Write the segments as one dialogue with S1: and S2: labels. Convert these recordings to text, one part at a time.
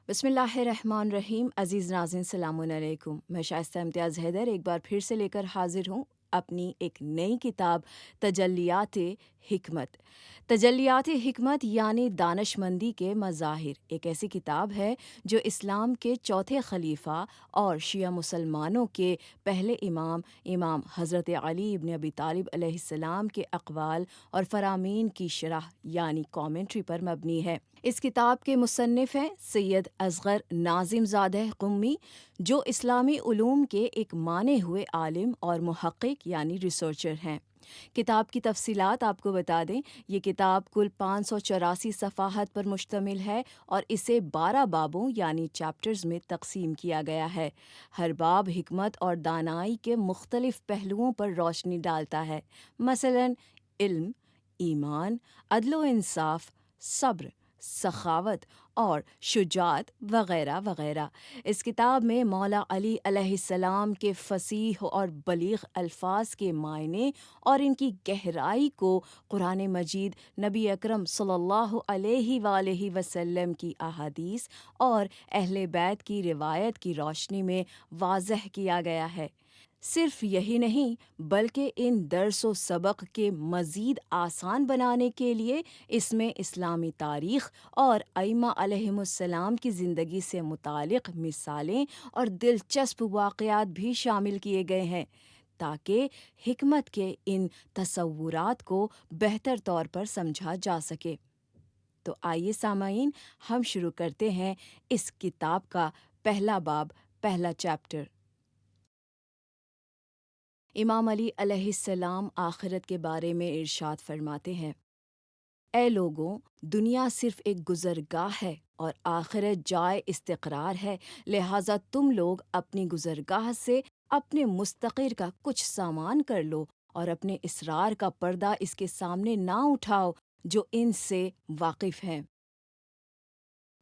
S1: بسم اللہ الرحمن الرحیم۔ عزیز ناظرین، السلام علیکم۔ میں شائستہ امتیاز حیدر ایک بار پھر سے لے کر حاضر ہوں اپنی ایک نئی کتاب تجلیات حکمت۔ تجلیات حکمت یعنی دانش مندی کے مظاہر ایک ایسی کتاب ہے جو اسلام کے چوتھے خلیفہ اور شیعہ مسلمانوں کے پہلے امام حضرت علی ابن ابی طالب علیہ السلام کے اقوال اور فرامین کی شرح یعنی کامنٹری پر مبنی ہے۔ اس کتاب کے مصنف ہیں سید اصغر ناظم زادہ قمی، جو اسلامی علوم کے ایک مانے ہوئے عالم اور محقق یعنی ریسرچر ہیں۔ کتاب کی تفصیلات آپ کو بتا دیں، یہ کتاب کل 584 صفحات پر مشتمل ہے اور اسے 12 بابوں یعنی چیپٹرز میں تقسیم کیا گیا ہے۔ ہر باب حکمت اور دانائی کے مختلف پہلوؤں پر روشنی ڈالتا ہے، مثلاً علم، ایمان، عدل و انصاف، صبر، سخاوت اور شجاعت وغیرہ وغیرہ۔ اس کتاب میں مولا علی علیہ السلام کے فصیح اور بلیغ الفاظ کے معنی اور ان کی گہرائی کو قرآن مجید، نبی اکرم صلی اللہ علیہ وآلہ وسلم کی احادیث اور اہل بیت کی روایت کی روشنی میں واضح کیا گیا ہے۔ صرف یہی نہیں بلکہ ان درس و سبق کے مزید آسان بنانے کے لیے اس میں اسلامی تاریخ اور ائمہ علیہم السلام کی زندگی سے متعلق مثالیں اور دلچسپ واقعات بھی شامل کیے گئے ہیں تاکہ حکمت کے ان تصورات کو بہتر طور پر سمجھا جا سکے۔ تو آئیے سامعین، ہم شروع کرتے ہیں اس کتاب کا پہلا باب، پہلا چیپٹر۔ امام علی علیہ السلام آخرت کے بارے میں ارشاد فرماتے ہیں: اے لوگوں، دنیا صرف ایک گزرگاہ ہے اور آخرت جائے استقرار ہے، لہٰذا تم لوگ اپنی گزرگاہ سے اپنے مستقر کا کچھ سامان کر لو اور اپنے اسرار کا پردہ اس کے سامنے نہ اٹھاؤ جو ان سے واقف ہیں۔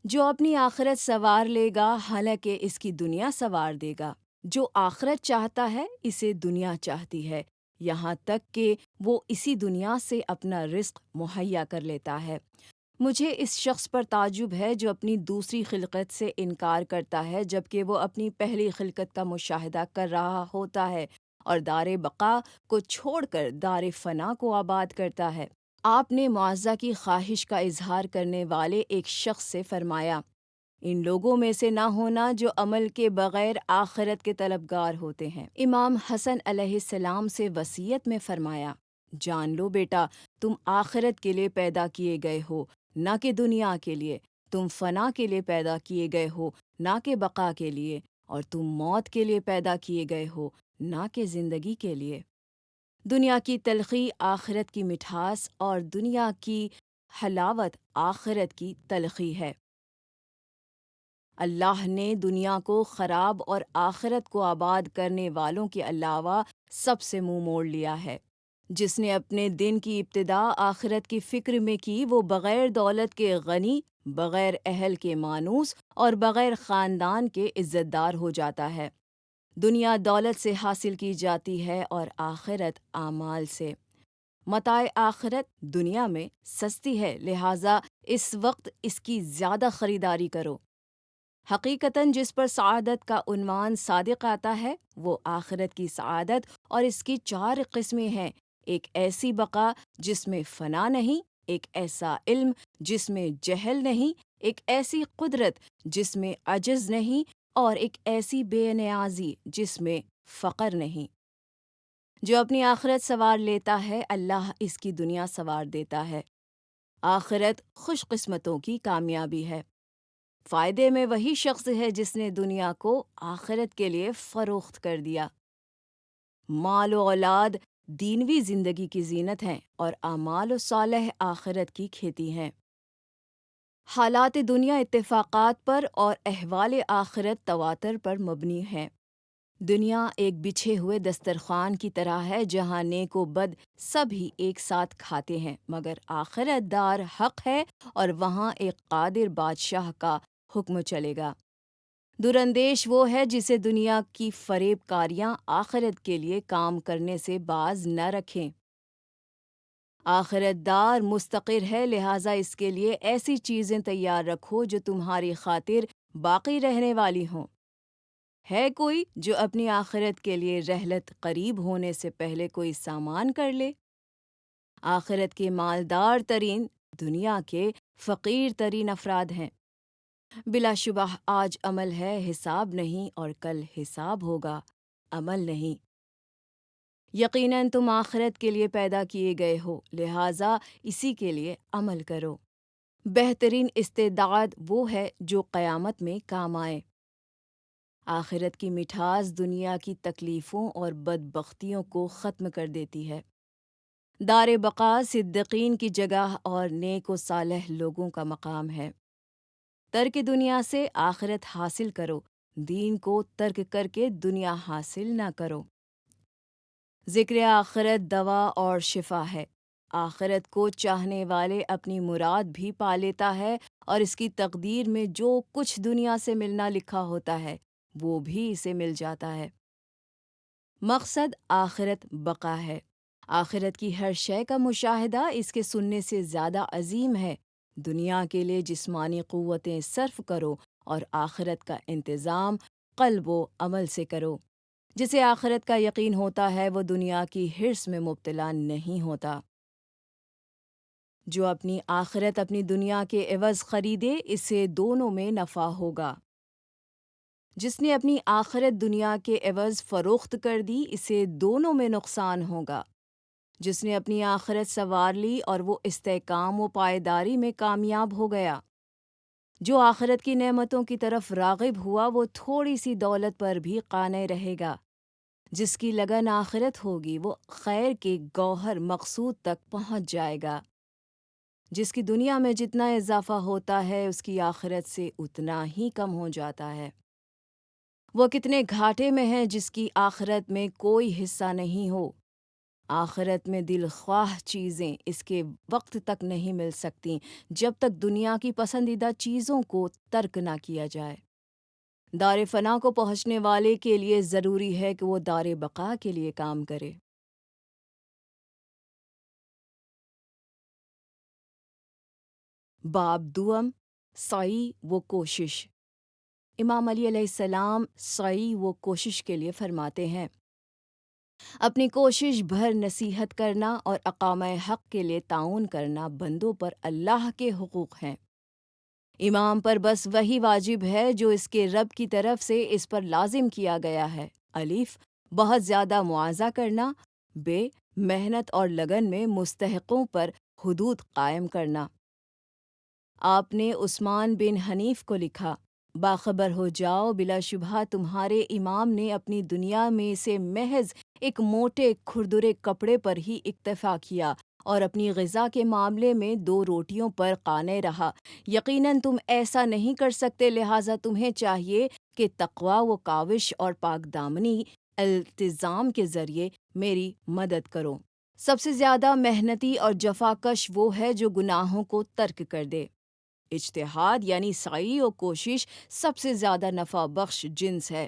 S1: جو اپنی آخرت سنوار لے گا حالانکہ اس کی دنیا سنوار دے گا۔ جو آخرت چاہتا ہے اسے دنیا چاہتی ہے، یہاں تک کہ وہ اسی دنیا سے اپنا رزق مہیا کر لیتا ہے۔ مجھے اس شخص پر تعجب ہے جو اپنی دوسری خلقت سے انکار کرتا ہے جبکہ وہ اپنی پہلی خلقت کا مشاہدہ کر رہا ہوتا ہے اور دار بقا کو چھوڑ کر دار فنا کو آباد کرتا ہے۔ آپ نے معاوضہ کی خواہش کا اظہار کرنے والے ایک شخص سے فرمایا: ان لوگوں میں سے نہ ہونا جو عمل کے بغیر آخرت کے طلبگار ہوتے ہیں۔ امام حسن علیہ السلام سے وصیت میں فرمایا: جان لو بیٹا، تم آخرت کے لیے پیدا کیے گئے ہو، نہ کہ دنیا کے لیے۔ تم فنا کے لیے پیدا کیے گئے ہو، نہ کہ بقا کے لیے، اور تم موت کے لیے پیدا کیے گئے ہو، نہ کہ زندگی کے لیے۔ دنیا کی تلخی آخرت کی مٹھاس اور دنیا کی حلاوت آخرت کی تلخی ہے۔ اللہ نے دنیا کو خراب اور آخرت کو آباد کرنے والوں کے علاوہ سب سے منہ موڑ لیا ہے۔ جس نے اپنے دن کی ابتدا آخرت کی فکر میں کی، وہ بغیر دولت کے غنی، بغیر اہل کے مانوس اور بغیر خاندان کے عزت دار ہو جاتا ہے۔ دنیا دولت سے حاصل کی جاتی ہے اور آخرت اعمال سے۔ متاع آخرت دنیا میں سستی ہے، لہٰذا اس وقت اس کی زیادہ خریداری کرو۔ حقیقتاً جس پر سعادت کا عنوان صادق آتا ہے وہ آخرت کی سعادت، اور اس کی 4 قسمیں ہیں: ایک ایسی بقا جس میں فنا نہیں، ایک ایسا علم جس میں جہل نہیں، ایک ایسی قدرت جس میں عجز نہیں، اور ایک ایسی بے نیازی جس میں فقر نہیں۔ جو اپنی آخرت سنوار لیتا ہے اللہ اس کی دنیا سنوار دیتا ہے۔ آخرت خوش قسمتوں کی کامیابی ہے۔ فائدے میں وہی شخص ہے جس نے دنیا کو آخرت کے لیے فروخت کر دیا۔ مال و اولاد دینوی زندگی کی زینت ہیں اور اعمال و صالح آخرت کی کھیتی ہیں۔ حالات دنیا اتفاقات پر اور احوال آخرت تواتر پر مبنی ہیں۔ دنیا ایک بچھے ہوئے دسترخوان کی طرح ہے جہاں نیک و بد سب ہی ایک ساتھ کھاتے ہیں، مگر آخرت دار حق ہے اور وہاں ایک قادر بادشاہ کا حکم چلے گا۔ دراندیش وہ ہے جسے دنیا کی فریب کاریاں آخرت کے لیے کام کرنے سے باز نہ رکھیں۔ آخرت دار مستقر ہے، لہٰذا اس کے لیے ایسی چیزیں تیار رکھو جو تمہاری خاطر باقی رہنے والی ہوں۔ ہے کوئی جو اپنی آخرت کے لیے رحلت قریب ہونے سے پہلے کوئی سامان کر لے؟ آخرت کے مالدار ترین دنیا کے فقیر ترین افراد ہیں۔ بلا شبہ آج عمل ہے، حساب نہیں، اور کل حساب ہوگا، عمل نہیں۔ یقیناً تم آخرت کے لیے پیدا کیے گئے ہو، لہٰذا اسی کے لیے عمل کرو۔ بہترین استعداد وہ ہے جو قیامت میں کام آئے۔ آخرت کی مٹھاس دنیا کی تکلیفوں اور بدبختیوں کو ختم کر دیتی ہے۔ دار بقا صدیقین کی جگہ اور نیک و صالح لوگوں کا مقام ہے۔ ترک دنیا سے آخرت حاصل کرو، دین کو ترک کر کے دنیا حاصل نہ کرو۔ ذکر آخرت دوا اور شفا ہے۔ آخرت کو چاہنے والے اپنی مراد بھی پا لیتا ہے، اور اس کی تقدیر میں جو کچھ دنیا سے ملنا لکھا ہوتا ہے وہ بھی اسے مل جاتا ہے۔ مقصد آخرت بقا ہے۔ آخرت کی ہر شے کا مشاہدہ اس کے سننے سے زیادہ عظیم ہے۔ دنیا کے لیے جسمانی قوتیں صرف کرو اور آخرت کا انتظام قلب و عمل سے کرو۔ جسے آخرت کا یقین ہوتا ہے وہ دنیا کی حرص میں مبتلا نہیں ہوتا۔ جو اپنی آخرت اپنی دنیا کے عوض خریدے، اسے دونوں میں نفع ہوگا۔ جس نے اپنی آخرت دنیا کے عوض فروخت کر دی، اسے دونوں میں نقصان ہوگا۔ جس نے اپنی آخرت سنوار لی اور وہ استحکام و پائیداری میں کامیاب ہو گیا۔ جو آخرت کی نعمتوں کی طرف راغب ہوا وہ تھوڑی سی دولت پر بھی قانع رہے گا۔ جس کی لگن آخرت ہوگی وہ خیر کے گوہر مقصود تک پہنچ جائے گا۔ جس کی دنیا میں جتنا اضافہ ہوتا ہے اس کی آخرت سے اتنا ہی کم ہو جاتا ہے۔ وہ کتنے گھاٹے میں ہے جس کی آخرت میں کوئی حصہ نہیں ہو۔ آخرت میں دل خواہ چیزیں اس کے وقت تک نہیں مل سکتیں جب تک دنیا کی پسندیدہ چیزوں کو ترک نہ کیا جائے۔ دار فنا کو پہنچنے والے کے لیے ضروری ہے کہ وہ دار بقا کے لیے کام کرے۔ باب دوم، سعی و کوشش۔ امام علی علیہ السلام سعی و کوشش کے لیے فرماتے ہیں، اپنی کوشش بھر نصیحت کرنا اور اقامہ حق کے لیے تعاون کرنا بندوں پر اللہ کے حقوق ہیں۔ امام پر بس وہی واجب ہے جو اس کے رب کی طرف سے اس پر لازم کیا گیا ہے۔ الف، بہت زیادہ مواضع کرنا، بے، محنت اور لگن میں مستحقوں پر حدود قائم کرنا۔ آپ نے عثمان بن حنیف کو لکھا، باخبر ہو جاؤ بلا شبہ تمہارے امام نے اپنی دنیا میں سے محض ایک موٹے کھردرے کپڑے پر ہی اکتفا کیا اور اپنی غذا کے معاملے میں 2 روٹیوں پر قانع رہا۔ یقیناً تم ایسا نہیں کر سکتے، لہٰذا تمہیں چاہیے کہ تقویٰ و کاوش اور پاک دامنی التزام کے ذریعے میری مدد کرو۔ سب سے زیادہ محنتی اور جفاکش وہ ہے جو گناہوں کو ترک کر دے۔ اجتہاد یعنی سعی و کوشش سب سے زیادہ نفع بخش جنس ہے۔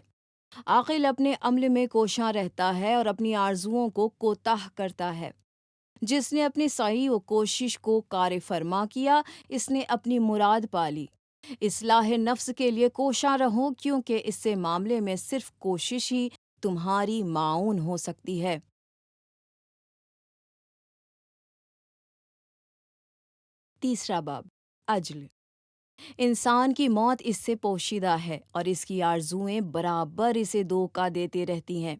S1: عاقل اپنے عمل میں کوشاں رہتا ہے اور اپنی آرزوؤں کو کوتاہ کرتا ہے۔ جس نے اپنی سعی و کوشش کو کار فرما کیا، اس نے اپنی مراد پالی۔ اصلاح نفس کے لیے کوشاں رہو، کیونکہ اس سے معاملے میں صرف کوشش ہی تمہاری معاون ہو سکتی ہے۔ تیسرا باب، اجل۔ انسان کی موت اس سے پوشیدہ ہے اور اس کی آرزوئیں برابر اسے دھوکا دیتے رہتی ہیں۔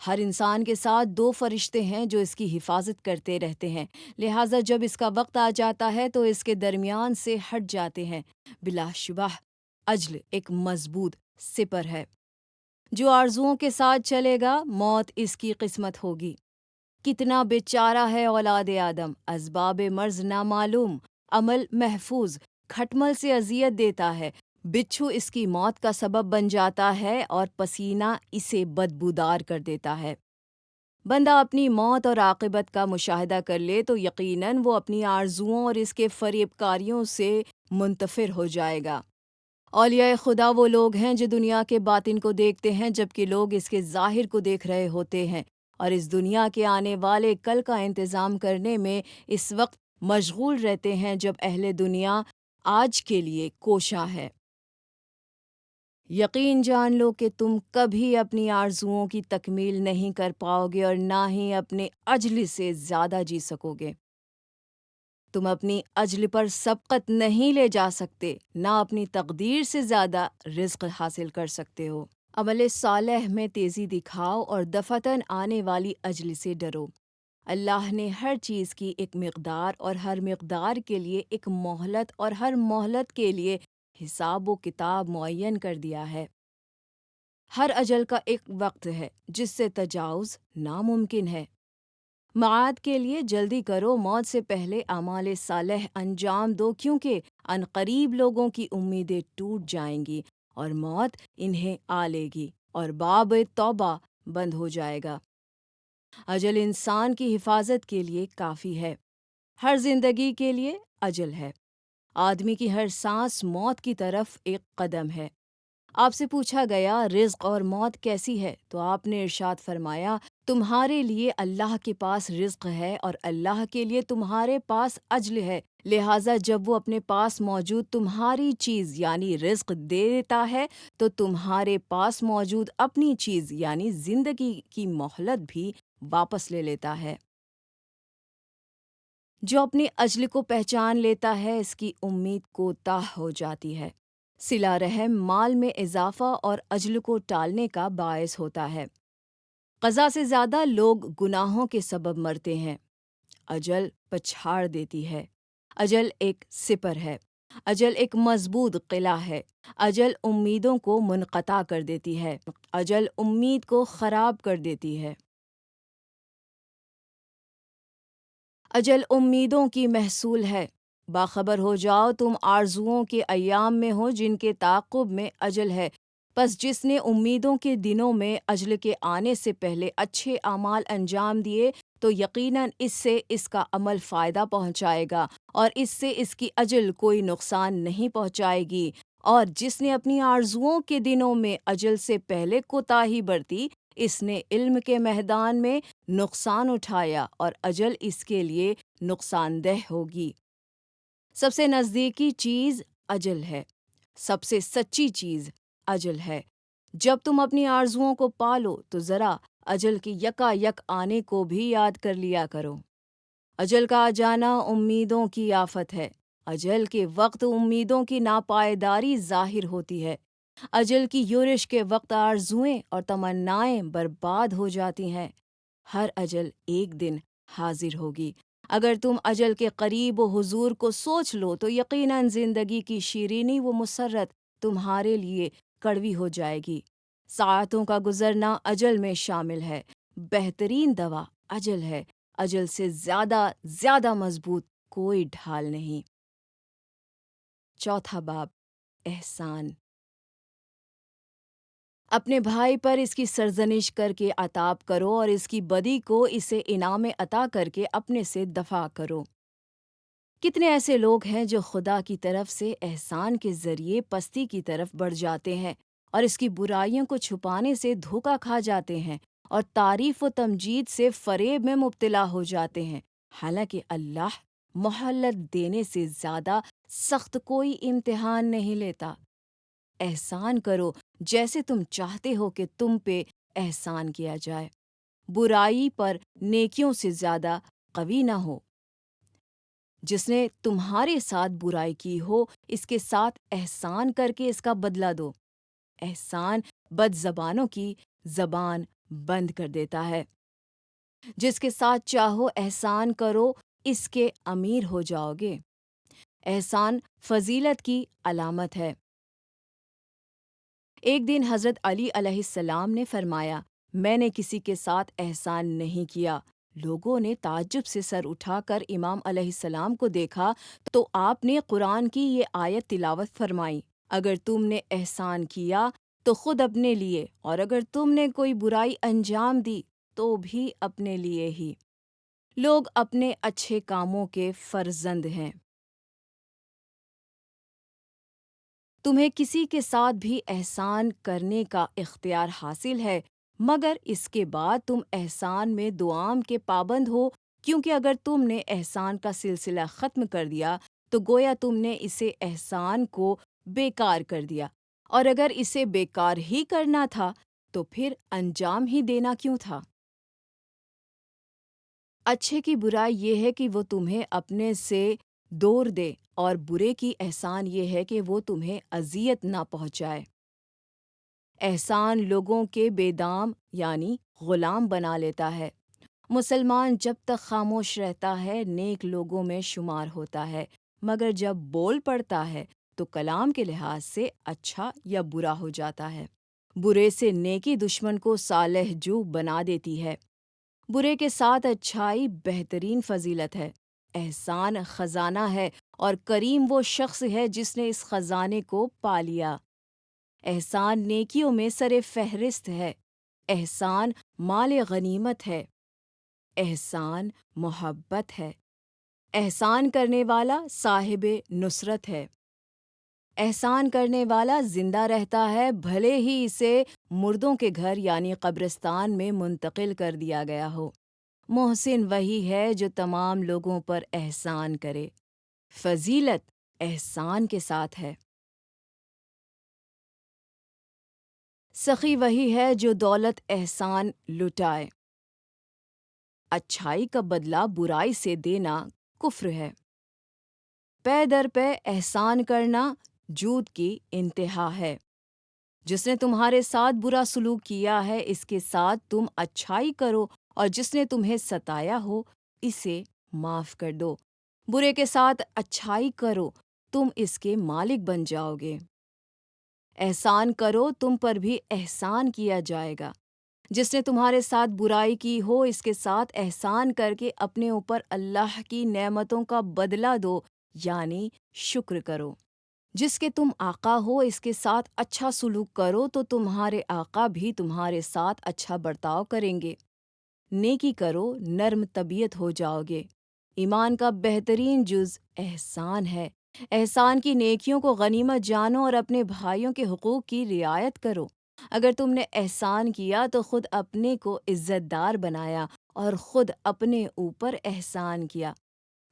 S1: ہر انسان کے ساتھ 2 فرشتے ہیں جو اس کی حفاظت کرتے رہتے ہیں، لہٰذا جب اس کا وقت آ جاتا ہے تو اس کے درمیان سے ہٹ جاتے ہیں۔ بلا شبہ اجل ایک مضبوط سپر ہے۔ جو آرزوؤں کے ساتھ چلے گا موت اس کی قسمت ہوگی۔ کتنا بے چارہ ہے اولاد آدم، اسباب مرض نامعلوم، عمل محفوظ، کھٹمل سے اذیت دیتا ہے، بچھو اس کی موت کا سبب بن جاتا ہے اور پسینہ اسے بدبودار کر دیتا ہے۔ بندہ اپنی موت اور عاقبت کا مشاہدہ کر لے تو یقیناً وہ اپنی آرزوؤں اور اس کے فریب کاریوں سے منتفر ہو جائے گا۔ اولیاء خدا وہ لوگ ہیں جو دنیا کے باطن کو دیکھتے ہیں جبکہ لوگ اس کے ظاہر کو دیکھ رہے ہوتے ہیں، اور اس دنیا کے آنے والے کل کا انتظام کرنے میں اس وقت مشغول رہتے ہیں جب اہل دنیا آج کے لیے کوشاں ہے۔ یقین جان لو کہ تم کبھی اپنی آرزوؤں کی تکمیل نہیں کر پاؤ گے اور نہ ہی اپنے اجل سے زیادہ جی سکو گے۔ تم اپنی اجل پر سبقت نہیں لے جا سکتے، نہ اپنی تقدیر سے زیادہ رزق حاصل کر سکتے ہو۔ عمل صالح میں تیزی دکھاؤ اور دفعتاً آنے والی اجل سے ڈرو۔ اللہ نے ہر چیز کی ایک مقدار اور ہر مقدار کے لیے ایک مہلت اور ہر مہلت کے لیے حساب و کتاب معین کر دیا ہے۔ ہر اجل کا ایک وقت ہے جس سے تجاوز ناممکن ہے۔ معاد کے لیے جلدی کرو، موت سے پہلے اعمال صالح انجام دو، کیونکہ عنقریب لوگوں کی امیدیں ٹوٹ جائیں گی اور موت انہیں آ لے گی اور باب توبہ بند ہو جائے گا۔ اجل انسان کی حفاظت کے لیے کافی ہے۔ ہر زندگی کے لیے اجل ہے۔ آدمی کی ہر سانس موت کی طرف ایک قدم ہے۔ آپ سے پوچھا گیا رزق اور موت کیسی ہے تو آپ نے ارشاد فرمایا، تمہارے لیے اللہ کے پاس رزق ہے اور اللہ کے لیے تمہارے پاس اجل ہے، لہٰذا جب وہ اپنے پاس موجود تمہاری چیز یعنی رزق دے دیتا ہے تو تمہارے پاس موجود اپنی چیز یعنی زندگی کی مہلت بھی واپس لے لیتا ہے۔ جو اپنے اجل کو پہچان لیتا ہے اس کی امید کوتاہ ہو جاتی ہے۔ صلہ رحم مال میں اضافہ اور اجل کو ٹالنے کا باعث ہوتا ہے۔ قضا سے زیادہ لوگ گناہوں کے سبب مرتے ہیں۔ اجل پچھاڑ دیتی ہے۔ اجل ایک سپر ہے۔ اجل ایک مضبوط قلعہ ہے۔ اجل امیدوں کو منقطع کر دیتی ہے۔ اجل امید کو خراب کر دیتی ہے۔ اجل امیدوں کی محصول ہے۔ باخبر ہو جاؤ تم آرزوؤں کے ایام میں ہو جن کے تعاقب میں اجل ہے، پس جس نے امیدوں کے دنوں میں اجل کے آنے سے پہلے اچھے اعمال انجام دیے تو یقیناً اس سے اس کا عمل فائدہ پہنچائے گا اور اس سے اس کی اجل کوئی نقصان نہیں پہنچائے گی، اور جس نے اپنی آرزوؤں کے دنوں میں اجل سے پہلے کوتاہی برتی اس نے علم کے میدان میں نقصان اٹھایا اور اجل اس کے لیے نقصان دہ ہوگی۔ سب سے نزدیکی چیز اجل ہے، سب سے سچی چیز اجل ہے۔ جب تم اپنی آرزوؤں کو پالو تو ذرا اجل کے یکا یک آنے کو بھی یاد کر لیا کرو۔ اجل کا آ جانا امیدوں کی آفت ہے۔ اجل کے وقت امیدوں کی ناپائیداری ظاہر ہوتی ہے۔ اجل کی یورش کے وقت آرزوئیں اور تمنائیں برباد ہو جاتی ہیں۔ ہر اجل ایک دن حاضر ہوگی۔ اگر تم اجل کے قریب و حضور کو سوچ لو تو یقیناً زندگی کی شیرینی و مسرت تمہارے لیے کڑوی ہو جائے گی۔ ساعتوں کا گزرنا اجل میں شامل ہے۔ بہترین دوا اجل ہے۔ اجل سے زیادہ مضبوط کوئی ڈھال نہیں۔ چوتھا باب، احسان۔ اپنے بھائی پر اس کی سرزنش کر کے عتاب کرو اور اس کی بدی کو اسے انعام عطا کر کے اپنے سے دفع کرو۔ کتنے ایسے لوگ ہیں جو خدا کی طرف سے احسان کے ذریعے پستی کی طرف بڑھ جاتے ہیں اور اس کی برائیوں کو چھپانے سے دھوکہ کھا جاتے ہیں اور تعریف و تمجید سے فریب میں مبتلا ہو جاتے ہیں، حالانکہ اللہ مہلت دینے سے زیادہ سخت کوئی امتحان نہیں لیتا۔ احسان کرو جیسے تم چاہتے ہو کہ تم پہ احسان کیا جائے۔ برائی پر نیکیوں سے زیادہ قوی نہ ہو۔ جس نے تمہارے ساتھ برائی کی ہو اس کے ساتھ احسان کر کے اس کا بدلہ دو۔ احسان بد زبانوں کی زبان بند کر دیتا ہے۔ جس کے ساتھ چاہو احسان کرو، اس کے امیر ہو جاؤ گے۔ احسان فضیلت کی علامت ہے۔ ایک دن حضرت علی علیہ السلام نے فرمایا، میں نے کسی کے ساتھ احسان نہیں کیا۔ لوگوں نے تعجب سے سر اٹھا کر امام علیہ السلام کو دیکھا تو آپ نے قرآن کی یہ آیت تلاوت فرمائی، اگر تم نے احسان کیا تو خود اپنے لیے، اور اگر تم نے کوئی برائی انجام دی تو بھی اپنے لیے ہی۔ لوگ اپنے اچھے کاموں کے فرزند ہیں۔ تمہیں کسی کے ساتھ بھی احسان کرنے کا اختیار حاصل ہے، مگر اس کے بعد تم احسان میں دوام کے پابند ہو، کیونکہ اگر تم نے احسان کا سلسلہ ختم کر دیا تو گویا تم نے اسے احسان کو بیکار کر دیا اور اگر اسے بیکار ہی کرنا تھا تو پھر انجام ہی دینا کیوں تھا؟ اچھے کی برائی یہ ہے کہ وہ تمہیں اپنے سے دور دے، اور برے کی احسان یہ ہے کہ وہ تمہیں اذیت نہ پہنچائے۔ احسان لوگوں کے بے دام یعنی غلام بنا لیتا ہے۔ مسلمان جب تک خاموش رہتا ہے نیک لوگوں میں شمار ہوتا ہے، مگر جب بول پڑتا ہے تو کلام کے لحاظ سے اچھا یا برا ہو جاتا ہے۔ برے سے نیکی دشمن کو صالح جو بنا دیتی ہے۔ برے کے ساتھ اچھائی بہترین فضیلت ہے۔ احسان خزانہ ہے، اور کریم وہ شخص ہے جس نے اس خزانے کو پا لیا۔ احسان نیکیوں میں سر فہرست ہے۔ احسان مال غنیمت ہے۔ احسان محبت ہے۔ احسان کرنے والا صاحب نصرت ہے۔ احسان کرنے والا زندہ رہتا ہے بھلے ہی اسے مردوں کے گھر یعنی قبرستان میں منتقل کر دیا گیا ہو۔ محسن وہی ہے جو تمام لوگوں پر احسان کرے۔ فضیلت احسان کے ساتھ ہے۔ سخی وہی ہے جو دولت احسان لٹائے۔ اچھائی کا بدلہ برائی سے دینا کفر ہے۔ پے در پے احسان کرنا جود کی انتہا ہے۔ جس نے تمہارے ساتھ برا سلوک کیا ہے اس کے ساتھ تم اچھائی کرو، اور جس نے تمہیں ستایا ہو اسے معاف کر دو۔ برے کے ساتھ اچھائی کرو، تم اس کے مالک بن جاؤ گے۔ احسان کرو، تم پر بھی احسان کیا جائے گا۔ جس نے تمہارے ساتھ برائی کی ہو اس کے ساتھ احسان کر کے اپنے اوپر اللہ کی نعمتوں کا بدلہ دو، یعنی شکر کرو۔ جس کے تم آقا ہو اس کے ساتھ اچھا سلوک کرو تو تمہارے آقا بھی تمہارے ساتھ اچھا برتاؤ کریں گے۔ نیکی کرو، نرم طبیعت ہو جاؤ گے۔ ایمان کا بہترین جز احسان ہے۔ احسان کی نیکیوں کو غنیمت جانو اور اپنے بھائیوں کے حقوق کی رعایت کرو۔ اگر تم نے احسان کیا تو خود اپنے کو عزت دار بنایا اور خود اپنے اوپر احسان کیا۔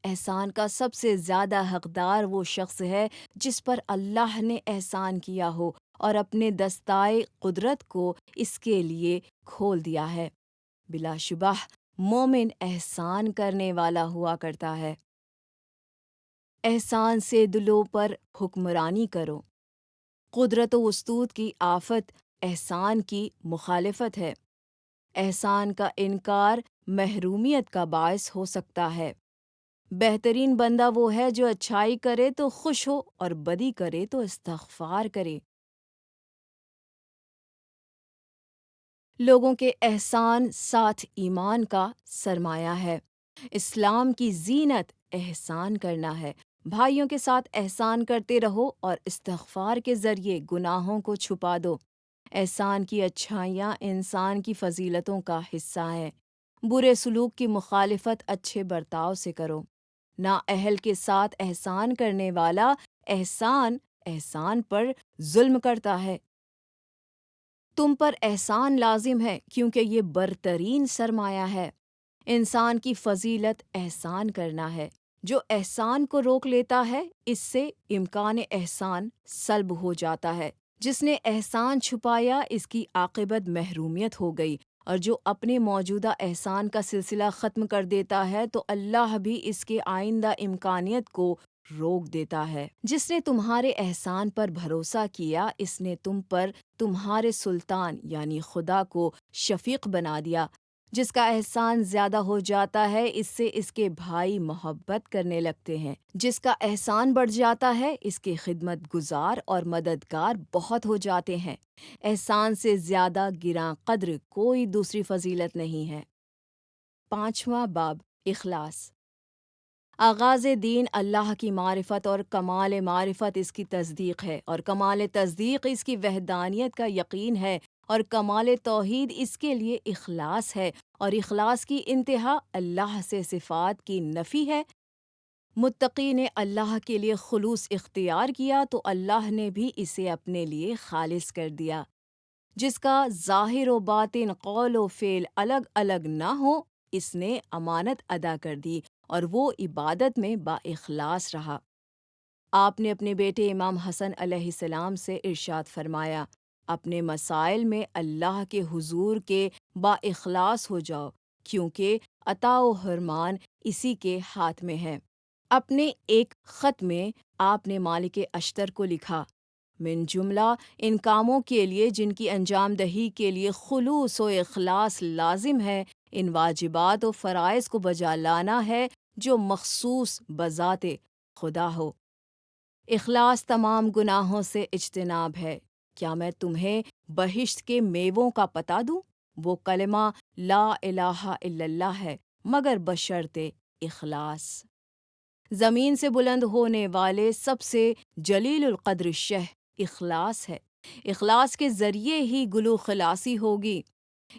S1: احسان کا سب سے زیادہ حقدار وہ شخص ہے جس پر اللہ نے احسان کیا ہو اور اپنے دستائے قدرت کو اس کے لیے کھول دیا ہے۔ بلا شبہ مومن احسان کرنے والا ہوا کرتا ہے۔ احسان سے دلوں پر حکمرانی کرو۔ قدرت و وسطوت کی آفت احسان کی مخالفت ہے۔ احسان کا انکار محرومیت کا باعث ہو سکتا ہے۔ بہترین بندہ وہ ہے جو اچھائی کرے تو خوش ہو اور بدی کرے تو استغفار کرے۔ لوگوں کے احسان ساتھ ایمان کا سرمایہ ہے۔ اسلام کی زینت احسان کرنا ہے۔ بھائیوں کے ساتھ احسان کرتے رہو اور استغفار کے ذریعے گناہوں کو چھپا دو۔ احسان کی اچھائیاں انسان کی فضیلتوں کا حصہ ہیں۔ برے سلوک کی مخالفت اچھے برتاؤ سے کرو۔ نااہل کے ساتھ احسان کرنے والا احسان پر ظلم کرتا ہے۔ تم پر احسان لازم ہے کیونکہ یہ برترین سرمایہ ہے۔ انسان کی فضیلت احسان کرنا ہے۔ جو احسان کو روک لیتا ہے اس سے امکان احسان سلب ہو جاتا ہے۔ جس نے احسان چھپایا اس کی عاقبت محرومیت ہو گئی، اور جو اپنے موجودہ احسان کا سلسلہ ختم کر دیتا ہے تو اللہ بھی اس کے آئندہ امکانیت کو روک دیتا ہے۔ جس نے تمہارے احسان پر بھروسہ کیا اس نے تم پر تمہارے سلطان یعنی خدا کو شفیق بنا دیا۔ جس کا احسان زیادہ ہو جاتا ہے اس سے اس کے بھائی محبت کرنے لگتے ہیں۔ جس کا احسان بڑھ جاتا ہے اس کے خدمت گزار اور مددگار بہت ہو جاتے ہیں۔ احسان سے زیادہ گراں قدر کوئی دوسری فضیلت نہیں ہے۔ 5واں باب اخلاص۔ آغاز دین اللہ کی معرفت اور کمال معرفت اس کی تصدیق ہے، اور کمال تصدیق اس کی وحدانیت کا یقین ہے، اور کمال توحید اس کے لیے اخلاص ہے، اور اخلاص کی انتہا اللہ سے صفات کی نفی ہے۔ متقی نے اللہ کے لیے خلوص اختیار کیا تو اللہ نے بھی اسے اپنے لیے خالص کر دیا۔ جس کا ظاہر و باطن قول و فعل الگ الگ نہ ہو اس نے امانت ادا کر دی اور وہ عبادت میں با اخلاص رہا۔ آپ نے اپنے بیٹے امام حسن علیہ السلام سے ارشاد فرمایا، اپنے مسائل میں اللہ کے حضور کے با اخلاص ہو جاؤ، کیونکہ عطا و حرمان اسی کے ہاتھ میں ہے۔ اپنے ایک خط میں آپ نے مالک اشتر کو لکھا، من جملہ ان کاموں کے لیے جن کی انجام دہی کے لیے خلوص و اخلاص لازم ہے، ان واجبات و فرائض کو بجا لانا ہے جو مخصوص بذات خدا ہو۔ اخلاص تمام گناہوں سے اجتناب ہے۔ کیا میں تمہیں بہشت کے میووں کا پتہ دوں؟ وہ کلمہ لا الہ الا اللہ ہے، مگر بشرط اخلاص۔ زمین سے بلند ہونے والے سب سے جلیل القدر شہ اخلاص ہے۔ اخلاص کے ذریعے ہی گلو خلاصی ہوگی۔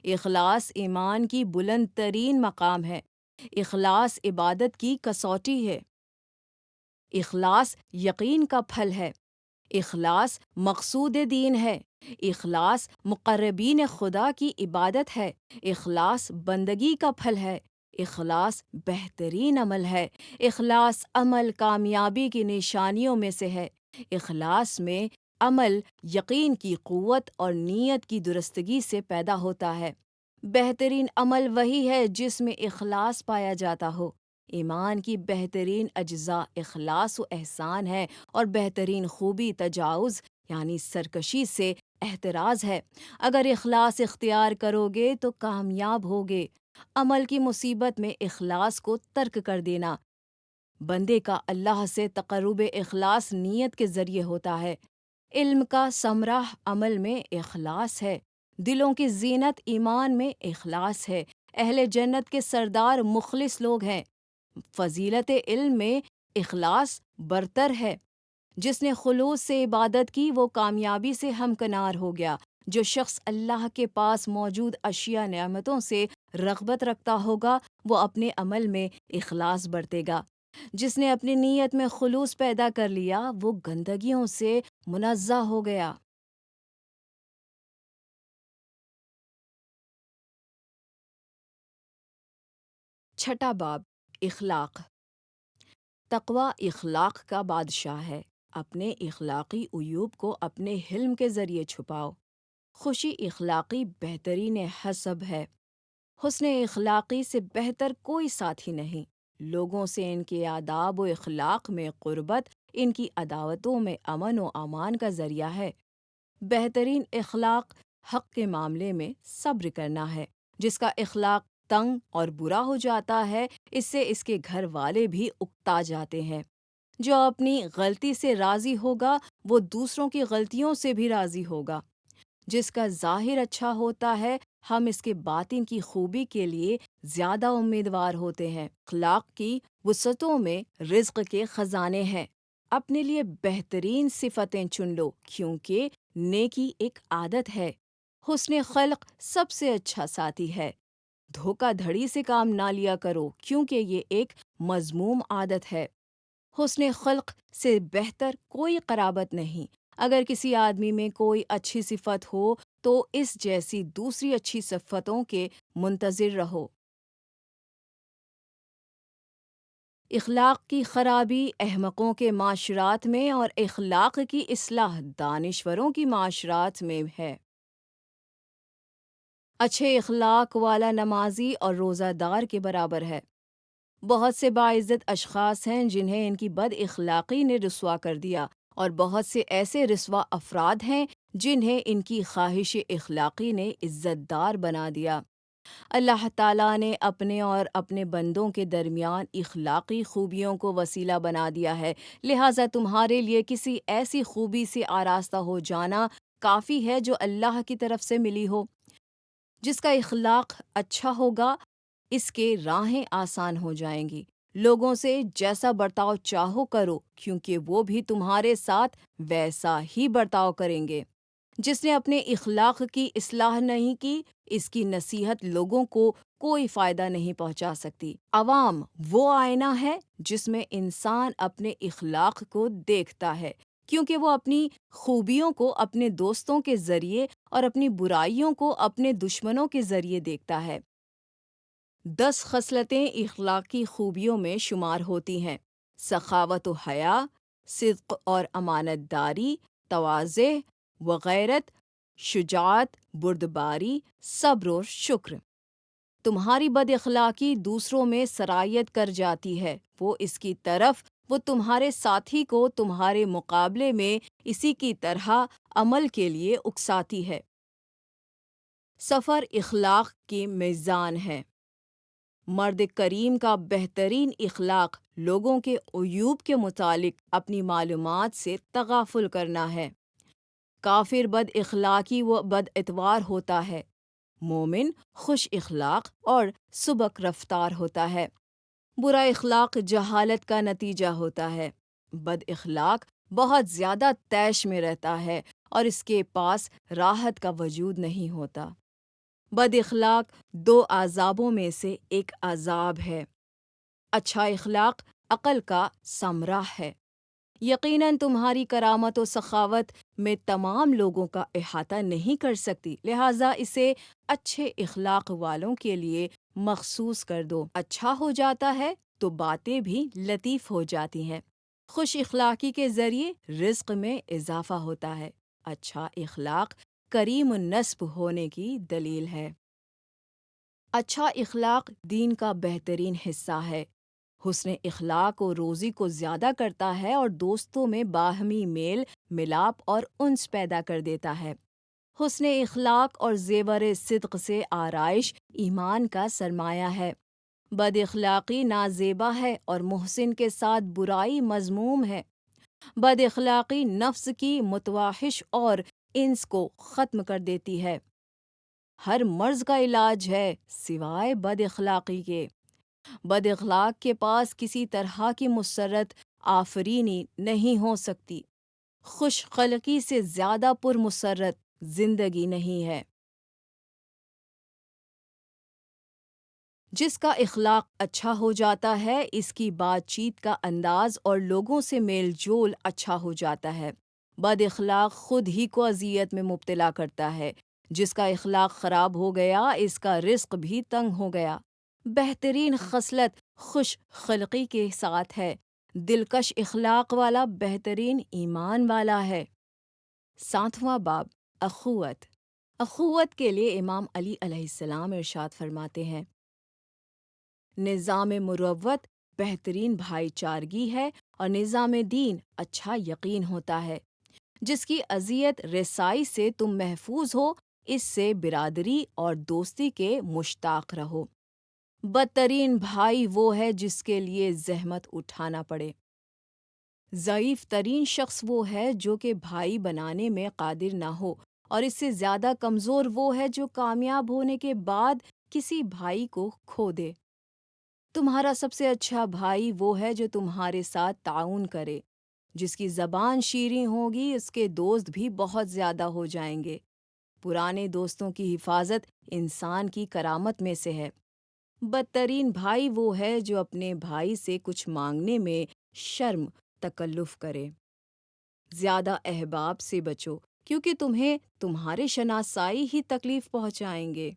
S1: اخلاص ایمان کی بلند ترین مقام ہے۔ اخلاص عبادت کی کسوٹی ہے۔ اخلاص یقین کا پھل ہے۔ اخلاص مقصود دین ہے۔ اخلاص مقربین خدا کی عبادت ہے۔ اخلاص بندگی کا پھل ہے۔ اخلاص بہترین عمل ہے۔ اخلاص عمل کامیابی کی نشانیوں میں سے ہے۔ اخلاص میں عمل یقین کی قوت اور نیت کی درستگی سے پیدا ہوتا ہے۔ بہترین عمل وہی ہے جس میں اخلاص پایا جاتا ہو۔ ایمان کی بہترین اجزاء اخلاص و احسان ہے، اور بہترین خوبی تجاوز یعنی سرکشی سے احتراز ہے۔ اگر اخلاص اختیار کرو گے تو کامیاب ہوگے۔ عمل کی مصیبت میں اخلاص کو ترک کر دینا۔ بندے کا اللہ سے تقرب اخلاص نیت کے ذریعے ہوتا ہے۔ علم کا ثمرہ عمل میں اخلاص ہے۔ دلوں کی زینت ایمان میں اخلاص ہے۔ اہل جنت کے سردار مخلص لوگ ہیں۔ فضیلت علم میں اخلاص برتر ہے۔ جس نے خلوص سے عبادت کی وہ کامیابی سے ہمکنار ہو گیا۔ جو شخص اللہ کے پاس موجود اشیاء نعمتوں سے رغبت رکھتا ہوگا وہ اپنے عمل میں اخلاص برتے گا۔ جس نے اپنی نیت میں خلوص پیدا کر لیا وہ گندگیوں سے منزہ ہو گیا۔ چھٹا باب، اخلاق۔ تقوی اخلاق کا بادشاہ ہے۔ اپنے اخلاقی عیوب کو اپنے حلم کے ذریعے چھپاؤ۔ خوشی اخلاقی بہترین حسب ہے۔ حسن اخلاقی سے بہتر کوئی ساتھی نہیں۔ لوگوں سے ان کے آداب و اخلاق میں قربت ان کی عداوتوں میں امن و امان کا ذریعہ ہے۔ بہترین اخلاق حق کے معاملے میں صبر کرنا ہے۔ جس کا اخلاق تنگ اور برا ہو جاتا ہے اس سے اس کے گھر والے بھی اکتا جاتے ہیں۔ جو اپنی غلطی سے راضی ہوگا وہ دوسروں کی غلطیوں سے بھی راضی ہوگا۔ جس کا ظاہر اچھا ہوتا ہے ہم اس کے باطن کی خوبی کے لیے زیادہ امیدوار ہوتے ہیں۔ اخلاق کی وسعتوں میں رزق کے خزانے ہیں۔ اپنے لیے بہترین صفتیں چن لو کیونکہ نیکی ایک عادت ہے۔ حسن خلق سب سے اچھا ساتھی ہے۔ دھوکہ دھڑی سے کام نہ لیا کرو کیونکہ یہ ایک مذموم عادت ہے۔ حسن خلق سے بہتر کوئی قرابت نہیں۔ اگر کسی آدمی میں کوئی اچھی صفت ہو تو اس جیسی دوسری اچھی صفتوں کے منتظر رہو۔ اخلاق کی خرابی احمقوں کے معاشرات میں اور اخلاق کی اصلاح دانشوروں کی معاشرات میں ہے۔ اچھے اخلاق والا نمازی اور روزہ دار کے برابر ہے۔ بہت سے باعزت اشخاص ہیں جنہیں ان کی بد اخلاقی نے رسوا کر دیا، اور بہت سے ایسے رسوا افراد ہیں جنہیں ان کی خواہش اخلاقی نے عزت دار بنا دیا۔ اللہ تعالیٰ نے اپنے اور اپنے بندوں کے درمیان اخلاقی خوبیوں کو وسیلہ بنا دیا ہے، لہٰذا تمہارے لیے کسی ایسی خوبی سے آراستہ ہو جانا کافی ہے جو اللہ کی طرف سے ملی ہو۔ جس کا اخلاق اچھا ہوگا اس کے راہیں آسان ہو جائیں گی۔ لوگوں سے جیسا برتاؤ چاہو کرو کیونکہ وہ بھی تمہارے ساتھ ویسا ہی برتاؤ کریں گے۔ جس نے اپنے اخلاق کی اصلاح نہیں کی اس کی نصیحت لوگوں کو کوئی فائدہ نہیں پہنچا سکتی۔ عوام وہ آئینہ ہے جس میں انسان اپنے اخلاق کو دیکھتا ہے، کیونکہ وہ اپنی خوبیوں کو اپنے دوستوں کے ذریعے اور اپنی برائیوں کو اپنے دشمنوں کے ذریعے دیکھتا ہے۔ 10 خصلتیں اخلاقی خوبیوں میں شمار ہوتی ہیں: سخاوت و حیا، صدق اور امانت داری، تواضع وغیرت، شجاعت، بردباری، صبر و شکر۔ تمہاری بد اخلاقی دوسروں میں سرایت کر جاتی ہے، وہ تمہارے ساتھی کو تمہارے مقابلے میں اسی کی طرح عمل کے لیے اکساتی ہے۔ سفر اخلاق کی میزان ہے۔ مرد کریم کا بہترین اخلاق لوگوں کے عیوب کے متعلق اپنی معلومات سے تغافل کرنا ہے۔ کافر بد اخلاقی و بد اتوار ہوتا ہے، مومن خوش اخلاق اور سبک رفتار ہوتا ہے۔ برا اخلاق جہالت کا نتیجہ ہوتا ہے۔ بد اخلاق بہت زیادہ طیش میں رہتا ہے اور اس کے پاس راحت کا وجود نہیں ہوتا۔ بد اخلاق دو عذابوں میں سے ایک عذاب ہے۔ اچھا اخلاق عقل کا ثمرہ ہے۔ یقیناً تمہاری کرامت و سخاوت میں تمام لوگوں کا احاطہ نہیں کر سکتی، لہٰذا اسے اچھے اخلاق والوں کے لیے مخصوص کر دو۔ اچھا ہو جاتا ہے تو باتیں بھی لطیف ہو جاتی ہیں۔ خوش اخلاقی کے ذریعے رزق میں اضافہ ہوتا ہے۔ اچھا اخلاق کریم النسب ہونے کی دلیل ہے۔ اچھا اخلاق دین کا بہترین حصہ ہے۔ حسن اخلاق و روزی کو زیادہ کرتا ہے اور دوستوں میں باہمی میل ملاپ اور انس پیدا کر دیتا ہے۔ حسن اخلاق اور زیور صدق سے آرائش ایمان کا سرمایہ ہے۔ بد اخلاقی نازیبا ہے اور محسن کے ساتھ برائی مذموم ہے۔ بد اخلاقی نفس کی متوحش اور انس کو ختم کر دیتی ہے۔ ہر مرض کا علاج ہے سوائے بد اخلاقی کے۔ بد اخلاق کے پاس کسی طرح کی مسرت آفرینی نہیں ہو سکتی۔ خوش خلقی سے زیادہ پرمسرت زندگی نہیں ہے۔ جس کا اخلاق اچھا ہو جاتا ہے، اس کی بات چیت کا انداز اور لوگوں سے میل جول اچھا ہو جاتا ہے۔ بد اخلاق خود ہی کو اذیت میں مبتلا کرتا ہے۔ جس کا اخلاق خراب ہو گیا، اس کا رزق بھی تنگ ہو گیا۔ بہترین خصلت خوش خلقی کے ساتھ ہے۔ دلکش اخلاق والا بہترین ایمان والا ہے۔ 7واں باب اخوت۔ اخوت کے لیے امام علی علیہ السلام ارشاد فرماتے ہیں: نظام مروت بہترین بھائی چارگی ہے اور نظام دین اچھا یقین ہوتا ہے۔ جس کی اذیت رسائی سے تم محفوظ ہو، اس سے برادری اور دوستی کے مشتاق رہو۔ بدترین بھائی وہ ہے جس کے لیے زحمت اٹھانا پڑے۔ ضعیف ترین شخص وہ ہے جو کہ بھائی بنانے میں قادر نہ ہو، اور اس سے زیادہ کمزور وہ ہے جو کامیاب ہونے کے بعد کسی بھائی کو کھو دے۔ تمہارا سب سے اچھا بھائی وہ ہے جو تمہارے ساتھ تعاون کرے۔ جس کی زبان شیریں ہوگی، اس کے دوست بھی بہت زیادہ ہو جائیں گے۔ پرانے دوستوں کی حفاظت انسان کی کرامت میں سے ہے۔ بدترین بھائی وہ ہے جو اپنے بھائی سے کچھ مانگنے میں شرم تکلف کرے۔ زیادہ احباب سے بچو، کیونکہ تمہیں تمہارے شناسائی ہی تکلیف پہنچائیں گے۔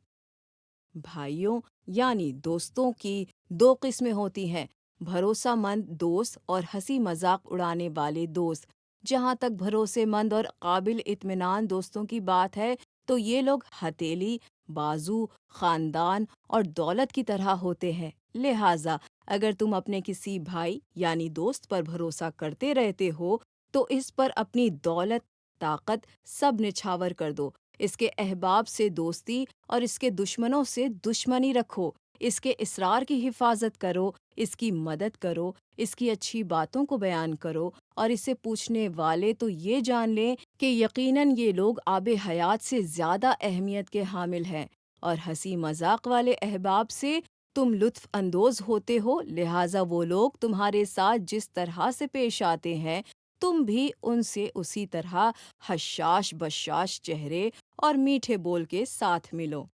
S1: بھائیوں یعنی دوستوں کی دو قسمیں ہوتی ہیں: بھروسہ مند دوست اور ہنسی مذاق اڑانے والے دوست۔ جہاں تک بھروسے مند اور قابل اطمینان دوستوں کی بات ہے تو یہ لوگ ہتھیلی، بازو، خاندان اور دولت کی طرح ہوتے ہیں۔ لہٰذا اگر تم اپنے کسی بھائی یعنی دوست پر بھروسہ کرتے رہتے ہو تو اس پر اپنی دولت، طاقت سب نچھاور کر دو۔ اس کے احباب سے دوستی اور اس کے دشمنوں سے دشمنی رکھو۔ اس کے اسرار کی حفاظت کرو، اس کی مدد کرو، اس کی اچھی باتوں کو بیان کرو، اور اسے پوچھنے والے تو یہ جان لیں کہ یقیناً یہ لوگ آب حیات سے زیادہ اہمیت کے حامل ہیں۔ اور ہنسی مذاق والے احباب سے تم لطف اندوز ہوتے ہو، لہٰذا وہ لوگ تمہارے ساتھ جس طرح سے پیش آتے ہیں تم بھی ان سے اسی طرح حشاش بشاش چہرے اور میٹھے بول کے ساتھ ملو۔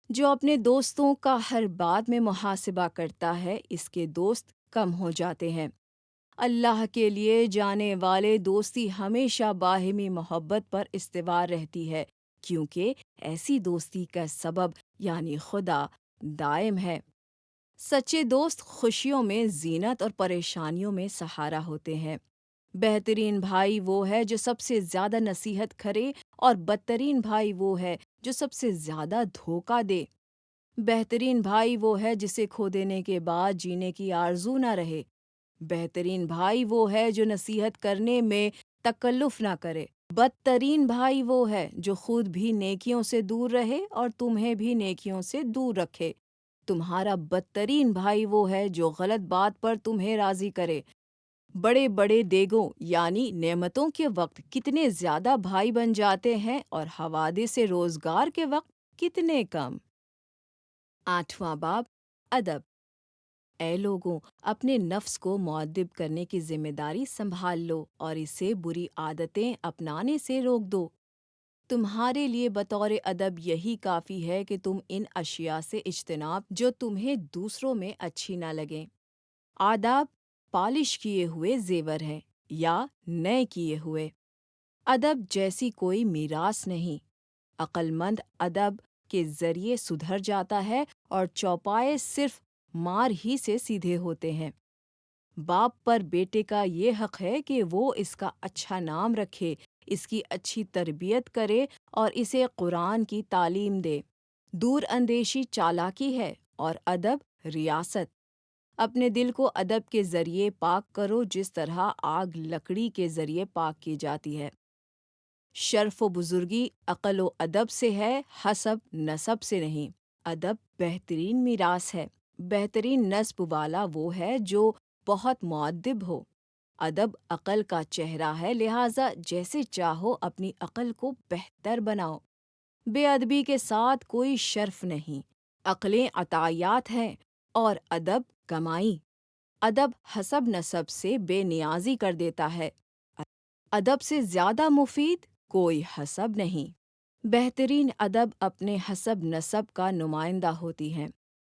S1: جو اپنے دوستوں کا ہر بات میں محاسبہ کرتا ہے، اس کے دوست کم ہو جاتے ہیں۔ اللہ کے لیے جانے والے دوستی ہمیشہ باہمی محبت پر استوار رہتی ہے، کیونکہ ایسی دوستی کا سبب یعنی خدا دائم ہے۔ سچے دوست خوشیوں میں زینت اور پریشانیوں میں سہارا ہوتے ہیں۔ بہترین بھائی وہ ہے جو سب سے زیادہ نصیحت کرے اور بدترین بھائی وہ ہے جو سب سے زیادہ دھوکہ دے۔ بہترین بھائی وہ ہے جسے کھو دینے کے بعد جینے کی آرزو نہ رہے۔ بہترین بھائی وہ ہے جو نصیحت کرنے میں تکلف نہ کرے۔ بدترین بھائی وہ ہے جو خود بھی نیکیوں سے دور رہے اور تمہیں بھی نیکیوں سے دور رکھے۔ تمہارا بدترین بھائی وہ ہے جو غلط بات پر تمہیں راضی کرے۔ بڑے بڑے دیگوں یعنی نعمتوں کے وقت کتنے زیادہ بھائی بن جاتے ہیں اور حوادث روزگار کے وقت کتنے کم۔ 8واں باب ادب۔ اے لوگوں، اپنے نفس کو مؤدب کرنے کی ذمہ داری سنبھال لو اور اسے بری عادتیں اپنانے سے روک دو۔ تمہارے لیے بطور ادب یہی کافی ہے کہ تم ان اشیاء سے اجتناب جو تمہیں دوسروں میں اچھی نہ لگیں۔ آداب پالش کیے ہوئے زیور ہیں یا نئے کیے ہوئے۔ ادب جیسی کوئی میراث نہیں۔ عقل مند ادب کے ذریعے سدھر جاتا ہے اور چوپائے صرف مار ہی سے سیدھے ہوتے ہیں۔ باپ پر بیٹے کا یہ حق ہے کہ وہ اس کا اچھا نام رکھے، اس کی اچھی تربیت کرے اور اسے قرآن کی تعلیم دے۔ دور اندیشی چالاکی ہے اور ادب ریاست۔ اپنے دل کو ادب کے ذریعے پاک کرو جس طرح آگ لکڑی کے ذریعے پاک کی جاتی ہے۔ شرف و بزرگی عقل و ادب سے ہے، حسب نسب سے نہیں۔ ادب بہترین میراث ہے۔ بہترین نسب والا وہ ہے جو بہت مؤدب ہو۔ ادب عقل کا چہرہ ہے، لہٰذا جیسے چاہو اپنی عقل کو بہتر بناؤ۔ بے ادبی کے ساتھ کوئی شرف نہیں۔ عقلیں عطایات ہیں اور ادب کمائی۔ ادب حسب نسب سے بے نیازی کر دیتا ہے۔ ادب سے زیادہ مفید کوئی حسب نہیں۔ بہترین ادب اپنے حسب نسب کا نمائندہ ہوتی ہے۔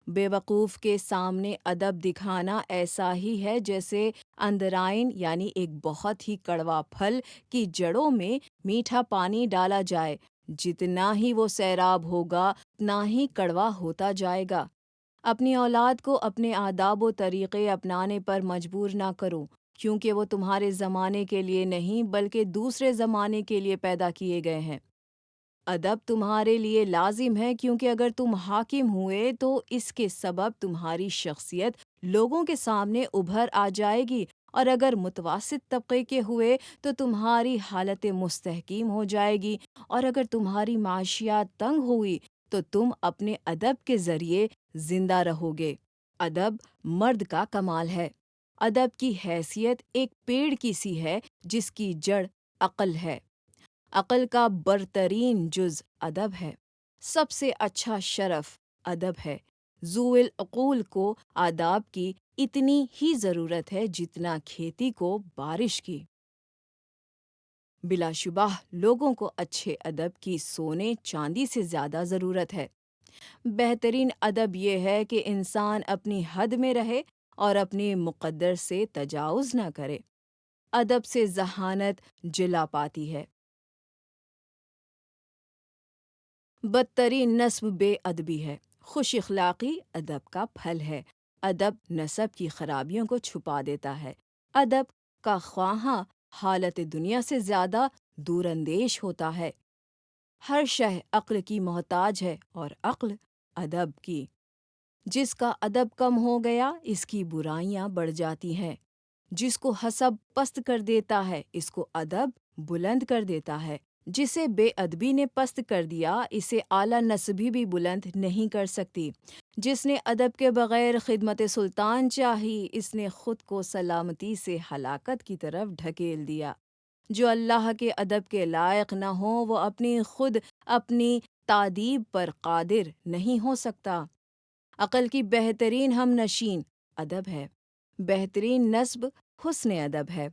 S1: بے وقوف کے سامنے ادب دکھانا ایسا ہی ہے جیسے اندرائن یعنی ایک بہت ہی کڑوا پھل کی جڑوں میں میٹھا پانی ڈالا جائے، جتنا ہی وہ سیراب ہوگا اتنا ہی کڑوا ہوتا جائے گا۔ اپنی اولاد کو اپنے آداب و طریقے اپنانے پر مجبور نہ کرو، کیونکہ وہ تمہارے زمانے کے لیے نہیں بلکہ دوسرے زمانے کے لیے پیدا کیے گئے ہیں۔ ادب تمہارے لیے لازم ہے کیونکہ اگر تم حاکم ہوئے تو اس کے سبب تمہاری شخصیت لوگوں کے سامنے ابھر آ جائے گی، اور اگر متوسط طبقے کے ہوئے تو تمہاری حالت مستحکم ہو جائے گی، اور اگر تمہاری معاشیات تنگ ہوئی تو تم اپنے ادب کے ذریعے زندہ رہو گے۔ ادب مرد کا کمال ہے۔ ادب کی حیثیت ایک پیڑ کی سی ہے جس کی جڑ عقل ہے۔ عقل کا برترین جز ادب ہے۔ سب سے اچھا شرف ادب ہے۔ ذو العقول کو آداب کی اتنی ہی ضرورت ہے جتنا کھیتی کو بارش کی۔ بلا شبہ لوگوں کو اچھے ادب کی سونے چاندی سے زیادہ ضرورت ہے۔ بہترین ادب یہ ہے کہ انسان اپنی حد میں رہے اور اپنے مقدر سے تجاوز نہ کرے۔ ادب سے ذہانت جلا پاتی ہے۔ بدترین نسب بے ادبی ہے۔ خوش اخلاقی ادب کا پھل ہے۔ ادب نسب کی خرابیوں کو چھپا دیتا ہے۔ ادب کا خواہاں حالت دنیا سے زیادہ دور اندیش ہوتا ہے۔ ہر شے عقل کی محتاج ہے اور عقل ادب کی۔ جس کا ادب کم ہو گیا اس کی برائیاں بڑھ جاتی ہیں۔ جس کو حسب پست کر دیتا ہے اس کو ادب بلند کر دیتا ہے۔ جسے بے ادبی نے پست کر دیا اسے اعلیٰ نسبی بھی بلند نہیں کر سکتی۔ جس نے ادب کے بغیر خدمت سلطان چاہی اس نے خود کو سلامتی سے ہلاکت کی طرف ڈھکیل دیا۔ جو اللہ کے ادب کے لائق نہ ہو وہ اپنی تادیب پر قادر نہیں ہو سکتا۔ عقل کی بہترین ہم نشین ادب ہے۔ بہترین نسب حسن ادب ہے۔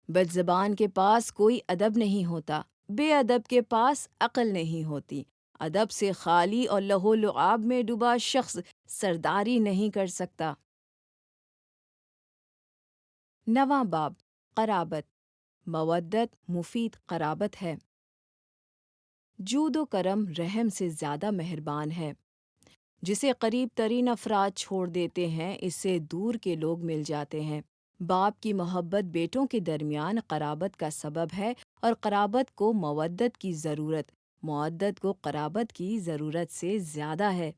S1: بد زبان کے پاس کوئی ادب نہیں ہوتا۔ بے ادب کے پاس عقل نہیں ہوتی۔ ادب سے خالی اور لہو لعاب میں ڈوبا شخص سرداری نہیں کر سکتا۔ 9واں باب قرابت۔ مودت مفید قرابت ہے۔ جود و کرم رحم سے زیادہ مہربان ہے۔ جسے قریب ترین افراد چھوڑ دیتے ہیں اس سے دور کے لوگ مل جاتے ہیں۔ باپ کی محبت بیٹوں کے درمیان قرابت کا سبب ہے، اور قرابت کو مودت کی ضرورت، مودت کو قرابت کی ضرورت سے زیادہ ہے۔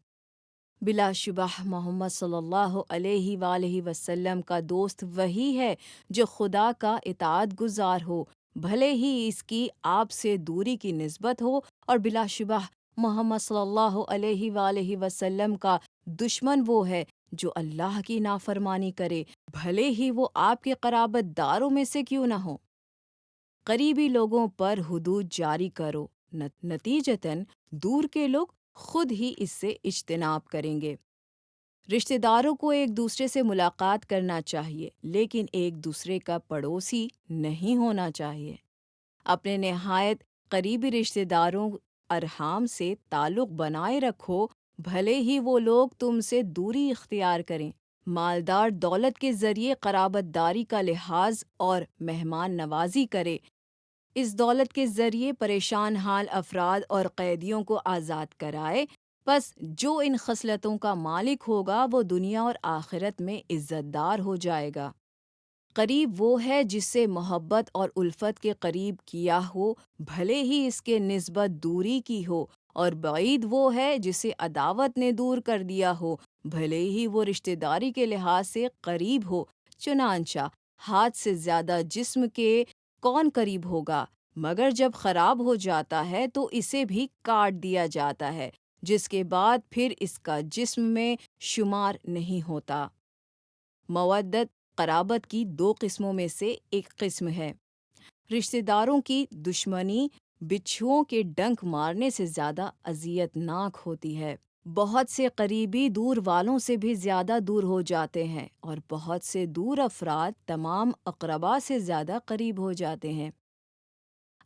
S1: بلا شبہ محمد صلی اللہ علیہ وآلہ وسلم کا دوست وہی ہے جو خدا کا اطاعت گزار ہو، بھلے ہی اس کی آپ سے دوری کی نسبت ہو، اور بلا شبہ محمد صلی اللہ علیہ وآلہ وسلم کا دشمن وہ ہے جو اللہ کی نافرمانی کرے، بھلے ہی وہ آپ کے قرابت داروں میں سے کیوں نہ ہو۔ قریبی لوگوں پر حدود جاری کرو، نتیجتاً دور کے لوگ خود ہی اس سے اجتناب کریں گے۔ رشتہ داروں کو ایک دوسرے سے ملاقات کرنا چاہیے، لیکن ایک دوسرے کا پڑوسی نہیں ہونا چاہیے۔ اپنے نہایت قریبی رشتہ داروں ارحام سے تعلق بنائے رکھو، بھلے ہی وہ لوگ تم سے دوری اختیار کریں۔ مالدار دولت کے ذریعے قرابت داری کا لحاظ اور مہمان نوازی کرے، اس دولت کے ذریعے پریشان حال افراد اور قیدیوں کو آزاد کرائے، بس جو ان خصلتوں کا مالک ہوگا وہ دنیا اور آخرت میں عزت دار ہو جائے گا۔ قریب وہ ہے جس سے محبت اور الفت کے قریب کیا ہو، بھلے ہی اس کے نسبت دوری کی ہو، اور بعید وہ ہے جسے عداوت نے دور کر دیا ہو، بھلے ہی وہ رشتہ داری کے لحاظ سے قریب ہو۔ چنانچہ ہاتھ سے زیادہ جسم کے کون قریب ہوگا؟ مگر جب خراب ہو جاتا ہے تو اسے بھی کاٹ دیا جاتا ہے، جس کے بعد پھر اس کا جسم میں شمار نہیں ہوتا۔ مودت قرابت کی دو قسموں میں سے ایک قسم ہے۔ رشتہ داروں کی دشمنی بچھوؤں کے ڈنک مارنے سے زیادہ اذیت ناک ہوتی ہے۔ بہت سے قریبی دور والوں سے بھی زیادہ دور ہو جاتے ہیں، اور بہت سے دور افراد تمام اقربا سے زیادہ قریب ہو جاتے ہیں۔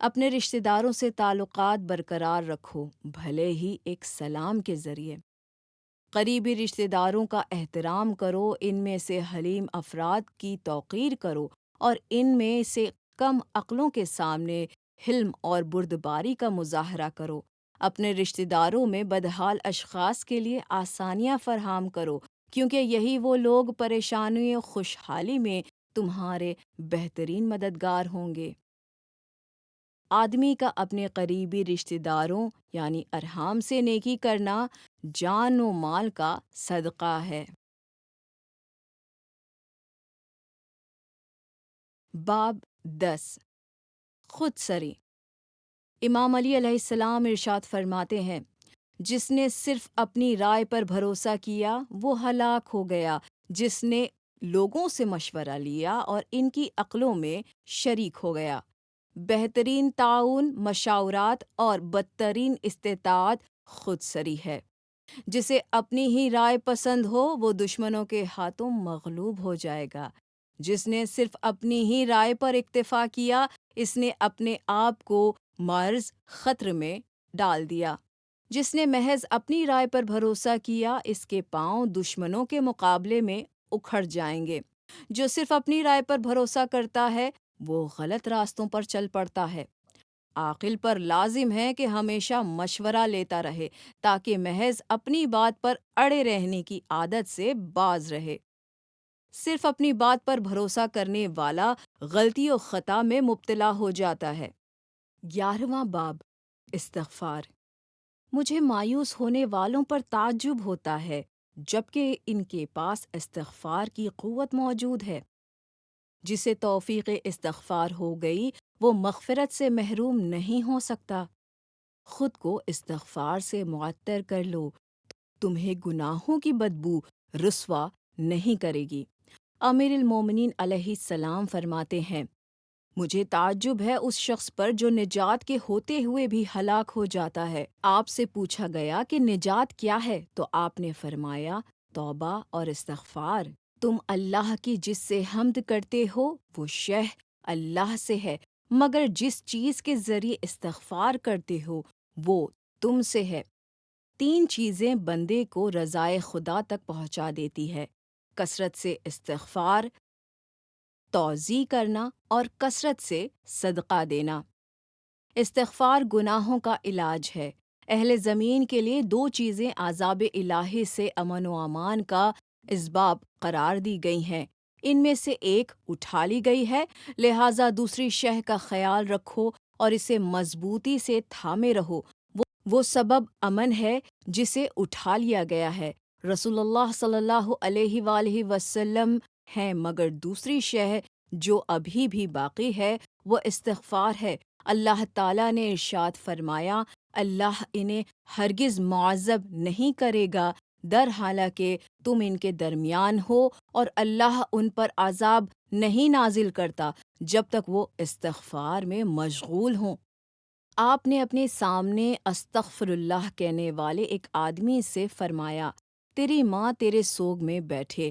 S1: اپنے رشتہ داروں سے تعلقات برقرار رکھو، بھلے ہی ایک سلام کے ذریعے۔ قریبی رشتہ داروں کا احترام کرو، ان میں سے حلیم افراد کی توقیر کرو، اور ان میں سے کم عقلوں کے سامنے حلم اور بردباری کا مظاہرہ کرو۔ اپنے رشتہ داروں میں بدحال اشخاص کے لیے آسانیاں فراہم کرو، کیونکہ یہی وہ لوگ پریشانی و خوشحالی میں تمہارے بہترین مددگار ہوں گے۔ آدمی کا اپنے قریبی رشتہ داروں یعنی ارحام سے نیکی کرنا جان و مال کا صدقہ ہے۔ باب 10 خود سری۔ امام علی علیہ السلام ارشاد فرماتے ہیں، جس نے صرف اپنی رائے پر بھروسہ کیا وہ ہلاک ہو گیا، جس نے لوگوں سے مشورہ لیا اور ان کی عقلوں میں شریک ہو گیا۔ بہترین تعاون مشاورات اور بدترین استطاعت خود سری ہے۔ جسے اپنی ہی رائے پسند ہو وہ دشمنوں کے ہاتھوں مغلوب ہو جائے گا۔ جس نے صرف اپنی ہی رائے پر اکتفا کیا، اس نے اپنے آپ کو معرض خطر میں ڈال دیا۔ جس نے محض اپنی رائے پر بھروسہ کیا، اس کے پاؤں دشمنوں کے مقابلے میں اکھڑ جائیں گے۔ جو صرف اپنی رائے پر بھروسہ کرتا ہے وہ غلط راستوں پر چل پڑتا ہے۔ عاقل پر لازم ہے کہ ہمیشہ مشورہ لیتا رہے، تاکہ محض اپنی بات پر اڑے رہنے کی عادت سے باز رہے۔ صرف اپنی بات پر بھروسہ کرنے والا غلطی و خطا میں مبتلا ہو جاتا ہے۔ 11واں باب استغفار۔ مجھے مایوس ہونے والوں پر تعجب ہوتا ہے، جبکہ ان کے پاس استغفار کی قوت موجود ہے۔ جسے توفیق استغفار ہو گئی وہ مغفرت سے محروم نہیں ہو سکتا۔ خود کو استغفار سے معطر کر لو، تمہیں گناہوں کی بدبو رسوا نہیں کرے گی۔ امیر المومنین علیہ السلام فرماتے ہیں، مجھے تعجب ہے اس شخص پر جو نجات کے ہوتے ہوئے بھی ہلاک ہو جاتا ہے۔ آپ سے پوچھا گیا کہ نجات کیا ہے تو آپ نے فرمایا توبہ اور استغفار۔ تم اللہ کی جس سے حمد کرتے ہو وہ شے اللہ سے ہے، مگر جس چیز کے ذریعے استغفار کرتے ہو وہ تم سے ہے۔ 3 چیزیں بندے کو رضائے خدا تک پہنچا دیتی ہے: کثرت سے استغفار، توزیع کرنا اور کثرت سے صدقہ دینا۔ استغفار گناہوں کا علاج ہے۔ اہل زمین کے لیے 2 چیزیں عذاب الہی سے امن و امان کا اسباب قرار دی گئی ہیں: ان میں سے ایک اٹھا لی گئی ہے، لہٰذا دوسری شہ کا خیال رکھو اور اسے مضبوطی سے تھامے رہو۔ وہ سبب امن ہے جسے اٹھا لیا گیا ہے، رسول اللہ صلی اللہ علیہ وآلہ وسلم ہیں، مگر دوسری شہ جو ابھی بھی باقی ہے وہ استغفار ہے۔ اللہ تعالیٰ نے ارشاد فرمایا، اللہ انہیں ہرگز معذب نہیں کرے گا، در حالانکہ تم ان کے درمیان ہو، اور اللہ ان پر عذاب نہیں نازل کرتا جب تک وہ استغفار میں مشغول ہوں۔ آپ نے اپنے سامنے استغفر اللہ کہنے والے ایک آدمی سے فرمایا، تیری ماں تیرے سوگ میں بیٹھے،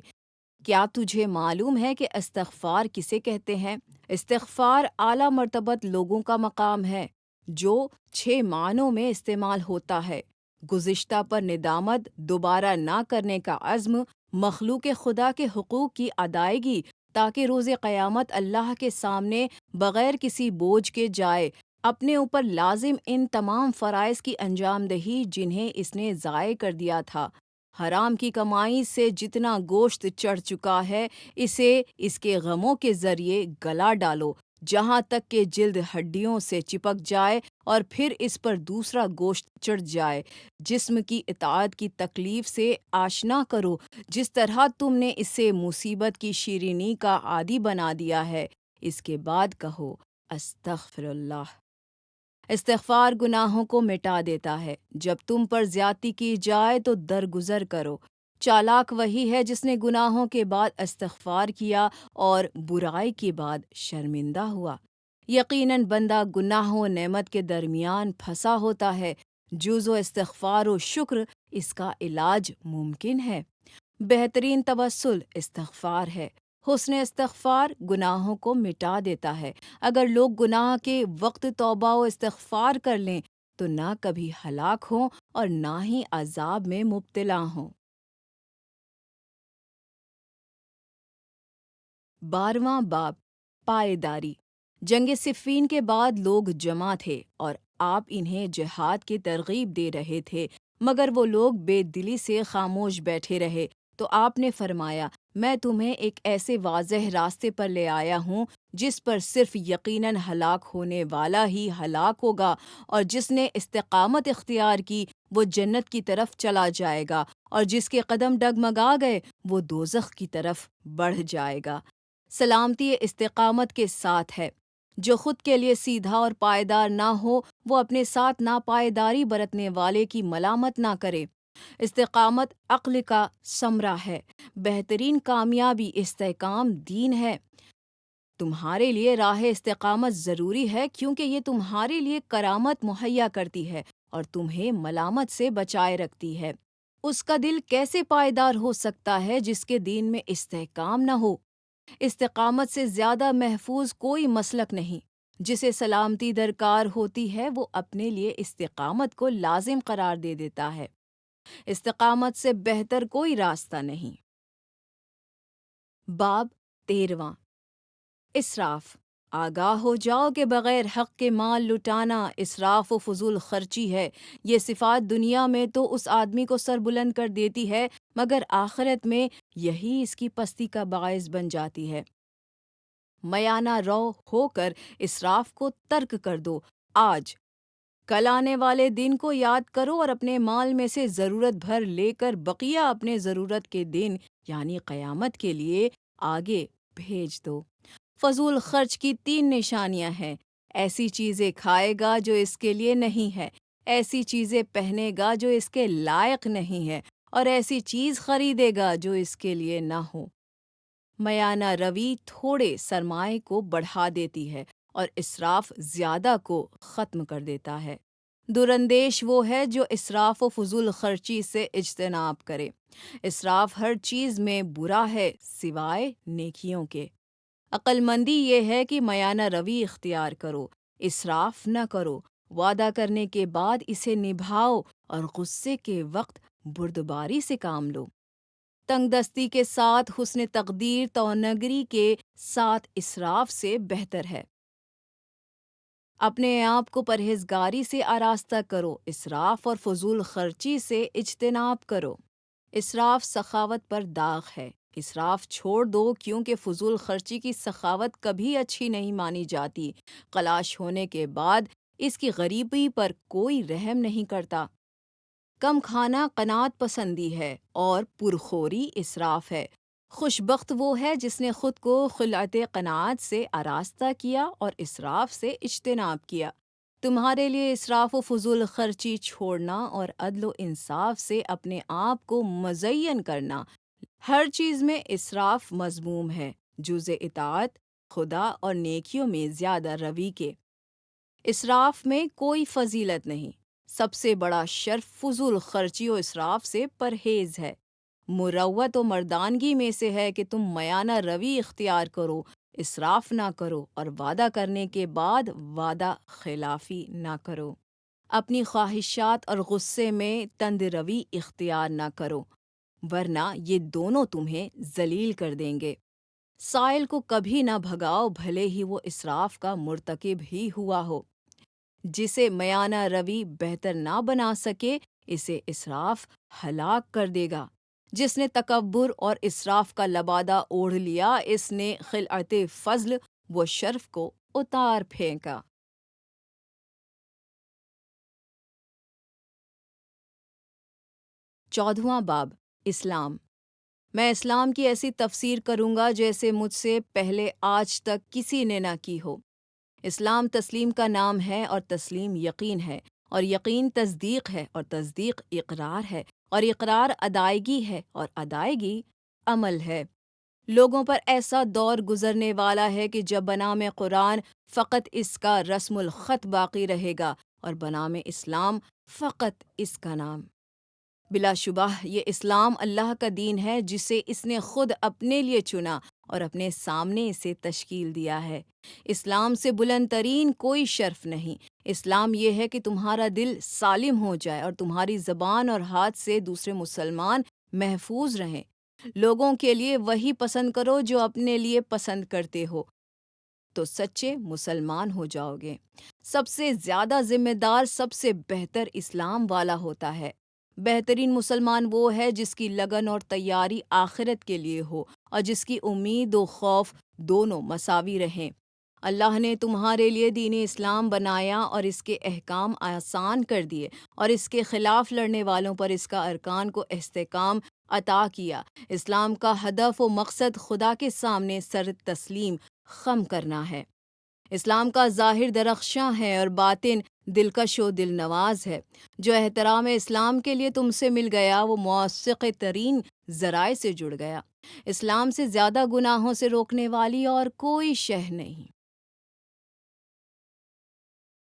S1: کیا تجھے معلوم ہے کہ استغفار کسے کہتے ہیں؟ استغفار اعلیٰ مرتبت لوگوں کا مقام ہے جو 6 معنوں میں استعمال ہوتا ہے: گزشتہ پر ندامت، دوبارہ نہ کرنے کا عزم، مخلوق خدا کے حقوق کی ادائیگی تاکہ روز قیامت اللہ کے سامنے بغیر کسی بوجھ کے جائے، اپنے اوپر لازم ان تمام فرائض کی انجام دہی جنہیں اس نے ضائع کر دیا تھا۔ حرام کی کمائی سے جتنا گوشت چڑھ چکا ہے اسے اس کے غموں کے ذریعے گلا ڈالو جہاں تک کہ جلد ہڈیوں سے چپک جائے، اور پھر اس پر دوسرا گوشت چڑھ جائے۔ جسم کی اطاعت کی تکلیف سے آشنا کرو، جس طرح تم نے اسے مصیبت کی شیرینی کا عادی بنا دیا ہے۔ اس کے بعد کہو استغفر اللہ۔ استغفار گناہوں کو مٹا دیتا ہے۔ جب تم پر زیادتی کی جائے تو درگزر کرو۔ چالاک وہی ہے جس نے گناہوں کے بعد استغفار کیا اور برائی کے بعد شرمندہ ہوا۔ یقیناً بندہ گناہ و نعمت کے درمیان پھنسا ہوتا ہے، جز و استغفار و شکر اس کا علاج ممکن ہے۔ بہترین توسل استغفار ہے۔ حسن استغفار گناہوں کو مٹا دیتا ہے۔ اگر لوگ گناہ کے وقت توبہ و استغفار کر لیں تو نہ کبھی ہلاک ہوں اور نہ ہی عذاب میں مبتلا ہوں۔ 12واں باب، پائیداری۔ جنگ صفین کے بعد لوگ جمع تھے اور آپ انہیں جہاد کی ترغیب دے رہے تھے، مگر وہ لوگ بے دلی سے خاموش بیٹھے رہے، تو آپ نے فرمایا، میں تمہیں ایک ایسے واضح راستے پر لے آیا ہوں جس پر صرف یقیناً ہلاک ہونے والا ہی ہلاک ہوگا، اور جس نے استقامت اختیار کی وہ جنت کی طرف چلا جائے گا، اور جس کے قدم ڈگمگا گئے وہ دوزخ کی طرف بڑھ جائے گا۔ سلامتی استقامت کے ساتھ ہے۔ جو خود کے لیے سیدھا اور پائیدار نہ ہو وہ اپنے ساتھ ناپائیداری برتنے والے کی ملامت نہ کرے۔ استقامت عقل کا ثمرہ ہے۔ بہترین کامیابی استحکام دین ہے۔ تمہارے لیے راہ استقامت ضروری ہے کیونکہ یہ تمہارے لیے کرامت مہیا کرتی ہے اور تمہیں ملامت سے بچائے رکھتی ہے۔ اس کا دل کیسے پائیدار ہو سکتا ہے جس کے دین میں استحکام نہ ہو؟ استقامت سے زیادہ محفوظ کوئی مسلک نہیں۔ جسے سلامتی درکار ہوتی ہے وہ اپنے لیے استقامت کو لازم قرار دے دیتا ہے۔ استقامت سے بہتر کوئی راستہ نہیں۔ باب 13واں، اسراف۔ آگاہ ہو جاؤ کہ بغیر حق کے مال لٹانا اسراف و فضول خرچی ہے۔ یہ صفات دنیا میں تو اس آدمی کو سر بلند کر دیتی ہے مگر آخرت میں یہی اس کی پستی کا باعث بن جاتی ہے۔ میانہ رو ہو کر اسراف کو ترک کر دو۔ آج کل آنے والے دن کو یاد کرو اور اپنے مال میں سے ضرورت بھر لے کر بقیہ اپنے ضرورت کے دن یعنی قیامت کے لیے آگے بھیج دو۔ فضول خرچ کی 3 نشانیاں ہیں۔ ایسی چیزیں کھائے گا جو اس کے لیے نہیں ہے، ایسی چیزیں پہنے گا جو اس کے لائق نہیں ہے، اور ایسی چیز خریدے گا جو اس کے لیے نہ ہو۔ میانہ روی تھوڑے سرمائے کو بڑھا دیتی ہے اور اسراف زیادہ کو ختم کر دیتا ہے۔ دراندیش وہ ہے جو اسراف و فضول خرچی سے اجتناب کرے۔ اسراف ہر چیز میں برا ہے سوائے نیکیوں کے۔ عقل مندی یہ ہے کہ میانہ روی اختیار کرو، اسراف نہ کرو، وعدہ کرنے کے بعد اسے نبھاؤ اور غصے کے وقت بردباری سے کام لو۔ تنگ دستی کے ساتھ حسن تقدیر تونگری کے ساتھ اسراف سے بہتر ہے۔ اپنے آپ کو پرہیزگاری سے آراستہ کرو، اسراف اور فضول خرچی سے اجتناب کرو۔ اسراف سخاوت پر داغ ہے۔ اسراف چھوڑ دو کیونکہ فضول خرچی کی سخاوت کبھی اچھی نہیں مانی جاتی۔ خلاش ہونے کے بعد اس کی غریبی پر کوئی رحم نہیں کرتا۔ کم کھانا قناعت پسندی ہے اور پرخوری اسراف ہے۔ خوش بخت وہ ہے جس نے خود کو خلعت قناعت سے آراستہ کیا اور اسراف سے اجتناب کیا۔ تمہارے لیے اسراف و فضول خرچی چھوڑنا اور عدل و انصاف سے اپنے آپ کو مزین کرنا۔ ہر چیز میں اسراف مذموم ہے جز اطاعت خدا اور نیکیوں میں زیادہ روی کے۔ اسراف میں کوئی فضیلت نہیں۔ سب سے بڑا شرف فضول خرچی و اسراف سے پرہیز ہے۔ مروت و مردانگی میں سے ہے کہ تم میانہ روی اختیار کرو، اسراف نہ کرو اور وعدہ کرنے کے بعد وعدہ خلافی نہ کرو۔ اپنی خواہشات اور غصے میں تند روی اختیار نہ کرو، ورنہ یہ دونوں تمہیں ذلیل کر دیں گے۔ سائل کو کبھی نہ بھگاؤ بھلے ہی وہ اسراف کا مرتکب ہی ہوا ہو۔ جسے میانہ روی بہتر نہ بنا سکے اسے اسراف ہلاک کر دے گا۔ جس نے تکبر اور اسراف کا لبادہ اوڑھ لیا اس نے خلعت فضل و شرف کو اتار پھینکا۔ 14واں باب اسلام۔ میں اسلام کی ایسی تفسیر کروں گا جیسے مجھ سے پہلے آج تک کسی نے نہ کی ہو۔ اسلام تسلیم کا نام ہے اور تسلیم یقین ہے، اور یقین تصدیق ہے، اور تصدیق اقرار ہے، اور اقرار ادائیگی ہے، اور ادائیگی عمل ہے۔ لوگوں پر ایسا دور گزرنے والا ہے کہ جب بنام قرآن فقط اس کا رسم الخط باقی رہے گا اور بنام اسلام فقط اس کا نام۔ بلا شبہ یہ اسلام اللہ کا دین ہے جسے اس نے خود اپنے لیے چنا اور اپنے سامنے اسے تشکیل دیا ہے۔ اسلام سے بلند ترین کوئی شرف نہیں۔ اسلام یہ ہے کہ تمہارا دل سالم ہو جائے اور تمہاری زبان اور ہاتھ سے دوسرے مسلمان محفوظ رہیں۔ لوگوں کے لیے وہی پسند کرو جو اپنے لیے پسند کرتے ہو، تو سچے مسلمان ہو جاؤ گے۔ سب سے زیادہ ذمہ دار سب سے بہتر اسلام والا ہوتا ہے۔ بہترین مسلمان وہ ہے جس کی لگن اور تیاری آخرت کے لیے ہو اور جس کی امید و خوف دونوں مساوی رہیں۔ اللہ نے تمہارے لیے دین اسلام بنایا اور اس کے احکام آسان کر دیے اور اس کے خلاف لڑنے والوں پر اس کا ارکان کو استحکام عطا کیا۔ اسلام کا ہدف و مقصد خدا کے سامنے سر تسلیم خم کرنا ہے۔ اسلام کا ظاہر درخشاں ہے اور باطن دلکش و دل نواز ہے۔ جو احترام اسلام کے لیے تم سے مل گیا وہ موثق ترین ذرائع سے جڑ گیا۔ اسلام سے زیادہ گناہوں سے روکنے والی اور کوئی شے نہیں۔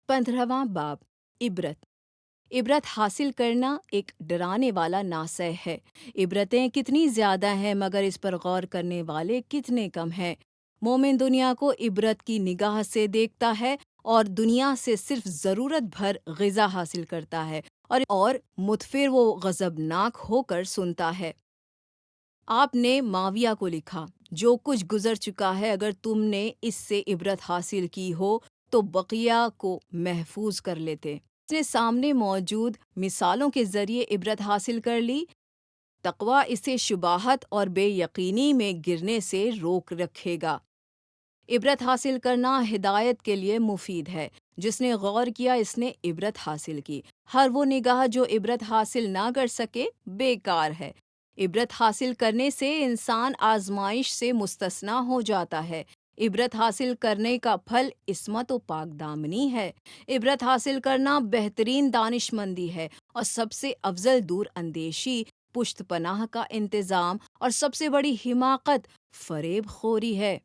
S1: 15واں باب عبرت۔ عبرت حاصل کرنا ایک ڈرانے والا ناصح ہے۔ عبرتیں کتنی زیادہ ہیں مگر اس پر غور کرنے والے کتنے کم ہیں۔ مومن دنیا کو عبرت کی نگاہ سے دیکھتا ہے اور دنیا سے صرف ضرورت بھر غذا حاصل کرتا ہے اور متفر و غضبناک ہو کر سنتا ہے۔ آپ نے معاویہ کو لکھا، جو کچھ گزر چکا ہے اگر تم نے اس سے عبرت حاصل کی ہو تو بقیہ کو محفوظ کر لیتے۔ اس نے سامنے موجود مثالوں کے ذریعے عبرت حاصل کر لی۔ تقویٰ اسے شبہات اور بے یقینی میں گرنے سے روک رکھے گا۔ عبرت حاصل کرنا ہدایت کے لیے مفید ہے۔ جس نے غور کیا اس نے عبرت حاصل کی۔ ہر وہ نگاہ جو عبرت حاصل نہ کر سکے بیکار ہے۔ عبرت حاصل کرنے سے انسان آزمائش سے مستثنیٰ ہو جاتا ہے۔ عبرت حاصل کرنے کا پھل عصمت و پاک دامنی ہے۔ عبرت حاصل کرنا بہترین دانش مندی ہے اور سب سے افضل دور اندیشی، پشت پناہ کا انتظام اور سب سے بڑی حماقت فریب خوری ہے۔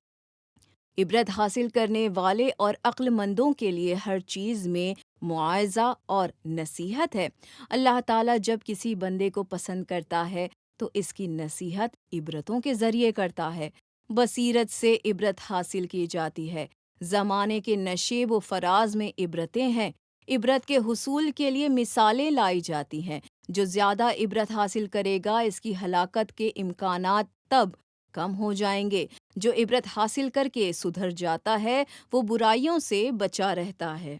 S1: عبرت حاصل کرنے والے اور عقل مندوں کے لیے ہر چیز میں معاوضہ اور نصیحت ہے۔ اللہ تعالیٰ جب کسی بندے کو پسند کرتا ہے تو اس کی نصیحت عبرتوں کے ذریعے کرتا ہے۔ بصیرت سے عبرت حاصل کی جاتی ہے۔ زمانے کے نشیب و فراز میں عبرتیں ہیں۔ عبرت کے حصول کے لیے مثالیں لائی جاتی ہیں۔ جو زیادہ عبرت حاصل کرے گا اس کی ہلاکت کے امکانات تب کم ہو جائیں گے۔ جو عبرت حاصل کر کے سدھر جاتا ہے وہ برائیوں سے بچا رہتا ہے۔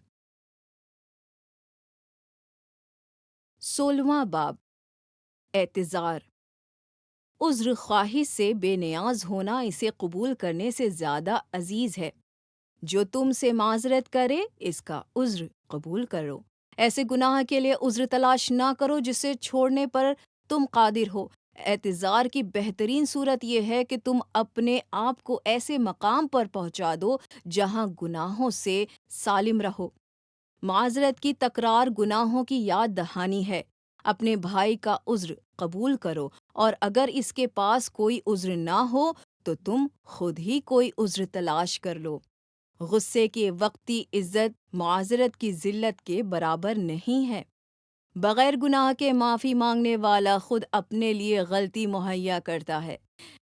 S1: 16واں باب اعتذار۔ عذر خواہی سے بے نیاز ہونا اسے قبول کرنے سے زیادہ عزیز ہے۔ جو تم سے معذرت کرے اس کا عذر قبول کرو۔ ایسے گناہ کے لیے عذر تلاش نہ کرو جسے چھوڑنے پر تم قادر ہو۔ اعتذار کی بہترین صورت یہ ہے کہ تم اپنے آپ کو ایسے مقام پر پہنچا دو جہاں گناہوں سے سالم رہو۔ معذرت کی تکرار گناہوں کی یاد دہانی ہے۔ اپنے بھائی کا عذر قبول کرو، اور اگر اس کے پاس کوئی عذر نہ ہو تو تم خود ہی کوئی عذر تلاش کر لو۔ غصے کی وقتی عزت معذرت کی ذلت کے برابر نہیں ہے۔ بغیر گناہ کے معافی مانگنے والا خود اپنے لیے غلطی مہیا کرتا ہے۔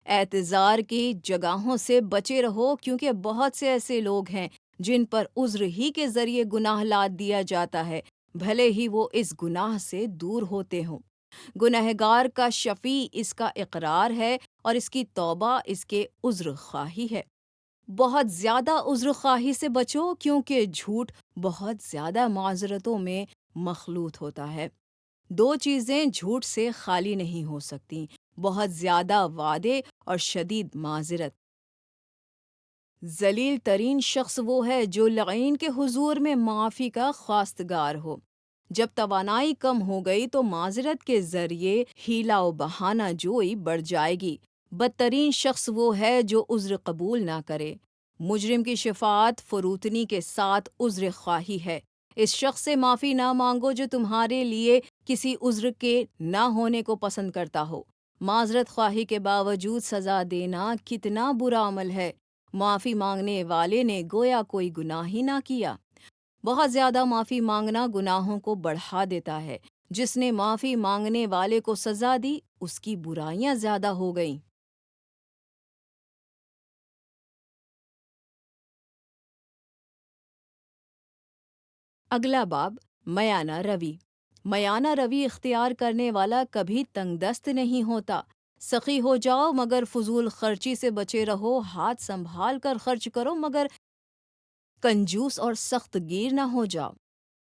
S1: اعتذار کی جگہوں سے بچے رہو، کیونکہ بہت سے ایسے لوگ ہیں جن پر عذر ہی کے ذریعے گناہ لاد دیا جاتا ہے، بھلے ہی وہ اس گناہ سے دور ہوتے ہوں۔ گنہگار کا شفیع اس کا اقرار ہے، اور اس کی توبہ اس کے عذر خواہی ہے۔ بہت زیادہ عذر خواہی سے بچو، کیونکہ جھوٹ بہت زیادہ معذرتوں میں مخلوط ہوتا ہے۔ دو چیزیں جھوٹ سے خالی نہیں ہو سکتیں: بہت زیادہ وعدے اور شدید معذرت۔ ذلیل ترین شخص وہ ہے جو لعین کے حضور میں معافی کا خواستگار ہو۔ جب توانائی کم ہو گئی تو معذرت کے ذریعے ہیلا و بہانہ جوئی بڑھ جائے گی۔ بدترین شخص وہ ہے جو عذر قبول نہ کرے۔ مجرم کی شفاعت فروتنی کے ساتھ عذر خواہی ہے۔ اس شخص سے معافی نہ مانگو جو تمہارے لیے کسی عذر کے نہ ہونے کو پسند کرتا ہو۔ معذرت خواہی کے باوجود سزا دینا کتنا برا عمل ہے۔ معافی مانگنے والے نے گویا کوئی گناہ ہی نہ کیا۔ بہت زیادہ معافی مانگنا گناہوں کو بڑھا دیتا ہے۔ جس نے معافی مانگنے والے کو سزا دی، اس کی برائیاں زیادہ ہو گئیں۔ اگلا باب میانہ روی۔ میانہ روی اختیار کرنے والا کبھی تنگ دست نہیں ہوتا۔ سخی ہو جاؤ مگر فضول خرچی سے بچے رہو۔ ہاتھ سنبھال کر خرچ کرو مگر کنجوس اور سخت گیر نہ ہو جاؤ۔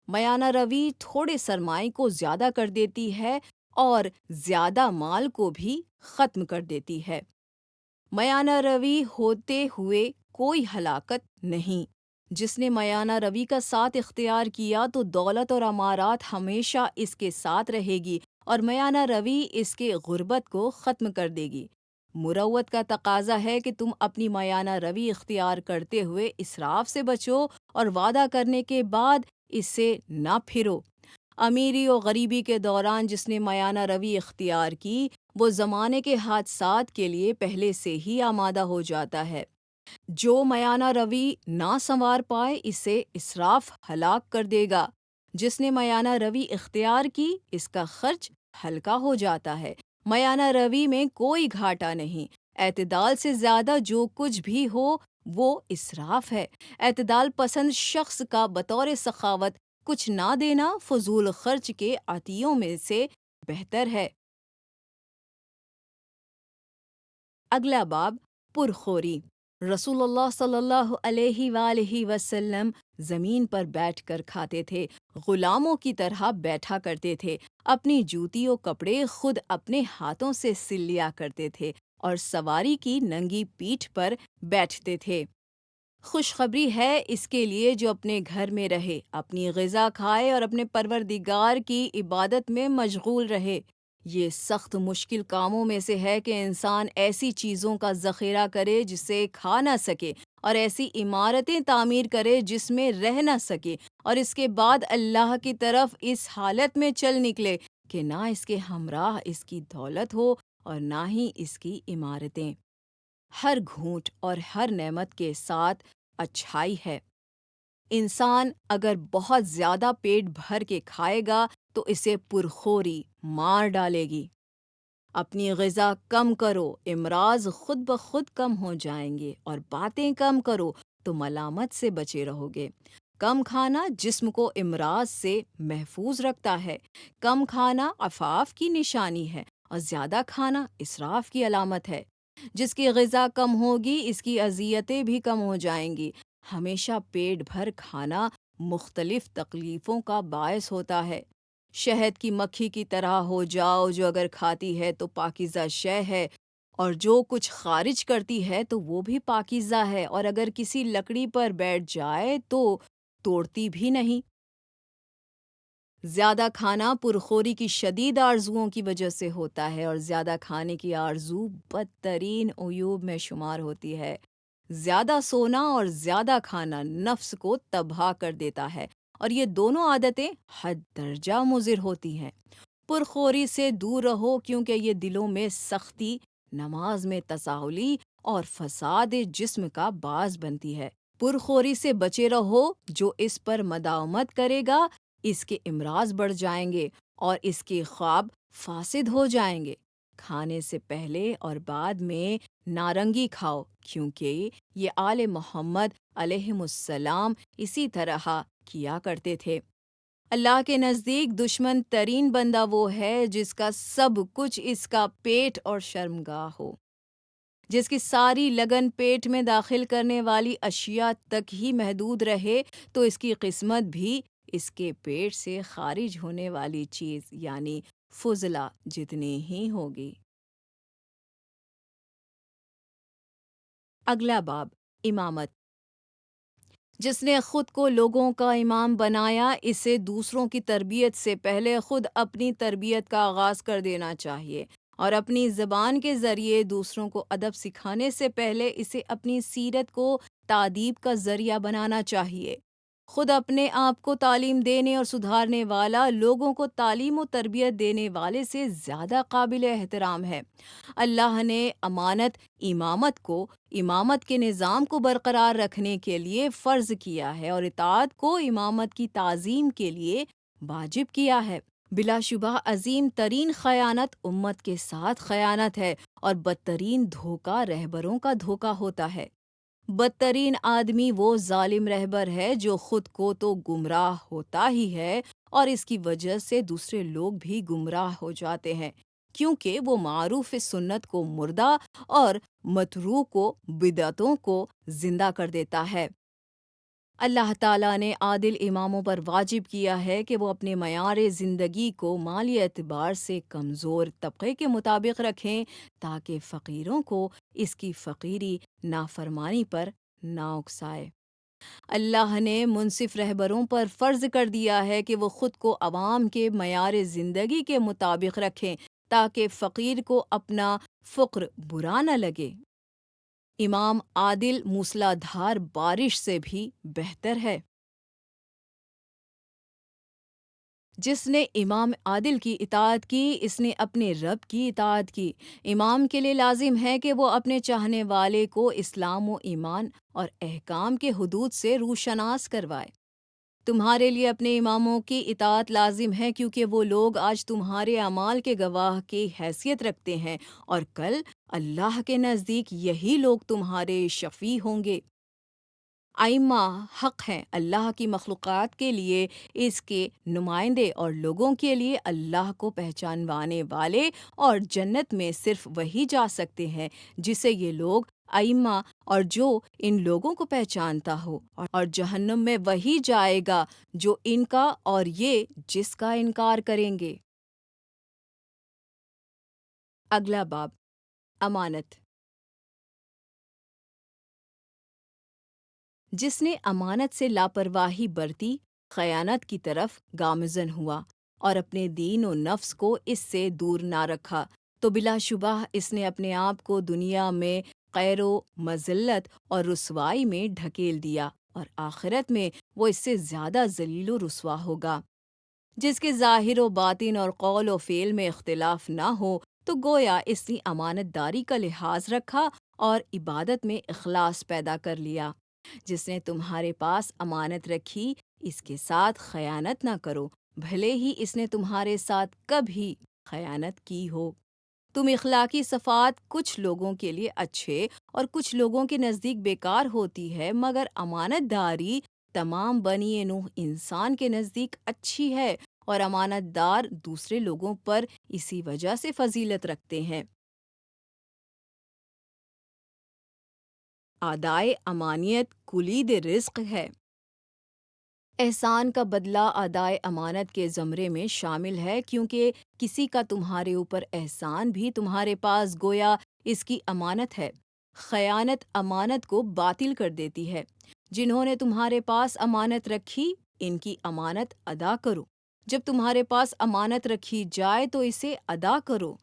S1: میانہ روی تھوڑے سرمائے کو زیادہ کر دیتی ہے اور زیادہ مال کو بھی ختم کر دیتی ہے۔ میانہ روی ہوتے ہوئے کوئی ہلاکت نہیں۔ جس نے میانہ روی کا ساتھ اختیار کیا تو دولت اور امارات ہمیشہ اس کے ساتھ رہے گی، اور میانہ روی اس کے غربت کو ختم کر دے گی۔ مروت کا تقاضا ہے کہ تم اپنی میانہ روی اختیار کرتے ہوئے اسراف سے بچو، اور وعدہ کرنے کے بعد اس سے نہ پھرو۔ امیری و غریبی کے دوران جس نے میانہ روی اختیار کی، وہ زمانے کے حادثات کے لیے پہلے سے ہی آمادہ ہو جاتا ہے۔ جو میانہ روی نہ سنوار پائے اسے اسراف ہلاک کر دے گا۔ جس نے میانہ روی اختیار کی، اس کا خرچ ہلکا ہو جاتا ہے۔ میانہ روی میں کوئی گھاٹا نہیں۔ اعتدال سے زیادہ جو کچھ بھی ہو وہ اسراف ہے۔ اعتدال پسند شخص کا بطور سخاوت کچھ نہ دینا فضول خرچ کے عطیوں میں سے بہتر ہے۔ اگلا باب پرخوری۔ رسول اللہ صلی اللہ علیہ وآلہ وسلم زمین پر بیٹھ کر کھاتے تھے، غلاموں کی طرح بیٹھا کرتے تھے، اپنی جوتی و کپڑے خود اپنے ہاتھوں سے سل لیا کرتے تھے، اور سواری کی ننگی پیٹھ پر بیٹھتے تھے۔ خوشخبری ہے اس کے لیے جو اپنے گھر میں رہے، اپنی غذا کھائے اور اپنے پروردگار کی عبادت میں مشغول رہے۔ یہ سخت مشکل کاموں میں سے ہے کہ انسان ایسی چیزوں کا ذخیرہ کرے جسے کھا نہ سکے، اور ایسی عمارتیں تعمیر کرے جس میں رہ نہ سکے، اور اس کے بعد اللہ کی طرف اس حالت میں چل نکلے کہ نہ اس کے ہمراہ اس کی دولت ہو اور نہ ہی اس کی عمارتیں۔ ہر گھونٹ اور ہر نعمت کے ساتھ اچھائی ہے۔ انسان اگر بہت زیادہ پیٹ بھر کے کھائے گا تو اسے پرخوری مار ڈالے گی۔ اپنی غذا کم کرو، امراض خود بخود کم ہو جائیں گے، اور باتیں کم کرو تو ملامت سے بچے رہو گے۔ کم کھانا جسم کو امراض سے محفوظ رکھتا ہے۔ کم کھانا عفاف کی نشانی ہے، اور زیادہ کھانا اسراف کی علامت ہے۔ جس کی غذا کم ہوگی اس کی اذیتیں بھی کم ہو جائیں گی۔ ہمیشہ پیٹ بھر کھانا مختلف تکلیفوں کا باعث ہوتا ہے۔ شہد کی مکھی کی طرح ہو جاؤ، جو اگر کھاتی ہے تو پاکیزہ شے ہے، اور جو کچھ خارج کرتی ہے تو وہ بھی پاکیزہ ہے، اور اگر کسی لکڑی پر بیٹھ جائے تو توڑتی بھی نہیں۔ زیادہ کھانا پرخوری کی شدید آرزوؤں کی وجہ سے ہوتا ہے، اور زیادہ کھانے کی آرزو بدترین عیوب میں شمار ہوتی ہے۔ زیادہ سونا اور زیادہ کھانا نفس کو تباہ کر دیتا ہے، اور یہ دونوں عادتیں حد درجہ مضر ہوتی ہیں۔ پرخوری سے دور رہو، کیونکہ یہ دلوں میں سختی، نماز میں تساہلی اور فساد جسم کا باعث بنتی ہے۔ پرخوری سے بچے رہو، جو اس پر مداومت کرے گا اس کے امراض بڑھ جائیں گے اور اس کے خواب فاسد ہو جائیں گے۔ کھانے سے پہلے اور بعد میں نارنگی کھاؤ، کیونکہ یہ آل محمد علیہم السلام اسی طرح کیا کرتے تھے۔ اللہ کے نزدیک دشمن ترین بندہ وہ ہے جس کا سب کچھ اس کا پیٹ اور شرمگاہ ہو، جس کی ساری لگن پیٹ میں داخل کرنے والی اشیاء تک ہی محدود رہے تو اس کی قسمت بھی اس کے پیٹ سے خارج ہونے والی چیز یعنی فضلہ جتنی ہی ہوگی۔ اگلا باب، امامت۔ جس نے خود کو لوگوں کا امام بنایا، اسے دوسروں کی تربیت سے پہلے خود اپنی تربیت کا آغاز کر دینا چاہیے، اور اپنی زبان کے ذریعے دوسروں کو ادب سکھانے سے پہلے اسے اپنی سیرت کو تادیب کا ذریعہ بنانا چاہیے۔ خود اپنے آپ کو تعلیم دینے اور سدھارنے والا لوگوں کو تعلیم و تربیت دینے والے سے زیادہ قابل احترام ہے۔ اللہ نے امانت امامت کو امامت کے نظام کو برقرار رکھنے کے لیے فرض کیا ہے، اور اطاعت کو امامت کی تعظیم کے لیے واجب کیا ہے۔ بلا شبہ عظیم ترین خیانت امت کے ساتھ خیانت ہے، اور بدترین دھوکہ رہبروں کا دھوکہ ہوتا ہے۔ بدترین آدمی وہ ظالم رہبر ہے جو خود کو تو گمراہ ہوتا ہی ہے، اور اس کی وجہ سے دوسرے لوگ بھی گمراہ ہو جاتے ہیں، کیونکہ وہ معروف سنت کو مردہ اور متروک کو بدعتوں کو زندہ کر دیتا ہے۔ اللہ تعالیٰ نے عادل اماموں پر واجب کیا ہے کہ وہ اپنے معیار زندگی کو مالی اعتبار سے کمزور طبقے کے مطابق رکھیں، تاکہ فقیروں کو اس کی فقیری نافرمانی پر نہ اکسائے۔ اللہ نے منصف رہبروں پر فرض کر دیا ہے کہ وہ خود کو عوام کے معیار زندگی کے مطابق رکھیں، تاکہ فقیر کو اپنا فقر برا نہ لگے۔ امام عادل موسلا دھار بارش سے بھی بہتر ہے۔ جس نے امام عادل کی اطاعت کی، اس نے اپنے رب کی اطاعت کی۔ امام کے لیے لازم ہے کہ وہ اپنے چاہنے والے کو اسلام و ایمان اور احکام کے حدود سے روشناس کروائے۔ تمہارے لیے اپنے اماموں کی اطاعت لازم ہے، کیونکہ وہ لوگ آج تمہارے اعمال کے گواہ کی حیثیت رکھتے ہیں، اور کل اللہ کے نزدیک یہی لوگ تمہارے شفیع ہوں گے۔ ائمہ حق ہیں اللہ کی مخلوقات کے لیے اس کے نمائندے، اور لوگوں کے لیے اللہ کو پہچانوانے والے، اور جنت میں صرف وہی جا سکتے ہیں جسے یہ لوگ ائمہ اور جو ان لوگوں کو پہچانتا ہو، اور جہنم میں وہی جائے گا جو ان کا اور یہ جس کا انکار کریں گے۔ اگلا باب، امانت۔ جس نے امانت سے لاپرواہی برتی، خیانت کی طرف گامزن ہوا، اور اپنے دین و نفس کو اس سے دور نہ رکھا، تو بلا شبہ اس نے اپنے آپ کو دنیا میں قیر و مذلت اور رسوائی میں ڈھکیل دیا، اور آخرت میں وہ اس سے زیادہ ذلیل و رسوا ہوگا۔ جس کے ظاہر و باطن اور قول و فعل میں اختلاف نہ ہو، تو گویا اس نے امانت داری کا لحاظ رکھا اور عبادت میں اخلاص پیدا کر لیا۔ جس نے تمہارے پاس امانت رکھی، اس کے ساتھ خیانت نہ کرو، بھلے ہی اس نے تمہارے ساتھ کبھی خیانت کی ہو۔ تم اخلاقی صفات کچھ لوگوں کے لیے اچھے اور کچھ لوگوں کے نزدیک بیکار ہوتی ہے، مگر امانت داری تمام بنی نوح انسان کے نزدیک اچھی ہے، اور امانت دار دوسرے لوگوں پر اسی وجہ سے فضیلت رکھتے ہیں۔ ادائے امانیت کلید رزق ہے۔ احسان کا بدلہ ادائے امانت کے زمرے میں شامل ہے، کیونکہ کسی کا تمہارے اوپر احسان بھی تمہارے پاس گویا اس کی امانت ہے۔ خیانت امانت کو باطل کر دیتی ہے۔ جنہوں نے تمہارے پاس امانت رکھی، ان کی امانت ادا کرو۔ جب تمہارے پاس امانت رکھی جائے تو اسے ادا کرو،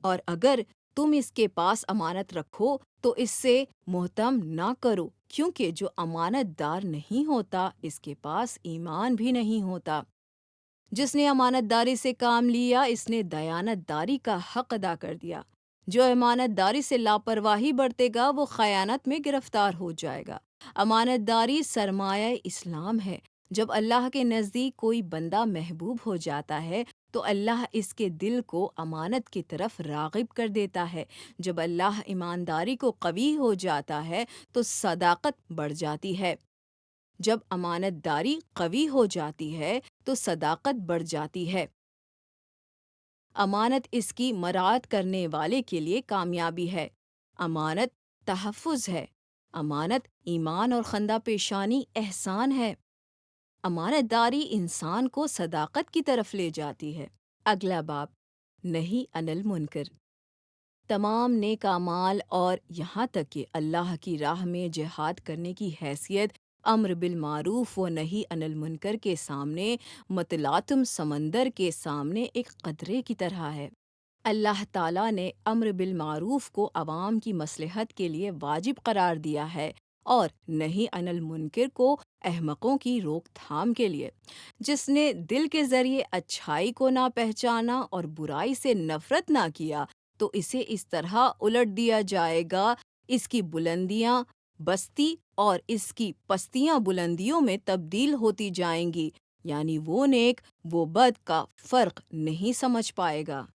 S1: اور اگر تم اس کے پاس امانت رکھو تو اس سے محتم نہ کرو، کیونکہ جو امانت دار نہیں ہوتا اس کے پاس ایمان بھی نہیں ہوتا۔ جس نے امانت داری سے کام لیا، اس نے دیانت داری کا حق ادا کر دیا۔ جو امانت داری سے لاپرواہی برتے گا وہ خیانت میں گرفتار ہو جائے گا۔ امانت داری سرمایہ اسلام ہے۔ جب اللہ کے نزدیک کوئی بندہ محبوب ہو جاتا ہے تو اللہ اس کے دل کو امانت کی طرف راغب کر دیتا ہے۔ جب اللہ ایمانداری کو قوی ہو جاتا ہے تو صداقت بڑھ جاتی ہے۔ جب امانت داری قوی ہو جاتی ہے تو صداقت بڑھ جاتی ہے۔ امانت اس کی مراعات کرنے والے کے لیے کامیابی ہے۔ امانت تحفظ ہے۔ امانت ایمان اور خندہ پیشانی احسان ہے۔ امانت داری انسان کو صداقت کی طرف لے جاتی ہے۔ اگلا باب، نہی عن المنکر۔ تمام نیک اعمال اور یہاں تک کہ اللہ کی راہ میں جہاد کرنے کی حیثیت امر بالمعروف و نہی عن المنکر کے سامنے متلاطم سمندر کے سامنے ایک قطرے کی طرح ہے۔ اللہ تعالیٰ نے امر بالمعروف کو عوام کی مصلحت کے لیے واجب قرار دیا ہے اور نہی عن المنکر کو احمقوں کی روک تھام کے لیے۔ جس نے دل کے ذریعے اچھائی کو نہ پہچانا اور برائی سے نفرت نہ کیا تو اسے اس طرح الٹ دیا جائے گا، اس کی بلندیاں بستی اور اس کی پستیاں بلندیوں میں تبدیل ہوتی جائیں گی، یعنی وہ نیک وہ بد کا فرق نہیں سمجھ پائے گا۔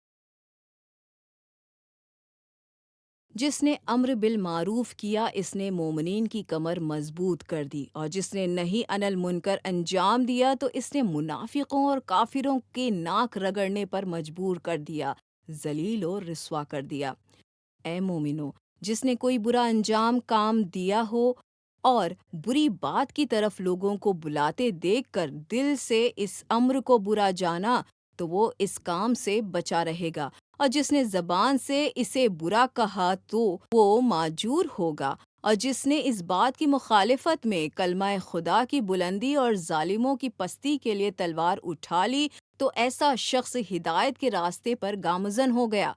S1: جس نے امر بالمعروف کیا اس نے مومنین کی کمر مضبوط کر دی، اور جس نے نہی عن المنکر انجام دیا تو اس نے منافقوں اور کافروں کے ناک رگڑنے پر مجبور کر دیا، ذلیل و رسوا کر دیا۔ اے مومنو، جس نے کوئی برا انجام کام دیا ہو اور بری بات کی طرف لوگوں کو بلاتے دیکھ کر دل سے اس امر کو برا جانا تو وہ اس کام سے بچا رہے گا، اور جس نے زبان سے اسے برا کہا تو وہ ماجور ہوگا، اور جس نے اس بات کی مخالفت میں کلمہ خدا کی بلندی اور ظالموں کی پستی کے لیے تلوار اٹھا لی تو ایسا شخص ہدایت کے راستے پر گامزن ہو گیا،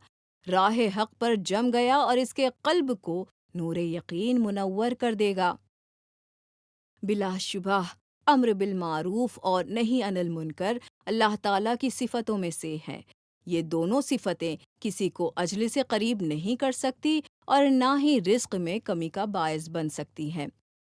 S1: راہ حق پر جم گیا اور اس کے قلب کو نور یقین منور کر دے گا۔ بلا شبہ امر بالمعروف اور نہی عن المنکر اللہ تعالیٰ کی صفتوں میں سے ہیں۔ یہ دونوں صفتیں کسی کو اجل سے قریب نہیں کر سکتی اور نہ ہی رزق میں کمی کا باعث بن سکتی ہیں۔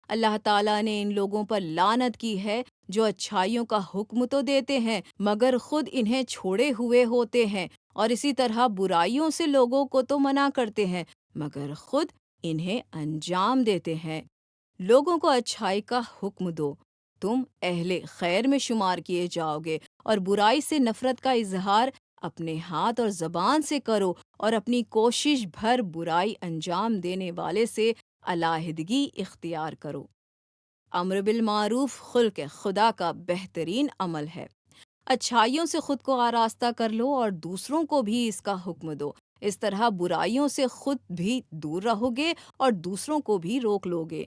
S1: اللہ تعالیٰ نے ان لوگوں پر لعنت کی ہے جو اچھائیوں کا حکم تو دیتے ہیں مگر خود انہیں چھوڑے ہوئے ہوتے ہیں، اور اسی طرح برائیوں سے لوگوں کو تو منع کرتے ہیں مگر خود انہیں انجام دیتے ہیں۔ لوگوں کو اچھائی کا حکم دو، تم اہل خیر میں شمار کیے جاؤ گے، اور برائی سے نفرت کا اظہار اپنے ہاتھ اور زبان سے کرو، اور اپنی کوشش بھر برائی انجام دینے والے سے علیحدگی اختیار کرو۔ امر بالمعروف خلق خدا کا بہترین عمل ہے۔ اچھائیوں سے خود کو آراستہ کر لو اور دوسروں کو بھی اس کا حکم دو، اس طرح برائیوں سے خود بھی دور رہو گے اور دوسروں کو بھی روک لو گے۔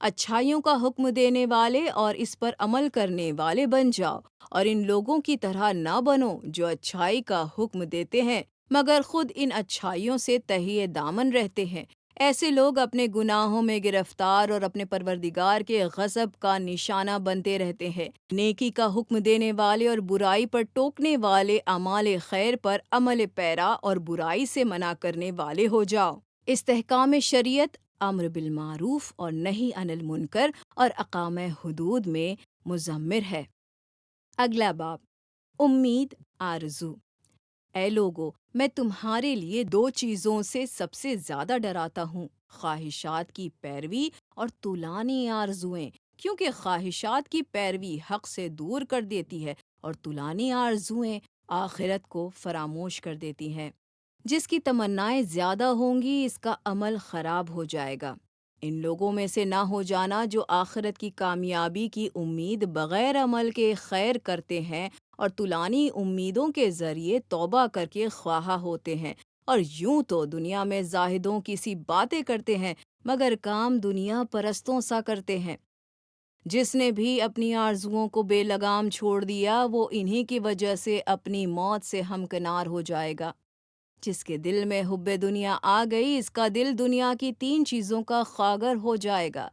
S1: اچھائیوں کا حکم دینے والے اور اس پر عمل کرنے والے بن جاؤ، اور ان لوگوں کی طرح نہ بنو جو اچھائی کا حکم دیتے ہیں مگر خود ان اچھائیوں سے تہی دامن رہتے ہیں۔ ایسے لوگ اپنے گناہوں میں گرفتار اور اپنے پروردگار کے غضب کا نشانہ بنتے رہتے ہیں۔ نیکی کا حکم دینے والے اور برائی پر ٹوکنے والے اعمال خیر پر عمل پیرا اور برائی سے منع کرنے والے ہو جاؤ۔ استحکام شریعت امر بالمعروف اور نہی عن المنکر اور اقامہ حدود میں مضمر ہے۔ اگلا باب، امید آرزو۔ اے لوگو، میں تمہارے لیے دو چیزوں سے سب سے زیادہ ڈراتا ہوں، خواہشات کی پیروی اور طولانی آرزوئیں، کیونکہ خواہشات کی پیروی حق سے دور کر دیتی ہے اور طولانی آرزوئیں آخرت کو فراموش کر دیتی ہیں۔ جس کی تمنائیں زیادہ ہوں گی اس کا عمل خراب ہو جائے گا۔ ان لوگوں میں سے نہ ہو جانا جو آخرت کی کامیابی کی امید بغیر عمل کے خیر کرتے ہیں اور طولانی امیدوں کے ذریعے توبہ کر کے خواہاں ہوتے ہیں اور یوں تو دنیا میں زاہدوں کی سی باتیں کرتے ہیں مگر کام دنیا پرستوں سا کرتے ہیں۔ جس نے بھی اپنی آرزوؤں کو بے لگام چھوڑ دیا وہ انہی کی وجہ سے اپنی موت سے ہمکنار ہو جائے گا۔ جس کے دل میں حب دنیا آ گئی اس کا دل دنیا کی 3 چیزوں کا خاگر ہو جائے گا۔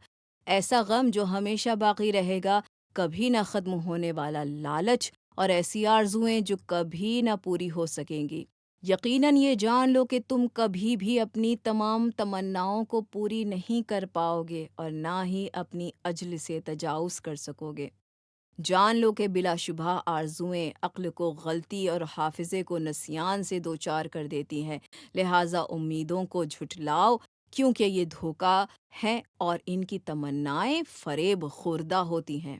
S1: ایسا غم جو ہمیشہ باقی رہے گا، کبھی نہ ختم ہونے والا لالچ، اور ایسی آرزوئیں جو کبھی نہ پوری ہو سکیں گی۔ یقیناً یہ جان لو کہ تم کبھی بھی اپنی تمام تمناؤں کو پوری نہیں کر پاؤ گے اور نہ ہی اپنی اجل سے تجاوز کر سکو گے۔ جان لو کہ بلا شبہ آرزوئیں عقل کو غلطی اور حافظے کو نسیان سے دوچار کر دیتی ہیں، لہٰذا امیدوں کو جھٹلاؤ کیونکہ یہ دھوکہ ہیں اور ان کی تمنائیں فریب خوردہ ہوتی ہیں۔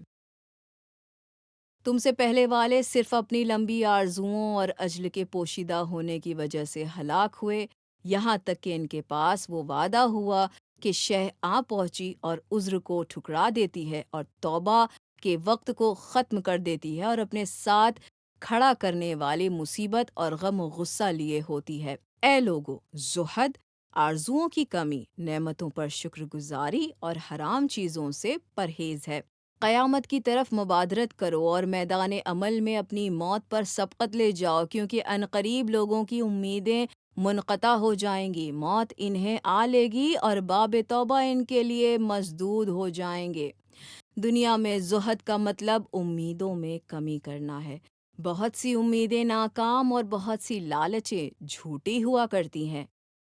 S1: تم سے پہلے والے صرف اپنی لمبی آرزوؤں اور اجل کے پوشیدہ ہونے کی وجہ سے ہلاک ہوئے، یہاں تک کہ ان کے پاس وہ وعدہ ہوا کہ شہ آ پہنچی اور عذر کو ٹھکرا دیتی ہے اور توبہ کے وقت کو ختم کر دیتی ہے اور اپنے ساتھ کھڑا کرنے والی مصیبت اور غم و غصہ لیے ہوتی ہے۔ اے لوگو، زہد، آرزوؤں کی کمی، نعمتوں پر شکر گزاری اور حرام چیزوں سے پرہیز ہے۔ قیامت کی طرف مبادرت کرو اور میدان عمل میں اپنی موت پر سبقت لے جاؤ، کیونکہ عنقریب لوگوں کی امیدیں منقطع ہو جائیں گی، موت انہیں آ لے گی اور باب توبہ ان کے لیے مسدود ہو جائیں گے۔ دنیا میں زہد کا مطلب امیدوں میں کمی کرنا ہے۔ بہت سی امیدیں ناکام اور بہت سی لالچیں جھوٹی ہوا کرتی ہیں،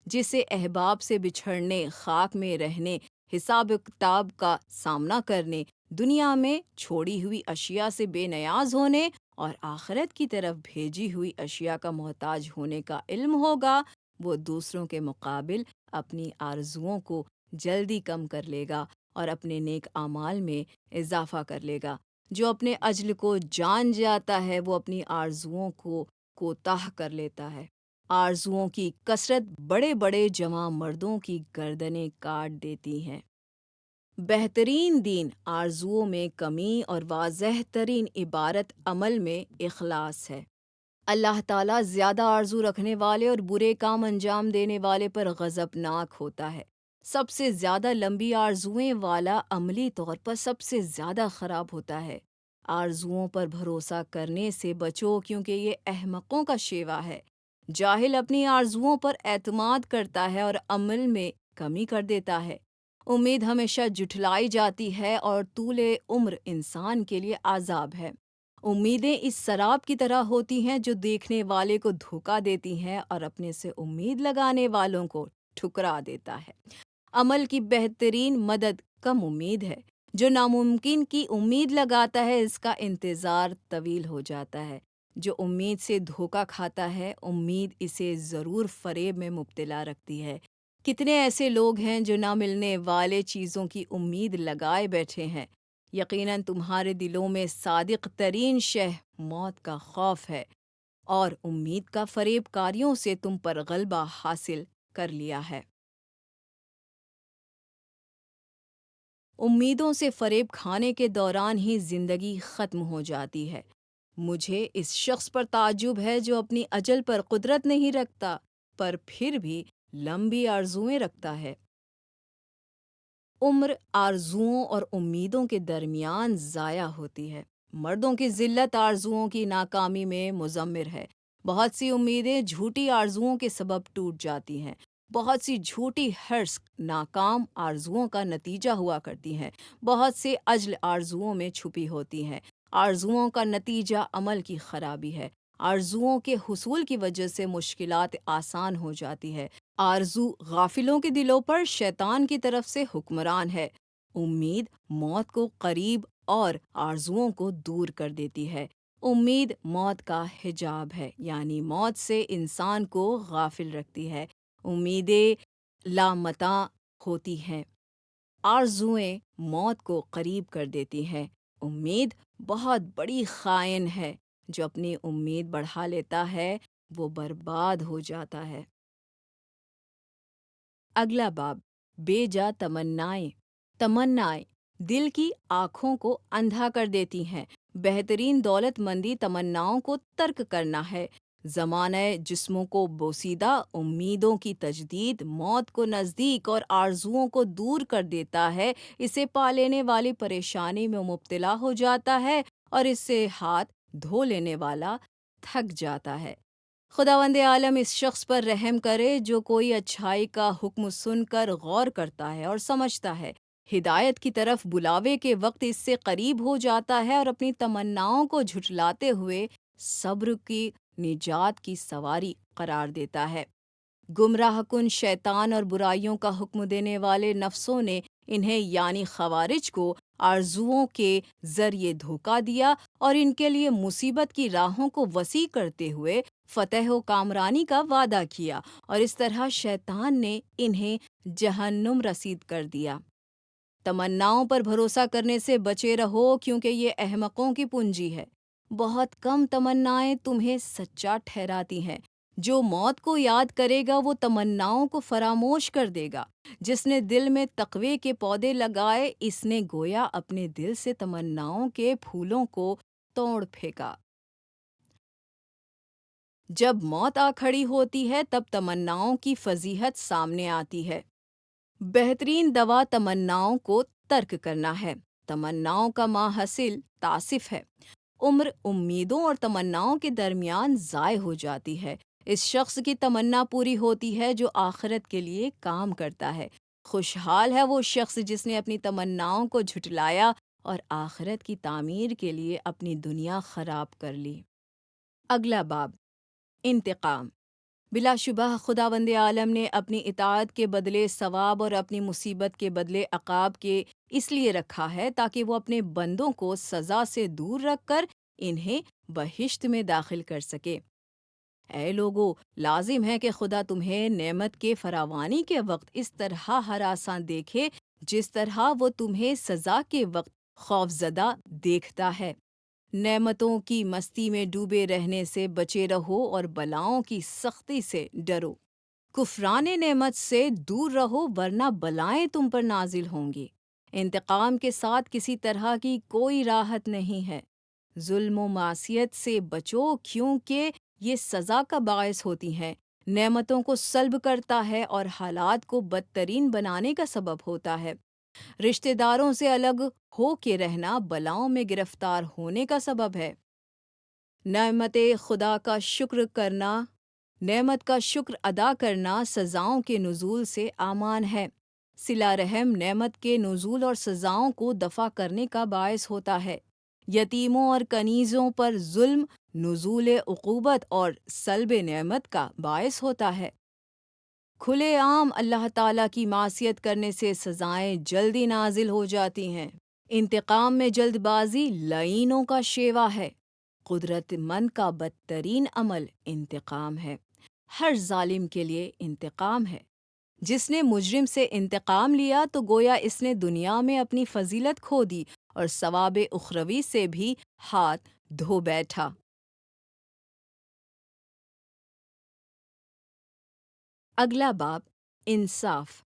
S1: جسے احباب سے بچھڑنے، خاک میں رہنے، حساب کتاب کا سامنا کرنے، دنیا میں چھوڑی ہوئی اشیاء سے بے نیاز ہونے اور آخرت کی طرف بھیجی ہوئی اشیاء کا محتاج ہونے کا علم ہوگا، وہ دوسروں کے مقابل اپنی آرزوؤں کو جلدی کم کر لے گا اور اپنے نیک اعمال میں اضافہ کر لے گا۔ جو اپنے اجل کو جان جاتا ہے وہ اپنی آرزوؤں کو کوتاہ کر لیتا ہے۔ آرزوؤں کی کثرت بڑے بڑے جوان مردوں کی گردنیں کاٹ دیتی ہیں۔ بہترین دین آرزوؤں میں کمی اور واضح ترین عبارت عمل میں اخلاص ہے۔ اللہ تعالیٰ زیادہ آرزو رکھنے والے اور برے کام انجام دینے والے پر غضبناک ہوتا ہے۔ سب سے زیادہ لمبی آرزوئیں والا عملی طور پر سب سے زیادہ خراب ہوتا ہے۔ آرزوؤں پر بھروسہ کرنے سے بچو کیونکہ یہ احمقوں کا شیوا ہے۔ جاہل اپنی آرزوؤں پر اعتماد کرتا ہے اور عمل میں کمی کر دیتا ہے۔ امید ہمیشہ جھٹلائی جاتی ہے اور طول عمر انسان کے لیے عذاب ہے۔ امیدیں اس سراب کی طرح ہوتی ہیں جو دیکھنے والے کو دھوکا دیتی ہیں اور اپنے سے امید لگانے والوں کو ٹھکرا دیتا ہے۔ عمل کی بہترین مدد کم امید ہے۔ جو ناممکن کی امید لگاتا ہے اس کا انتظار طویل ہو جاتا ہے۔ جو امید سے دھوکا کھاتا ہے امید اسے ضرور فریب میں مبتلا رکھتی ہے۔ کتنے ایسے لوگ ہیں جو نہ ملنے والے چیزوں کی امید لگائے بیٹھے ہیں۔ یقیناً تمہارے دلوں میں صادق ترین شہ موت کا خوف ہے اور امید کا فریب کاریوں سے تم پر غلبہ حاصل کر لیا ہے۔ امیدوں سے فریب کھانے کے دوران ہی زندگی ختم ہو جاتی ہے۔ مجھے اس شخص پر تعجب ہے جو اپنی اجل پر قدرت نہیں رکھتا پر پھر بھی لمبی آرزوئیں رکھتا ہے۔ عمر آرزوؤں اور امیدوں کے درمیان ضائع ہوتی ہے۔ مردوں کی ذلت آرزوؤں کی ناکامی میں مضمر ہے۔ بہت سی امیدیں جھوٹی آرزوؤں کے سبب ٹوٹ جاتی ہیں۔ بہت سی جھوٹی حرص ناکام آرزوؤں کا نتیجہ ہوا کرتی ہیں۔ بہت سے عجل آرزوؤں میں چھپی ہوتی ہیں۔ آرزوؤں کا نتیجہ عمل کی خرابی ہے۔ آرزوؤں کے حصول کی وجہ سے مشکلات آسان ہو جاتی ہے۔ آرزو غافلوں کے دلوں پر شیطان کی طرف سے حکمران ہے۔ امید موت کو قریب اور آرزوؤں کو دور کر دیتی ہے۔ امید موت کا حجاب ہے، یعنی موت سے انسان کو غافل رکھتی ہے۔ امیدیں لامتاع ہوتی ہیں، آرزوئیں موت کو قریب کر دیتی ہیں۔ امید بہت بڑی خائن ہے، جو اپنی امید بڑھا لیتا ہے وہ برباد ہو جاتا ہے۔ اگلا باب، بے جا تمنائیں۔ تمنائیں دل کی آنکھوں کو اندھا کر دیتی ہیں۔ بہترین دولت مندی تمناؤں کو ترک کرنا ہے۔ زمانہ جسموں کو بوسیدہ، امیدوں کی تجدید، موت کو نزدیک اور آرزوؤں کو دور کر دیتا ہے۔ اسے پا لینے والی پریشانی میں مبتلا ہو جاتا ہے اور اس سے ہاتھ دھو لینے والا تھک جاتا ہے۔ خداوند عالم اس شخص پر رحم کرے جو کوئی اچھائی کا حکم سن کر غور کرتا ہے اور سمجھتا ہے، ہدایت کی طرف بلاوے کے وقت اس سے قریب ہو جاتا ہے اور اپنی تمناؤں کو جھٹلاتے ہوئے صبر کی نجات کی سواری قرار دیتا ہے۔ گمراہ کن شیطان اور برائیوں کا حکم دینے والے نفسوں نے انہیں یعنی خوارج کو آرزوؤں کے ذریعے دھوکا دیا اور ان کے لیے مصیبت کی راہوں کو وسیع کرتے ہوئے فتح و کامرانی کا وعدہ کیا، اور اس طرح شیطان نے انہیں جہنم رسید کر دیا۔ تمناؤں پر بھروسہ کرنے سے بچے رہو کیونکہ یہ احمقوں کی پونجی ہے۔ بہت کم تمنائیں تمہیں سچا ٹھہراتی ہیں۔ جو موت کو یاد کرے گا وہ تمناؤں کو فراموش کر دے گا۔ جس نے دل میں تقوی کے پودے لگائے، اس نے گویا اپنے دل سے تمناؤں کے پھولوں کو توڑ پھینکا۔ جب موت آ کھڑی ہوتی ہے تب تمناؤں کی فضیحت سامنے آتی ہے۔ بہترین دوا تمناؤں کو ترک کرنا ہے۔ تمناؤں کا ماحصل تاسف ہے۔ عمر امیدوں اور تمناؤں کے درمیان ضائع ہو جاتی ہے۔ اس شخص کی تمنا پوری ہوتی ہے جو آخرت کے لیے کام کرتا ہے۔ خوشحال ہے وہ شخص جس نے اپنی تمناؤں کو جھٹلایا اور آخرت کی تعمیر کے لیے اپنی دنیا خراب کر لی۔ اگلا باب، انتقام۔ بلا شبہ خداوند عالم نے اپنی اطاعت کے بدلے ثواب اور اپنی مصیبت کے بدلے عقاب کے اس لیے رکھا ہے تاکہ وہ اپنے بندوں کو سزا سے دور رکھ کر انہیں بہشت میں داخل کر سکے۔ اے لوگو، لازم ہے کہ خدا تمہیں نعمت کے فراوانی کے وقت اس طرح ہراساں دیکھے جس طرح وہ تمہیں سزا کے وقت خوفزدہ دیکھتا ہے۔ نعمتوں کی مستی میں ڈوبے رہنے سے بچے رہو اور بلاؤں کی سختی سے ڈرو۔ کفران نعمت سے دور رہو ورنہ بلائیں تم پر نازل ہوں گی۔ انتقام کے ساتھ کسی طرح کی کوئی راحت نہیں ہے۔ ظلم و معصیت سے بچو کیونکہ یہ سزا کا باعث ہوتی ہیں۔ نعمتوں کو سلب کرتا ہے اور حالات کو بدترین بنانے کا سبب ہوتا ہے۔ رشتہ داروں سے الگ ہو کے رہنا بلاؤں میں گرفتار ہونے کا سبب ہے۔ نعمت خدا کا شکر کرنا، نعمت کا شکر ادا کرنا سزاؤں کے نزول سے امان ہے۔ صلہ رحم نعمت کے نزول اور سزاؤں کو دفع کرنے کا باعث ہوتا ہے۔ یتیموں اور کنیزوں پر ظلم نزول عقوبت اور سلب نعمت کا باعث ہوتا ہے۔ کھلے عام اللہ تعالیٰ کی معصیت کرنے سے سزائیں جلدی نازل ہو جاتی ہیں۔ انتقام میں جلد بازی لعینوں کا شیوا ہے۔ قدرت مند کا بدترین عمل انتقام ہے۔ ہر ظالم کے لیے انتقام ہے۔ جس نے مجرم سے انتقام لیا تو گویا اس نے دنیا میں اپنی فضیلت کھو دی اور ثواب اخروی سے بھی ہاتھ دھو بیٹھا۔ اگلا باب، انصاف۔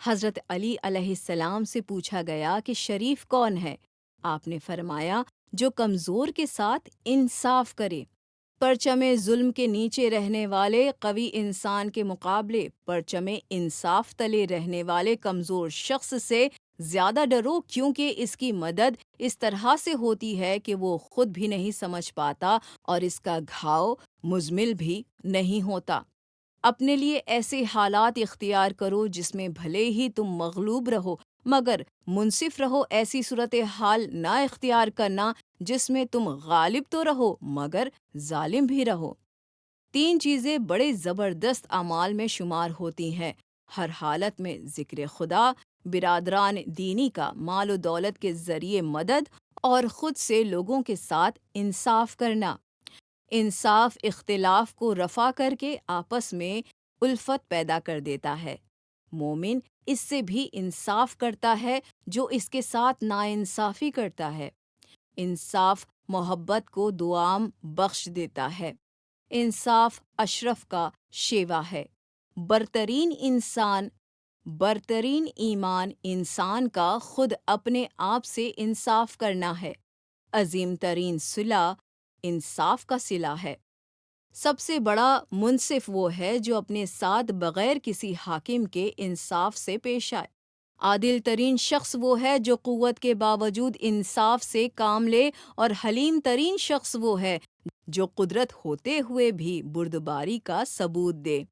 S1: حضرت علی علیہ السلام سے پوچھا گیا کہ شریف کون ہے؟ آپ نے فرمایا، جو کمزور کے ساتھ انصاف کرے۔ پرچم ظلم کے نیچے رہنے والے قوی انسان کے مقابلے پرچم انصاف تلے رہنے والے کمزور شخص سے زیادہ ڈرو، کیونکہ اس کی مدد اس طرح سے ہوتی ہے کہ وہ خود بھی نہیں سمجھ پاتا اور اس کا گھاؤ مزمل بھی نہیں ہوتا۔ اپنے لیے ایسے حالات اختیار کرو جس میں بھلے ہی تم مغلوب رہو مگر منصف رہو۔ ایسی صورتحال نہ اختیار کرنا جس میں تم غالب تو رہو مگر ظالم بھی رہو۔ تین چیزیں بڑے زبردست اعمال میں شمار ہوتی ہیں: ہر حالت میں ذکر خدا، برادران دینی کا مال و دولت کے ذریعے مدد، اور خود سے لوگوں کے ساتھ انصاف کرنا۔ انصاف اختلاف کو رفع کر کے آپس میں الفت پیدا کر دیتا ہے۔ مومن اس سے بھی انصاف کرتا ہے جو اس کے ساتھ ناانصافی کرتا ہے۔ انصاف محبت کو دوام بخش دیتا ہے۔ انصاف اشرف کا شیوا ہے۔ برترین ایمان انسان کا خود اپنے آپ سے انصاف کرنا ہے۔ عظیم ترین صلہ انصاف کا صلہ ہے۔ سب سے بڑا منصف وہ ہے جو اپنے ساتھ بغیر کسی حاکم کے انصاف سے پیش آئے۔ عادل ترین شخص وہ ہے جو قوت کے باوجود انصاف سے کام لے، اور حلیم ترین شخص وہ ہے جو قدرت ہوتے ہوئے بھی بردباری کا ثبوت دے۔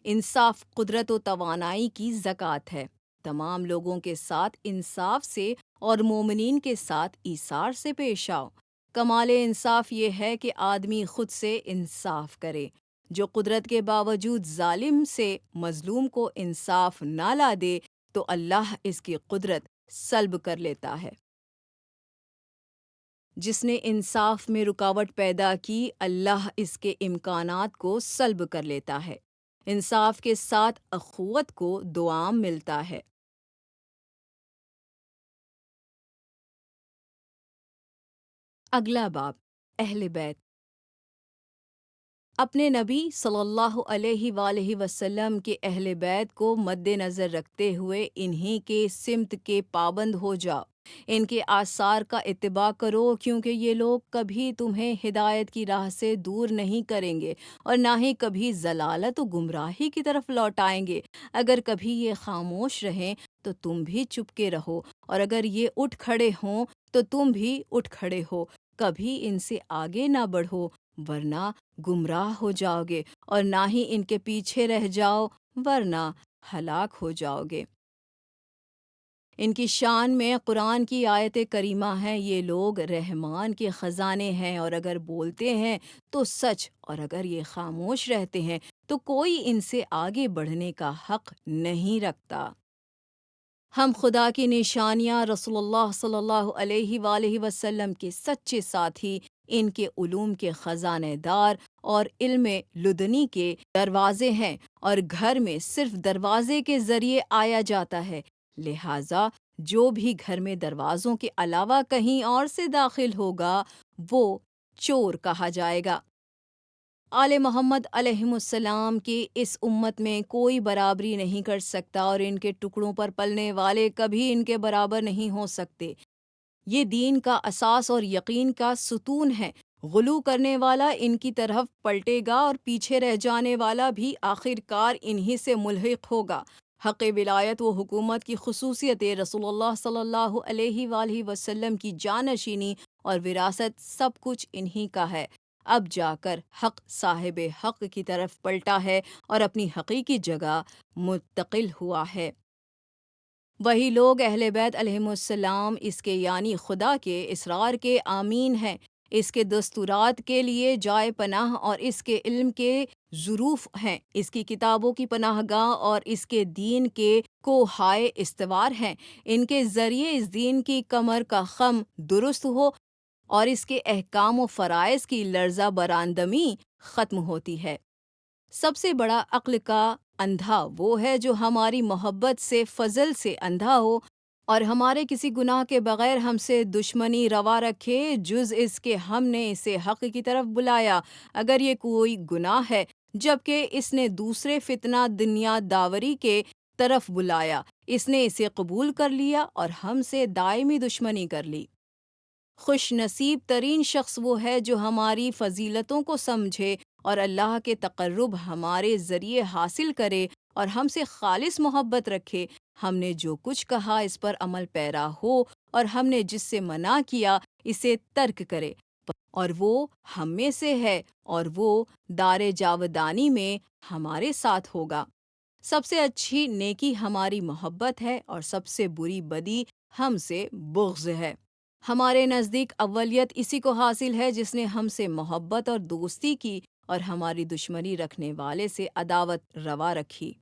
S1: انصاف قدرت و توانائی کی زکوٰۃ ہے۔ تمام لوگوں کے ساتھ انصاف سے اور مومنین کے ساتھ ایثار سے پیش آؤ۔ کمال انصاف یہ ہے کہ آدمی خود سے انصاف کرے۔ جو قدرت کے باوجود ظالم سے مظلوم کو انصاف نہ لا دے تو اللہ اس کی قدرت سلب کر لیتا ہے۔ جس نے انصاف میں رکاوٹ پیدا کی، اللہ اس کے امکانات کو سلب کر لیتا ہے۔ انصاف کے ساتھ اخوت کو دوام ملتا ہے۔ اگلا باب، اہل بیت۔ اپنے نبی صلی اللہ علیہ وآلہ وسلم کے اہل بیت کو مد نظر رکھتے ہوئے انہی کے سمت کے پابند ہو جاؤ، ان کے آثار کا اتباع کرو، کیونکہ یہ لوگ کبھی تمہیں ہدایت کی راہ سے دور نہیں کریں گے اور نہ ہی کبھی ضلالت و گمراہی کی طرف لوٹائیں گے۔ اگر کبھی یہ خاموش رہیں تو تم بھی چپ کے رہو، اور اگر یہ اٹھ کھڑے ہوں تو تم بھی اٹھ کھڑے ہو۔ کبھی ان سے آگے نہ بڑھو، ورنہ گمراہ ہو جاؤ گے، اور نہ ہی ان کے پیچھے رہ جاؤ، ورنہ ہلاک ہو جاؤ گے۔ ان کی شان میں قرآن کی آیت کریمہ ہے، یہ لوگ رحمان کے خزانے ہیں، اور اگر بولتے ہیں تو سچ، اور اگر یہ خاموش رہتے ہیں تو کوئی ان سے آگے بڑھنے کا حق نہیں رکھتا۔ ہم خدا کی نشانیاں، رسول اللہ صلی اللہ علیہ وآلہ وسلم کے سچے ساتھی، ان کے علوم کے خزانے دار اور علم لدنی کے دروازے ہیں، اور گھر میں صرف دروازے کے ذریعے آیا جاتا ہے، لہٰذا جو بھی گھر میں دروازوں کے علاوہ کہیں اور سے داخل ہوگا وہ چور کہا جائے گا۔ آل محمد علیہم السلام کی اس امت میں کوئی برابری نہیں کر سکتا، اور ان کے ٹکڑوں پر پلنے والے کبھی ان کے برابر نہیں ہو سکتے۔ یہ دین کا اساس اور یقین کا ستون ہے۔ غلو کرنے والا ان کی طرف پلٹے گا، اور پیچھے رہ جانے والا بھی آخر کار انہی سے ملحق ہوگا۔ حق ولایت و حکومت کی خصوصیت، رسول اللہ صلی اللہ علیہ وآلہ وسلم کی جانشینی اور وراثت، سب کچھ انہی کا ہے۔ اب جا کر حق صاحب حق کی طرف پلٹا ہے اور اپنی حقیقی جگہ منتقل ہوا ہے۔ وہی لوگ اہل بیت علیہم السلام اس کے یعنی خدا کے اسرار کے آمین ہیں، اس کے دستورات کے لیے جائے پناہ اور اس کے علم کے ظروف ہیں، اس کی کتابوں کی پناہ گاہ اور اس کے دین کے کوہائے استوار ہیں۔ ان کے ذریعے اس دین کی کمر کا خم درست ہو اور اس کے احکام و فرائض کی لرزہ براندمی ختم ہوتی ہے۔ سب سے بڑا عقل کا اندھا وہ ہے جو ہماری محبت سے فضل سے اندھا ہو اور ہمارے کسی گناہ کے بغیر ہم سے دشمنی روا رکھے، جز اس کے ہم نے اسے حق کی طرف بلایا، اگر یہ کوئی گناہ ہے، جبکہ اس نے دوسرے فتنہ دنیا داوری کے طرف بلایا، اس نے اسے قبول کر لیا اور ہم سے دائمی دشمنی کر لی۔ خوش نصیب ترین شخص وہ ہے جو ہماری فضیلتوں کو سمجھے اور اللہ کے تقرب ہمارے ذریعے حاصل کرے اور ہم سے خالص محبت رکھے۔ ہم نے جو کچھ کہا اس پر عمل پیرا ہو، اور ہم نے جس سے منع کیا اسے ترک کرے، اور وہ ہم میں سے ہے، اور وہ دار جاودانی میں ہمارے ساتھ ہوگا۔ سب سے اچھی نیکی ہماری محبت ہے، اور سب سے بری بدی ہم سے بغض ہے۔ ہمارے نزدیک اولیت اسی کو حاصل ہے جس نے ہم سے محبت اور دوستی کی اور ہماری دشمنی رکھنے والے سے عداوت روا رکھی۔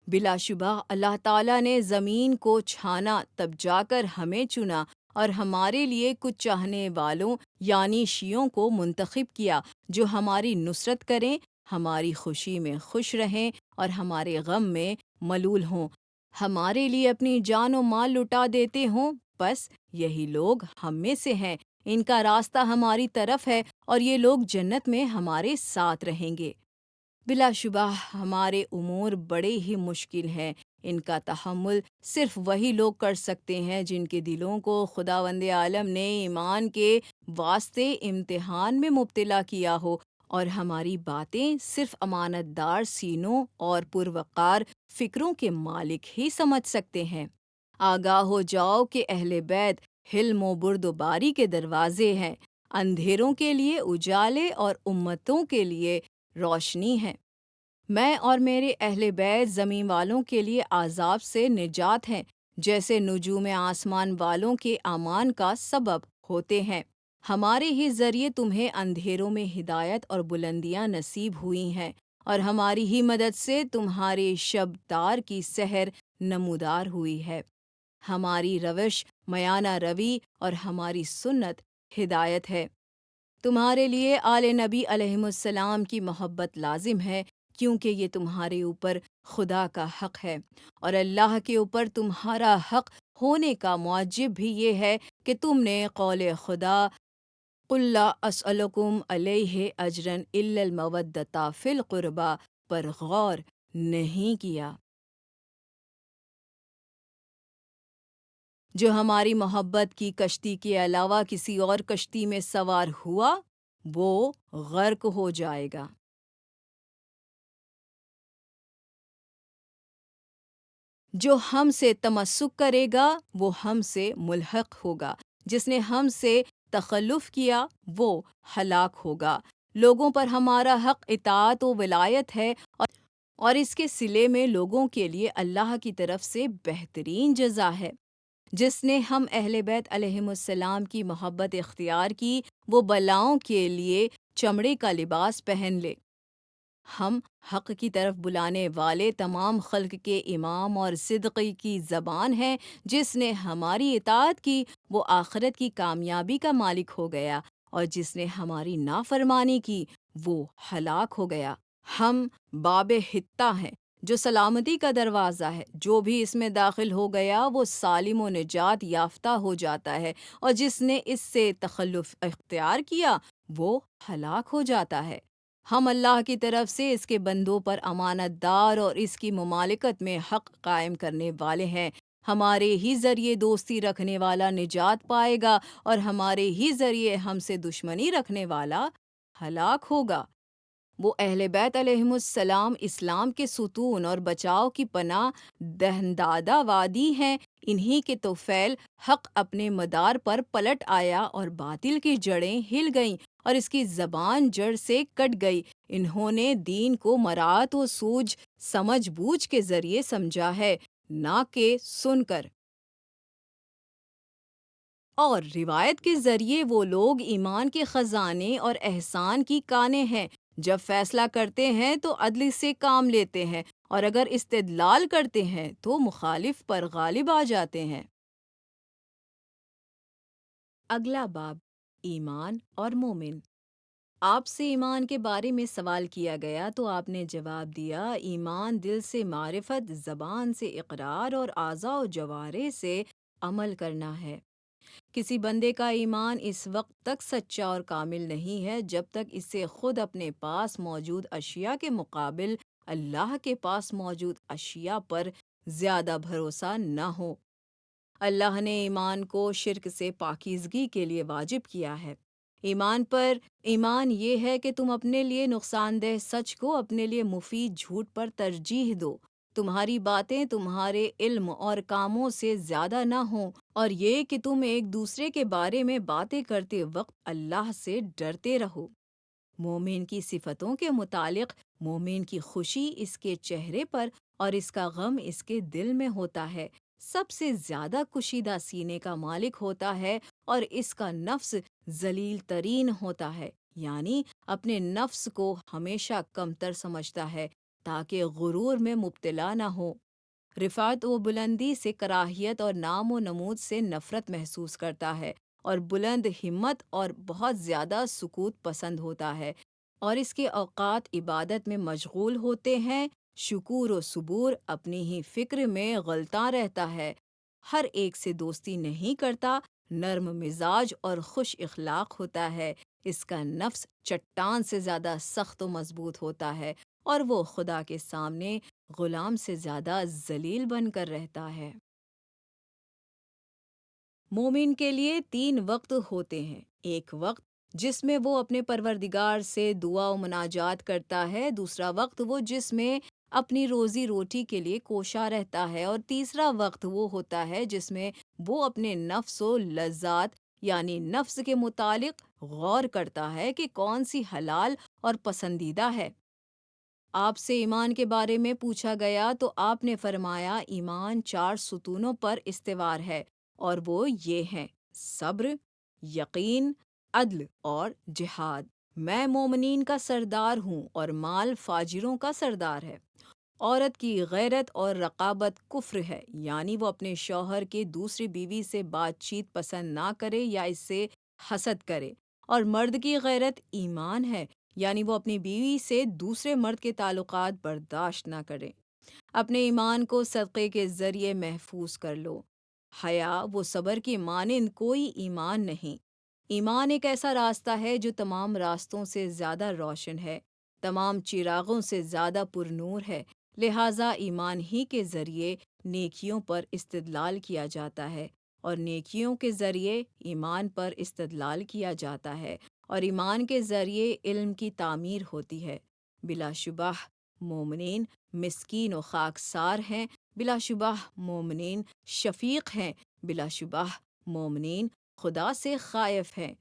S1: بلا شبہ اللہ تعالیٰ نے زمین کو چھانا، تب جا کر ہمیں چنا اور ہمارے لیے کچھ چاہنے والوں یعنی شیعوں کو منتخب کیا جو ہماری نصرت کریں، ہماری خوشی میں خوش رہیں اور ہمارے غم میں ملول ہوں، ہمارے لیے اپنی جان و مال لٹا دیتے ہوں۔ بس یہی لوگ ہم میں سے ہیں، ان کا راستہ ہماری طرف ہے اور یہ لوگ جنت میں ہمارے ساتھ رہیں گے۔ بلا شبہ ہمارے امور بڑے ہی مشکل ہیں، ان کا تحمل صرف وہی لوگ کر سکتے ہیں جن کے دلوں کو خداوند عالم نے ایمان کے واسطے امتحان میں مبتلا کیا ہو اور ہماری باتیں صرف امانت دار سینوں اور پروقار فکروں کے مالک ہی سمجھ سکتے ہیں۔ آگاہ ہو جاؤ کہ اہل بیت حلم و بردباری کے دروازے ہیں، اندھیروں کے لیے اجالے اور امتوں کے لیے روشنی ہے۔ میں اور میرے اہل بیت زمین والوں کے لیے عذاب سے نجات ہیں، جیسے نجوم آسمان والوں کے امان کا سبب ہوتے ہیں۔ ہمارے ہی ذریعے تمہیں اندھیروں میں ہدایت اور بلندیاں نصیب ہوئی ہیں، اور ہماری ہی مدد سے تمہارے شب دار کی سحر نمودار ہوئی ہے۔ ہماری روش میانہ روی اور ہماری سنت ہدایت ہے۔ تمہارے لیے آل نبی علیہم السلام کی محبت لازم ہے، کیونکہ یہ تمہارے اوپر خدا کا حق ہے، اور اللہ کے اوپر تمہارا حق ہونے کا موجب بھی یہ ہے کہ تم نے قول خدا قُل لا اسألکم علیہ اجرا الا المودۃ فی القربی پر غور نہیں کیا۔ جو ہماری محبت کی کشتی کے علاوہ کسی اور کشتی میں سوار ہوا وہ غرق ہو جائے گا۔ جو ہم سے تمسک کرے گا وہ ہم سے ملحق ہوگا، جس نے ہم سے تخلف کیا وہ ہلاک ہوگا۔ لوگوں پر ہمارا حق اطاعت و ولایت ہے، اور اس کے صلے میں لوگوں کے لیے اللہ کی طرف سے بہترین جزا ہے۔ جس نے ہم اہل بیت علیہم السلام کی محبت اختیار کی وہ بلاؤں کے لیے چمڑے کا لباس پہن لے۔ ہم حق کی طرف بلانے والے تمام خلق کے امام اور صدقی کی زبان ہیں۔ جس نے ہماری اطاعت کی وہ آخرت کی کامیابی کا مالک ہو گیا، اور جس نے ہماری نافرمانی کی وہ ہلاک ہو گیا۔ ہم باب حتہ ہیں جو سلامتی کا دروازہ ہے، جو بھی اس میں داخل ہو گیا وہ سالم و نجات یافتہ ہو جاتا ہے، اور جس نے اس سے تخلف اختیار کیا وہ ہلاک ہو جاتا ہے۔ ہم اللہ کی طرف سے اس کے بندوں پر امانت دار اور اس کی ممالکت میں حق قائم کرنے والے ہیں۔ ہمارے ہی ذریعے دوستی رکھنے والا نجات پائے گا، اور ہمارے ہی ذریعے ہم سے دشمنی رکھنے والا ہلاک ہوگا۔ وہ اہل بیت علیہم السلام اسلام کے ستون اور بچاؤ کی پناہ دہندادہ وادی ہیں۔ انہی کے توفیل حق اپنے مدار پر پلٹ آیا اور باطل کی جڑیں ہل گئیں اور اس کی زبان جڑ سے کٹ گئی۔ انہوں نے دین کو مراعات و سوجھ سمجھ بوجھ کے ذریعے سمجھا ہے، نہ کہ سن کر۔ اور روایت کے ذریعے وہ لوگ ایمان کے خزانے اور احسان کی کانیں ہیں۔ جب فیصلہ کرتے ہیں تو عدل سے کام لیتے ہیں، اور اگر استدلال کرتے ہیں تو مخالف پر غالب آ جاتے ہیں۔ اگلا باب، ایمان اور مومن۔ آپ سے ایمان کے بارے میں سوال کیا گیا تو آپ نے جواب دیا، ایمان دل سے معرفت، زبان سے اقرار اور اعضاء و جوارح سے عمل کرنا ہے۔ کسی بندے کا ایمان اس وقت تک سچا اور کامل نہیں ہے جب تک اسے خود اپنے پاس موجود اشیاء کے مقابل اللہ کے پاس موجود اشیاء پر زیادہ بھروسہ نہ ہو۔ اللہ نے ایمان کو شرک سے پاکیزگی کے لیے واجب کیا ہے۔ ایمان یہ ہے کہ تم اپنے لیے نقصان دہ سچ کو اپنے لیے مفید جھوٹ پر ترجیح دو۔ تمہاری باتیں تمہارے علم اور کاموں سے زیادہ نہ ہوں، اور یہ کہ تم ایک دوسرے کے بارے میں باتیں کرتے وقت اللہ سے ڈرتے رہو۔ مومن کی صفتوں کے متعلق، مومن کی خوشی اس کے چہرے پر اور اس کا غم اس کے دل میں ہوتا ہے۔ سب سے زیادہ کشیدہ سینے کا مالک ہوتا ہے، اور اس کا نفس ذلیل ترین ہوتا ہے، یعنی اپنے نفس کو ہمیشہ کمتر سمجھتا ہے تاکہ غرور میں مبتلا نہ ہو۔ رفعت و بلندی سے کراہیت اور نام و نمود سے نفرت محسوس کرتا ہے، اور بلند ہمت اور بہت زیادہ سکوت پسند ہوتا ہے، اور اس کے اوقات عبادت میں مشغول ہوتے ہیں۔ شکور و صبور اپنی ہی فکر میں غلطاں رہتا ہے، ہر ایک سے دوستی نہیں کرتا، نرم مزاج اور خوش اخلاق ہوتا ہے۔ اس کا نفس چٹان سے زیادہ سخت و مضبوط ہوتا ہے، اور وہ خدا کے سامنے غلام سے زیادہ ذلیل بن کر رہتا ہے۔ مومن کے لیے 3 وقت ہوتے ہیں، ایک وقت جس میں وہ اپنے پروردگار سے دعا و مناجات کرتا ہے، دوسرا وقت وہ جس میں اپنی روزی روٹی کے لیے کوشاں رہتا ہے، اور تیسرا وقت وہ ہوتا ہے جس میں وہ اپنے نفس و لذات یعنی نفس کے متعلق غور کرتا ہے کہ کون سی حلال اور پسندیدہ ہے۔ آپ سے ایمان کے بارے میں پوچھا گیا تو آپ نے فرمایا ایمان 4 ستونوں پر استوار ہے، اور وہ یہ ہیں: صبر، یقین، عدل اور جہاد۔ میں مومنین کا سردار ہوں اور مال فاجروں کا سردار ہے۔ عورت کی غیرت اور رقابت کفر ہے، یعنی وہ اپنے شوہر کے دوسری بیوی سے بات چیت پسند نہ کرے یا اس سے حسد کرے، اور مرد کی غیرت ایمان ہے، یعنی وہ اپنی بیوی سے دوسرے مرد کے تعلقات برداشت نہ کرے۔ اپنے ایمان کو صدقے کے ذریعے محفوظ کر لو۔ حیا وہ صبر کی مانند کوئی ایمان نہیں۔ ایمان ایک ایسا راستہ ہے جو تمام راستوں سے زیادہ روشن ہے، تمام چراغوں سے زیادہ پر نور ہے، لہٰذا ایمان ہی کے ذریعے نیکیوں پر استدلال کیا جاتا ہے، اور نیکیوں کے ذریعے ایمان پر استدلال کیا جاتا ہے، اور ایمان کے ذریعے علم کی تعمیر ہوتی ہے۔ بلا شبہ مومنین مسکین و خاکسار ہیں، بلا شبہ مومنین شفیق ہیں، بلا شبہ مومنین خدا سے خائف ہیں۔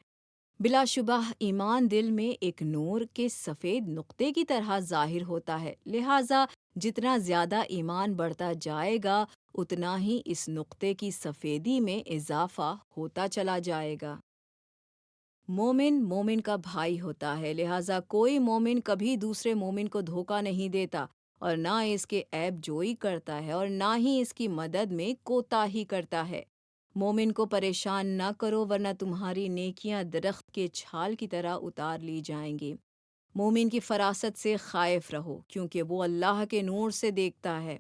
S1: بلا شبہ ایمان دل میں ایک نور کے سفید نقطے کی طرح ظاہر ہوتا ہے، لہٰذا جتنا زیادہ ایمان بڑھتا جائے گا اتنا ہی اس نقطے کی سفیدی میں اضافہ ہوتا چلا جائے گا۔ مومن مومن کا بھائی ہوتا ہے، لہٰذا کوئی مومن کبھی دوسرے مومن کو دھوکہ نہیں دیتا، اور نہ اس کے عیب جوئی کرتا ہے، اور نہ ہی اس کی مدد میں کوتاہی کرتا ہے۔ مومن کو پریشان نہ کرو ورنہ تمہاری نیکیاں درخت کے چھال کی طرح اتار لی جائیں گی۔ مومن کی فراست سے خائف رہو، کیونکہ وہ اللہ کے نور سے دیکھتا ہے۔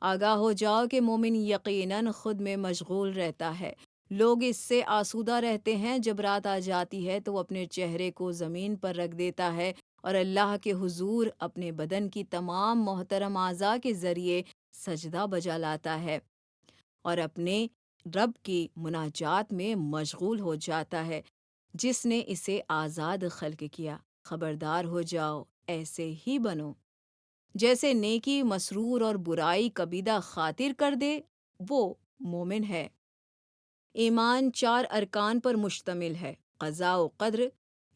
S1: آگاہ ہو جاؤ کہ مومن یقیناً خود میں مشغول رہتا ہے، لوگ اس سے آسودہ رہتے ہیں، جب رات آ جاتی ہے تو وہ اپنے چہرے کو زمین پر رکھ دیتا ہے اور اللہ کے حضور اپنے بدن کی تمام محترم اعضاء کے ذریعے سجدہ بجا لاتا ہے اور اپنے رب کی مناجات میں مشغول ہو جاتا ہے جس نے اسے آزاد خلق کیا۔ خبردار ہو جاؤ، ایسے ہی بنو۔ جیسے نیکی مسرور اور برائی کبیدہ خاطر کر دے، وہ مومن ہے۔ ایمان 4 ارکان پر مشتمل ہے: قضاء و قدر،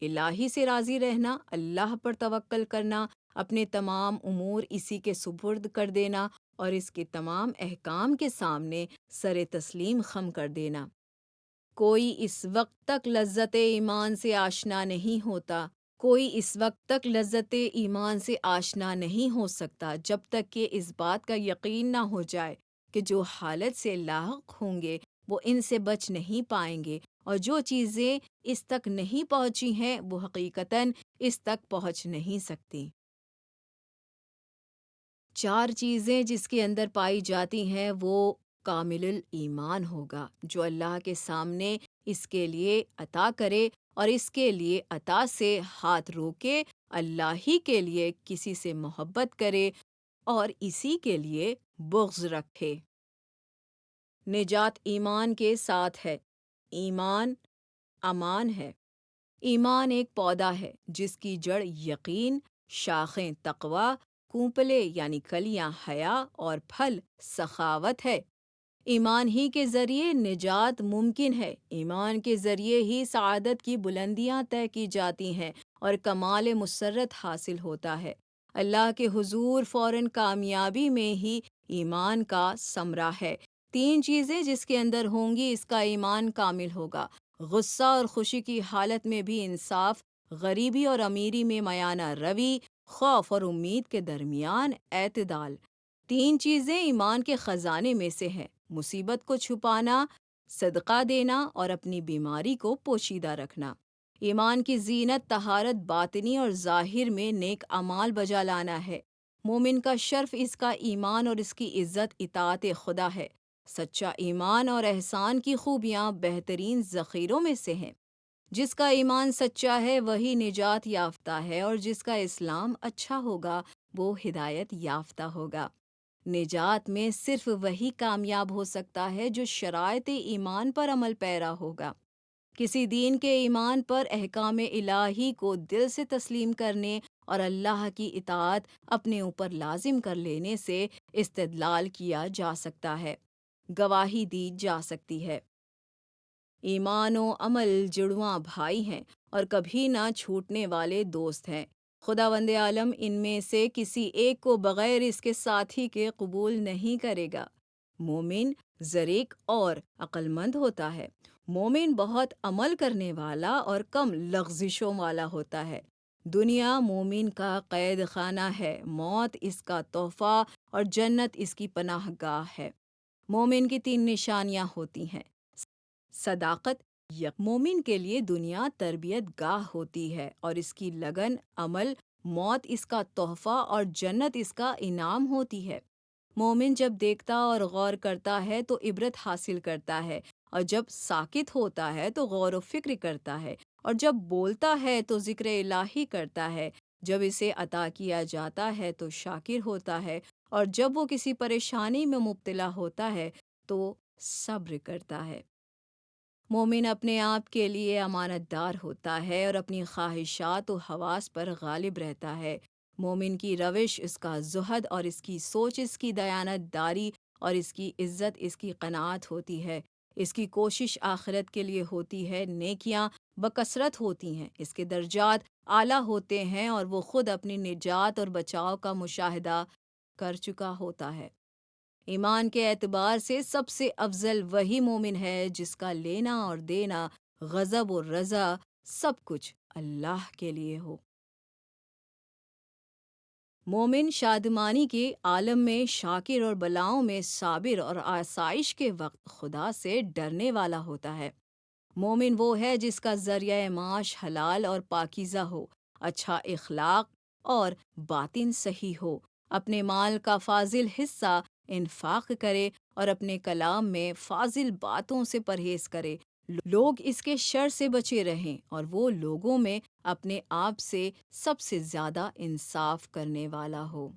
S1: الہی سے راضی رہنا، اللہ پر توکل کرنا، اپنے تمام امور اسی کے سپرد کر دینا، اور اس کے تمام احکام کے سامنے سر تسلیم خم کر دینا۔ کوئی اس وقت تک لذت ایمان سے آشنا نہیں ہوتا، کوئی اس وقت تک لذت ایمان سے آشنا نہیں ہو سکتا جب تک کہ اس بات کا یقین نہ ہو جائے کہ جو حالت سے لاحق ہوں گے وہ ان سے بچ نہیں پائیں گے، اور جو چیزیں اس تک نہیں پہنچی ہیں وہ حقیقتاً اس تک پہنچ نہیں سکتی۔ 4 چیزیں جس کے اندر پائی جاتی ہیں وہ کامل الایمان ہوگا، جو اللہ کے سامنے اس کے لیے عطا کرے اور اس کے لیے عطا سے ہاتھ روکے، اللہ ہی کے لیے کسی سے محبت کرے اور اسی کے لیے بغض رکھے۔ نجات ایمان کے ساتھ ہے۔ ایمان امان ہے۔ ایمان ایک پودا ہے جس کی جڑ یقین، شاخیں تقوی، کونپلے یعنی کلیاں حیا اور پھل سخاوت ہے۔ ایمان ہی کے ذریعے نجات ممکن ہے، ایمان کے ذریعے ہی سعادت کی بلندیاں طے کی جاتی ہیں اور کمال مسرت حاصل ہوتا ہے۔ اللہ کے حضور فوراً کامیابی میں ہی ایمان کا ثمرہ ہے۔ 3 چیزیں جس کے اندر ہوں گی اس کا ایمان کامل ہوگا: غصہ اور خوشی کی حالت میں بھی انصاف، غریبی اور امیری میں میانہ روی، خوف اور امید کے درمیان اعتدال۔ 3 چیزیں ایمان کے خزانے میں سے ہیں: مصیبت کو چھپانا، صدقہ دینا اور اپنی بیماری کو پوشیدہ رکھنا۔ ایمان کی زینت طہارت باطنی اور ظاہر میں نیک اعمال بجا لانا ہے۔ مومن کا شرف اس کا ایمان اور اس کی عزت اطاعت خدا ہے۔ سچا ایمان اور احسان کی خوبیاں بہترین ذخیروں میں سے ہیں۔ جس کا ایمان سچا ہے وہی نجات یافتہ ہے، اور جس کا اسلام اچھا ہوگا وہ ہدایت یافتہ ہوگا۔ نجات میں صرف وہی کامیاب ہو سکتا ہے جو شرائط ایمان پر عمل پیرا ہوگا۔ کسی دین کے ایمان پر احکام الہی کو دل سے تسلیم کرنے اور اللہ کی اطاعت اپنے اوپر لازم کر لینے سے استدلال کیا جا سکتا ہے، گواہی دی جا سکتی ہے۔ ایمان و عمل جڑواں بھائی ہیں اور کبھی نہ چھوٹنے والے دوست ہیں۔ خداوند عالم ان میں سے کسی ایک کو بغیر اس کے ساتھی کے قبول نہیں کرے گا۔ مومن زریق اور عقل مند ہوتا ہے۔ مومن بہت عمل کرنے والا اور کم لغزشوں والا ہوتا ہے۔ دنیا مومن کا قید خانہ ہے، موت اس کا تحفہ اور جنت اس کی پناہ گاہ ہے۔ مومن کی 3 نشانیاں ہوتی ہیں۔ صداقت، مومن کے لیے دنیا تربیت گاہ ہوتی ہے اور اس کی لگن عمل، موت اس کا تحفہ اور جنت اس کا انعام ہوتی ہے۔ مومن جب دیکھتا اور غور کرتا ہے تو عبرت حاصل کرتا ہے، اور جب ساکت ہوتا ہے تو غور و فکر کرتا ہے، اور جب بولتا ہے تو ذکر الہی کرتا ہے، جب اسے عطا کیا جاتا ہے تو شاکر ہوتا ہے، اور جب وہ کسی پریشانی میں مبتلا ہوتا ہے تو صبر کرتا ہے۔ مومن اپنے آپ کے لیے امانت دار ہوتا ہے اور اپنی خواہشات و حواس پر غالب رہتا ہے۔ مومن کی روش، اس کا زہد اور اس کی سوچ، اس کی دیانت داری اور اس کی عزت، اس کی قناعت ہوتی ہے۔ اس کی کوشش آخرت کے لیے ہوتی ہے، نیکیاں بکثرت ہوتی ہیں، اس کے درجات اعلیٰ ہوتے ہیں اور وہ خود اپنی نجات اور بچاؤ کا مشاہدہ کر چکا ہوتا ہے۔ ایمان کے اعتبار سے سب سے افضل وہی مومن ہے جس کا لینا اور دینا، غضب و رضا، سب کچھ اللہ کے لیے ہو۔ مومن شادمانی کے عالم میں شاکر اور بلاؤں میں صابر اور آسائش کے وقت خدا سے ڈرنے والا ہوتا ہے۔ مومن وہ ہے جس کا ذریعہ معاش حلال اور پاکیزہ ہو، اچھا اخلاق اور باطن صحیح ہو، اپنے مال کا فاضل حصہ انفاق کرے اور اپنے کلام میں فاضل باتوں سے پرہیز کرے، لوگ اس کے شر سے بچے رہیں، اور وہ لوگوں میں اپنے آپ سے سب سے زیادہ انصاف کرنے والا ہو۔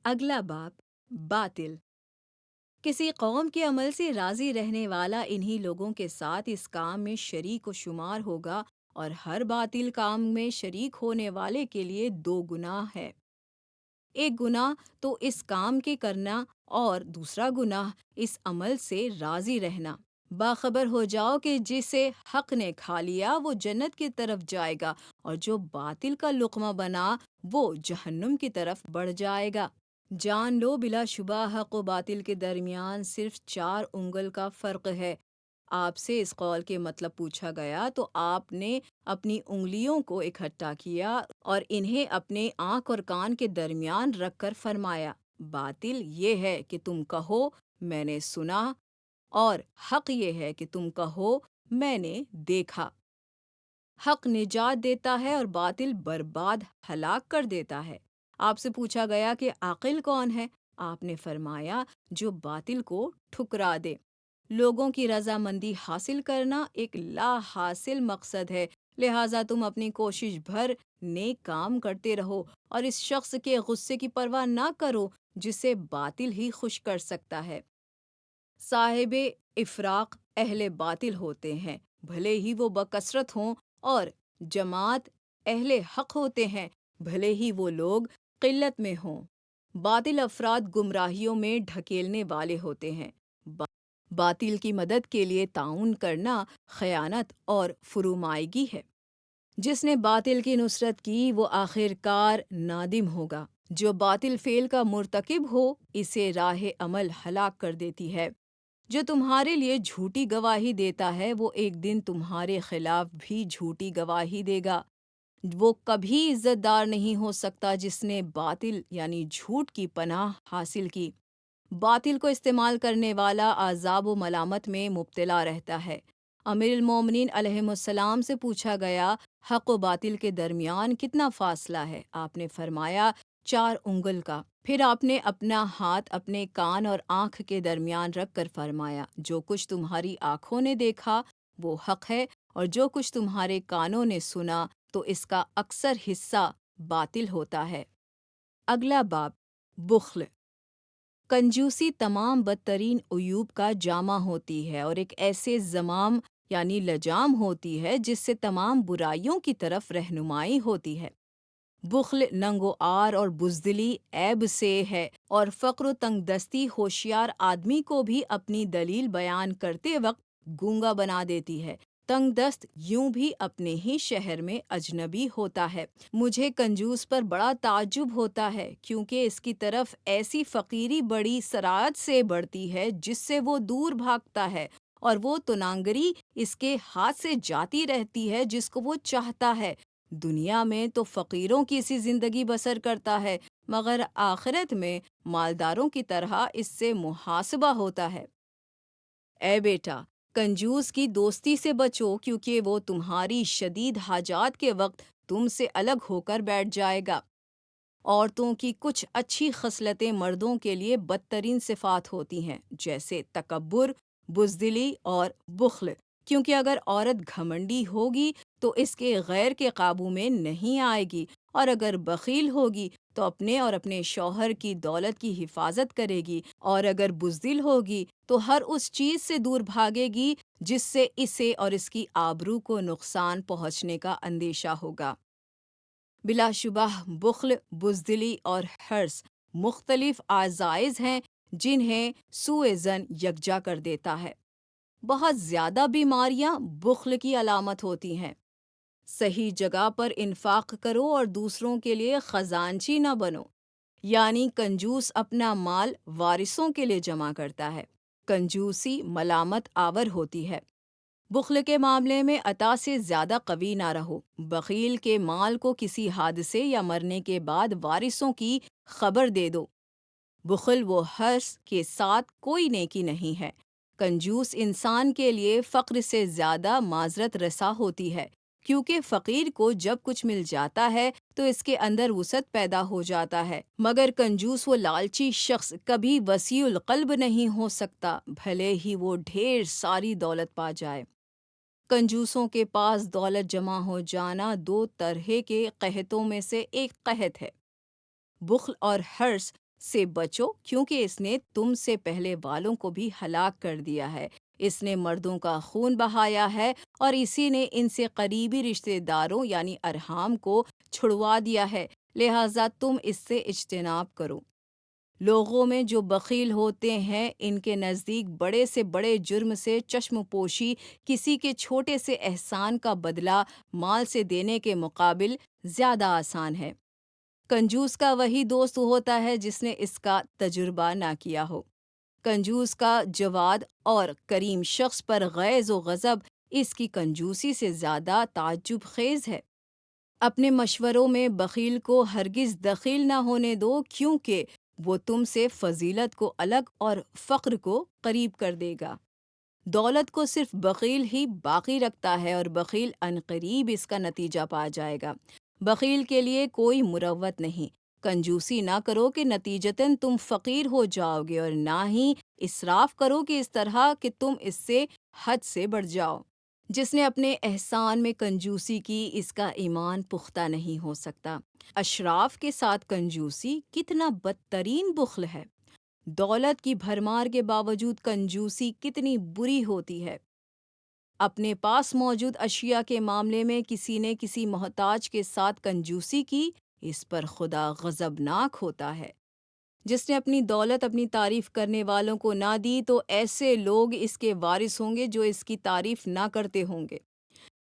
S1: اگلا باب، باطل۔ کسی قوم کے عمل سے راضی رہنے والا انہی لوگوں کے ساتھ اس کام میں شریک و شمار ہوگا، اور ہر باطل کام میں شریک ہونے والے کے لیے 2 گناہ ہے۔ ایک گناہ تو اس کام کے کرنا، اور دوسرا گناہ اس عمل سے راضی رہنا۔ باخبر ہو جاؤ کہ جسے حق نے کھا لیا وہ جنت کی طرف جائے گا، اور جو باطل کا لقمہ بنا وہ جہنم کی طرف بڑھ جائے گا۔ جان لو بلا شبہ حق و باطل کے درمیان صرف 4 انگل کا فرق ہے۔ آپ سے اس قول کے مطلب پوچھا گیا تو آپ نے اپنی انگلیوں کو اکٹھا کیا اور انہیں اپنے آنکھ اور کان کے درمیان رکھ کر فرمایا، باطل یہ ہے کہ تم کہو میں نے سنا، اور حق یہ ہے کہ تم کہو میں نے دیکھا۔ حق نجات دیتا ہے اور باطل برباد ہلاک کر دیتا ہے۔ آپ سے پوچھا گیا کہ عاقل کون ہے؟ آپ نے فرمایا، جو باطل کو ٹھکرا دے۔ لوگوں کی رضامندی حاصل کرنا ایک لا حاصل مقصد ہے، لہٰذا تم اپنی کوشش بھر نیک کام کرتے رہو اور اس شخص کے غصے کی پرواہ نہ کرو جسے باطل ہی خوش کر سکتا ہے۔ صاحب افراق اہل باطل ہوتے ہیں، بھلے ہی وہ بکثرت ہوں، اور جماعت اہل حق ہوتے ہیں، بھلے ہی وہ لوگ قلت میں ہوں۔ باطل افراد گمراہیوں میں ڈھکیلنے والے ہوتے ہیں۔ باطل کی مدد کے لیے تعاون کرنا خیانت اور فرومائیگی ہے۔ جس نے باطل کی نصرت کی وہ آخر کار نادم ہوگا۔ جو باطل فعل کا مرتکب ہو اسے راہ عمل ہلاک کر دیتی ہے۔ جو تمہارے لیے جھوٹی گواہی دیتا ہے وہ ایک دن تمہارے خلاف بھی جھوٹی گواہی دے گا۔ وہ کبھی عزت دار نہیں ہو سکتا جس نے باطل یعنی جھوٹ کی پناہ حاصل کی۔ باطل کو استعمال کرنے والا عذاب و ملامت میں مبتلا رہتا ہے۔ امیر المومنین علیہ السلام سے پوچھا گیا، حق و باطل کے درمیان کتنا فاصلہ ہے؟ آپ نے فرمایا، 4 انگل کا۔ پھر آپ نے اپنا ہاتھ اپنے کان اور آنکھ کے درمیان رکھ کر فرمایا، جو کچھ تمہاری آنکھوں نے دیکھا وہ حق ہے، اور جو کچھ تمہارے کانوں نے سنا تو اس کا اکثر حصہ باطل ہوتا ہے۔ اگلا باب، بخل۔ کنجوسی تمام بدترین عیوب کا جامع ہوتی ہے اور ایک ایسے زمام یعنی لجام ہوتی ہے جس سے تمام برائیوں کی طرف رہنمائی ہوتی ہے۔ بخل ننگ و آر اور بزدلی عیب سے ہے اور فقر و تنگ دستی ہوشیار آدمی کو بھی اپنی دلیل بیان کرتے وقت گونگا بنا دیتی ہے۔ تنگ دست یوں بھی اپنے ہی شہر میں اجنبی ہوتا ہے۔ مجھے کنجوس پر بڑا تعجب ہوتا ہے کیونکہ اس کی طرف ایسی فقیری بڑی سرعت سے بڑھتی ہے جس سے وہ دور بھاگتا ہے، اور وہ تنانگری اس کے ہاتھ سے جاتی رہتی ہے جس کو وہ چاہتا ہے۔ دنیا میں تو فقیروں کی سی زندگی بسر کرتا ہے، مگر آخرت میں مالداروں کی طرح اس سے محاسبہ ہوتا ہے۔ اے بیٹا، کنجوس کی دوستی سے بچو کیونکہ وہ تمہاری شدید حاجات کے وقت تم سے الگ ہو کر بیٹھ جائے گا۔ عورتوں کی کچھ اچھی خصلتیں مردوں کے لیے بدترین صفات ہوتی ہیں، جیسے تکبر، بزدلی اور بخل، کیونکہ اگر عورت گھمنڈی ہوگی تو اس کے غیر کے قابو میں نہیں آئے گی، اور اگر بخیل ہوگی تو اپنے اور اپنے شوہر کی دولت کی حفاظت کرے گی، اور اگر بزدل ہوگی تو ہر اس چیز سے دور بھاگے گی جس سے اسے اور اس کی آبرو کو نقصان پہنچنے کا اندیشہ ہوگا۔ بلا شبہ بخل، بزدلی اور حرص مختلف عزائز ہیں جنہیں سوء ظن یکجا کر دیتا ہے۔ بہت زیادہ بیماریاں بخل کی علامت ہوتی ہیں۔ صحیح جگہ پر انفاق کرو اور دوسروں کے لیے خزانچی نہ بنو، یعنی کنجوس اپنا مال وارثوں کے لیے جمع کرتا ہے۔ کنجوسی ملامت آور ہوتی ہے۔ بخل کے معاملے میں عطا سے زیادہ قوی نہ رہو۔ بخیل کے مال کو کسی حادثے یا مرنے کے بعد وارثوں کی خبر دے دو۔ بخل و حرص کے ساتھ کوئی نیکی نہیں ہے۔ کنجوس انسان کے لیے فقر سے زیادہ معذرت رسا ہوتی ہے، کیونکہ فقیر کو جب کچھ مل جاتا ہے تو اس کے اندر وسعت پیدا ہو جاتا ہے، مگر کنجوس و لالچی شخص کبھی وسیع القلب نہیں ہو سکتا، بھلے ہی وہ ڈھیر ساری دولت پا جائے۔ کنجوسوں کے پاس دولت جمع ہو جانا دو طرح کے قحطوں میں سے ایک قحط ہے۔ بخل اور حرص سے بچو کیونکہ اس نے تم سے پہلے والوں کو بھی ہلاک کر دیا ہے۔ اس نے مردوں کا خون بہایا ہے اور اسی نے ان سے قریبی رشتہ داروں یعنی ارحام کو چھڑوا دیا ہے، لہٰذا تم اس سے اجتناب کرو۔ لوگوں میں جو بخیل ہوتے ہیں ان کے نزدیک بڑے سے بڑے جرم سے چشم پوشی کسی کے چھوٹے سے احسان کا بدلہ مال سے دینے کے مقابل زیادہ آسان ہے۔ کنجوس کا وہی دوست ہوتا ہے جس نے اس کا تجربہ نہ کیا ہو۔ کنجوس کا جواد اور کریم شخص پر غیظ و غضب اس کی کنجوسی سے زیادہ تعجب خیز ہے۔ اپنے مشوروں میں بخیل کو ہرگز دخیل نہ ہونے دو کیونکہ وہ تم سے فضیلت کو الگ اور فقر کو قریب کر دے گا۔ دولت کو صرف بخیل ہی باقی رکھتا ہے اور بخیل عنقریب اس کا نتیجہ پا جائے گا۔ بخیل کے لیے کوئی مروت نہیں۔ کنجوسی نہ کرو کہ نتیجتاً تم فقیر ہو جاؤ گے، اور نہ ہی اسراف کرو کہ اس طرح کہ تم اس سے حد سے بڑھ جاؤ۔ جس نے اپنے احسان میں کنجوسی کی اس کا ایمان پختہ نہیں ہو سکتا۔ اشراف کے ساتھ کنجوسی کتنا بدترین بخل ہے۔ دولت کی بھرمار کے باوجود کنجوسی کتنی بری ہوتی ہے۔ اپنے پاس موجود اشیاء کے معاملے میں کسی نے کسی محتاج کے ساتھ کنجوسی کی، اس پر خدا غضبناک ہوتا ہے۔ جس نے اپنی دولت اپنی تعریف کرنے والوں کو نہ دی تو ایسے لوگ اس کے وارث ہوں گے جو اس کی تعریف نہ کرتے ہوں گے۔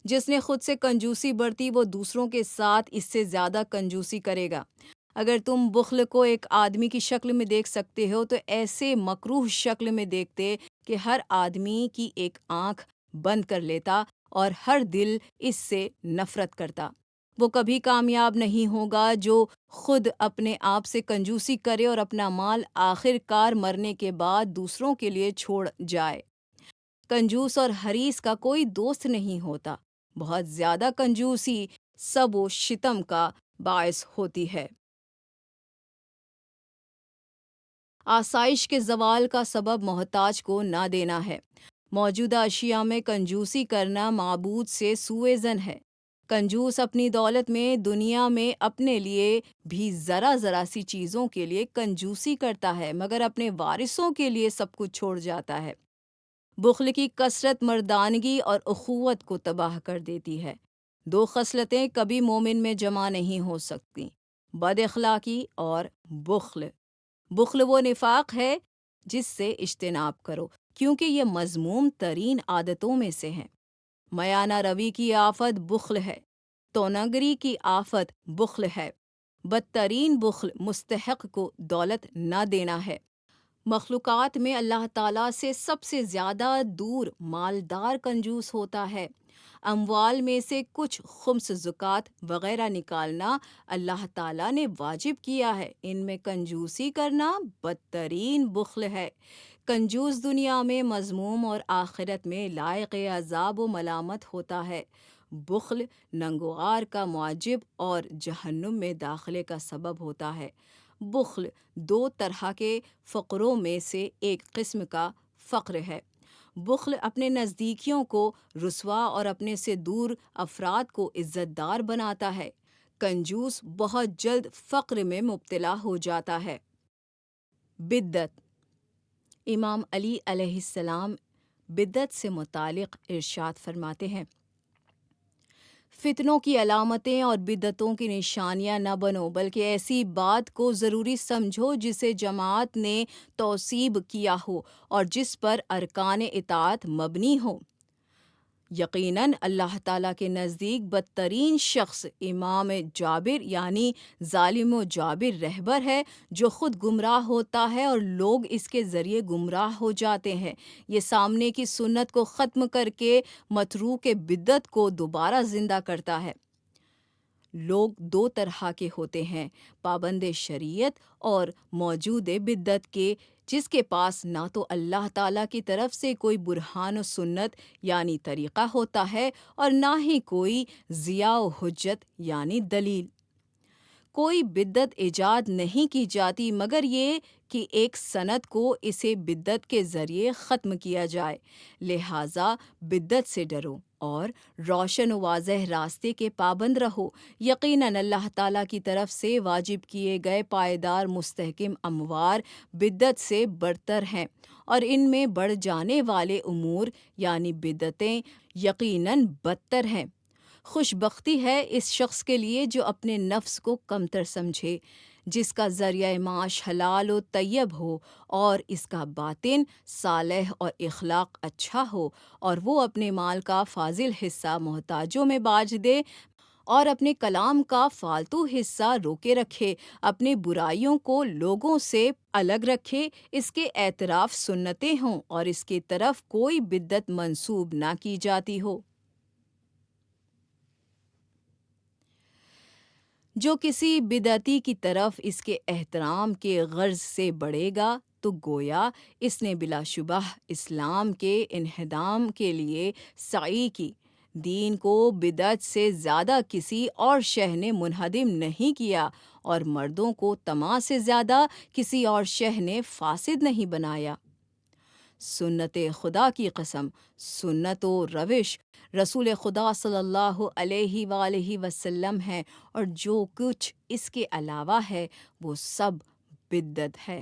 S1: جس نے خود سے کنجوسی برتی وہ دوسروں کے ساتھ اس سے زیادہ کنجوسی کرے گا۔ اگر تم بخل کو ایک آدمی کی شکل میں دیکھ سکتے ہو تو ایسے مکروہ شکل میں دیکھتے کہ ہر آدمی کی ایک آنکھ بند کر لیتا اور ہر دل اس سے نفرت کرتا۔ وہ کبھی کامیاب نہیں ہوگا جو خود اپنے آپ سے کنجوسی کرے اور اپنا مال آخر کار مرنے کے بعد دوسروں کے لیے چھوڑ جائے۔ کنجوس اور حریص کا کوئی دوست نہیں ہوتا۔ بہت زیادہ کنجوسی سب و شتم کا باعث ہوتی ہے۔ آسائش کے زوال کا سبب محتاج کو نہ دینا ہے۔ موجودہ اشیاء میں کنجوسی کرنا معبود سے سوء ظن ہے۔ کنجوس اپنی دولت میں دنیا میں اپنے لیے بھی ذرا ذرا سی چیزوں کے لیے کنجوسی کرتا ہے، مگر اپنے وارثوں کے لیے سب کچھ چھوڑ جاتا ہے۔ بخل کی کثرت مردانگی اور اخوت کو تباہ کر دیتی ہے۔ دو خصلتیں کبھی مومن میں جمع نہیں ہو سکتی، بد اخلاقی اور بخل۔ بخل وہ نفاق ہے جس سے اجتناب کرو، کیونکہ یہ مذموم ترین عادتوں میں سے ہے۔ میانہ روی کی آفت بخل ہے، تونگری کی آفت بخل ہے۔ بدترین بخل مستحق کو دولت نہ دینا ہے۔ مخلوقات میں اللہ تعالیٰ سے سب سے زیادہ دور مالدار کنجوس ہوتا ہے۔ اموال میں سے کچھ خمس زکوٰۃ وغیرہ نکالنا اللہ تعالیٰ نے واجب کیا ہے، ان میں کنجوسی کرنا بدترین بخل ہے۔ کنجوس دنیا میں مذموم اور آخرت میں لائق عذاب و ملامت ہوتا ہے۔ بخل ننگوار کا معجب اور جہنم میں داخلے کا سبب ہوتا ہے۔ بخل دو طرح کے فقروں میں سے ایک قسم کا فقر ہے۔ بخل اپنے نزدیکیوں کو رسوا اور اپنے سے دور افراد کو عزت دار بناتا ہے۔ کنجوس بہت جلد فقر میں مبتلا ہو جاتا ہے۔ بدعت۔ امام علی علیہ السلام بدعت سے متعلق ارشاد فرماتے ہیں، فتنوں کی علامتیں اور بدعتوں کی نشانیاں نہ بنو، بلکہ ایسی بات کو ضروری سمجھو جسے جماعت نے توصیب کیا ہو اور جس پر ارکان اطاعت مبنی ہو۔ یقیناً اللہ تعالیٰ کے نزدیک بدترین شخص امام جابر یعنی ظالم و جابر رہبر ہے، جو خود گمراہ ہوتا ہے اور لوگ اس کے ذریعے گمراہ ہو جاتے ہیں۔ یہ سامنے کی سنت کو ختم کر کے متروک بدعت کو دوبارہ زندہ کرتا ہے۔ لوگ دو طرح کے ہوتے ہیں، پابند شریعت اور موجود بدعت کے، جس کے پاس نہ تو اللہ تعالیٰ کی طرف سے کوئی برہان و سنت یعنی طریقہ ہوتا ہے اور نہ ہی کوئی ضیاء و حجت یعنی دلیل۔ کوئی بدعت ایجاد نہیں کی جاتی مگر یہ کہ ایک سند کو اسے بدعت کے ذریعے ختم کیا جائے۔ لہٰذا بدعت سے ڈرو اور روشن و واضح راستے کے پابند رہو۔ یقیناً اللہ تعالیٰ کی طرف سے واجب کیے گئے پائیدار مستحکم اموار بدعت سے برتر ہیں، اور ان میں بڑھ جانے والے امور یعنی بدعتیں یقیناً بدتر ہیں۔ خوش بختی ہے اس شخص کے لیے جو اپنے نفس کو کمتر سمجھے، جس کا ذریعہ معاش حلال و طیب ہو اور اس کا باطن صالح اور اخلاق اچھا ہو، اور وہ اپنے مال کا فاضل حصہ محتاجوں میں باج دے اور اپنے کلام کا فالتو حصہ روکے رکھے، اپنی برائیوں کو لوگوں سے الگ رکھے، اس کے اعتراف سنتیں ہوں اور اس کی طرف کوئی بدعت منسوب نہ کی جاتی ہو۔ جو کسی بدعتی کی طرف اس کے احترام کے غرض سے بڑھے گا تو گویا اس نے بلا شبہ اسلام کے انہدام کے لیے سعی کی۔ دین کو بدعت سے زیادہ کسی اور شے نے منہدم نہیں کیا، اور مردوں کو طمع سے زیادہ کسی اور شے نے فاسد نہیں بنایا۔ سنت خدا کی قسم، سنت و روش رسول خدا صلی اللہ علیہ وآلہ وسلم ہے، اور جو کچھ اس کے علاوہ ہے وہ سب بدعت ہے۔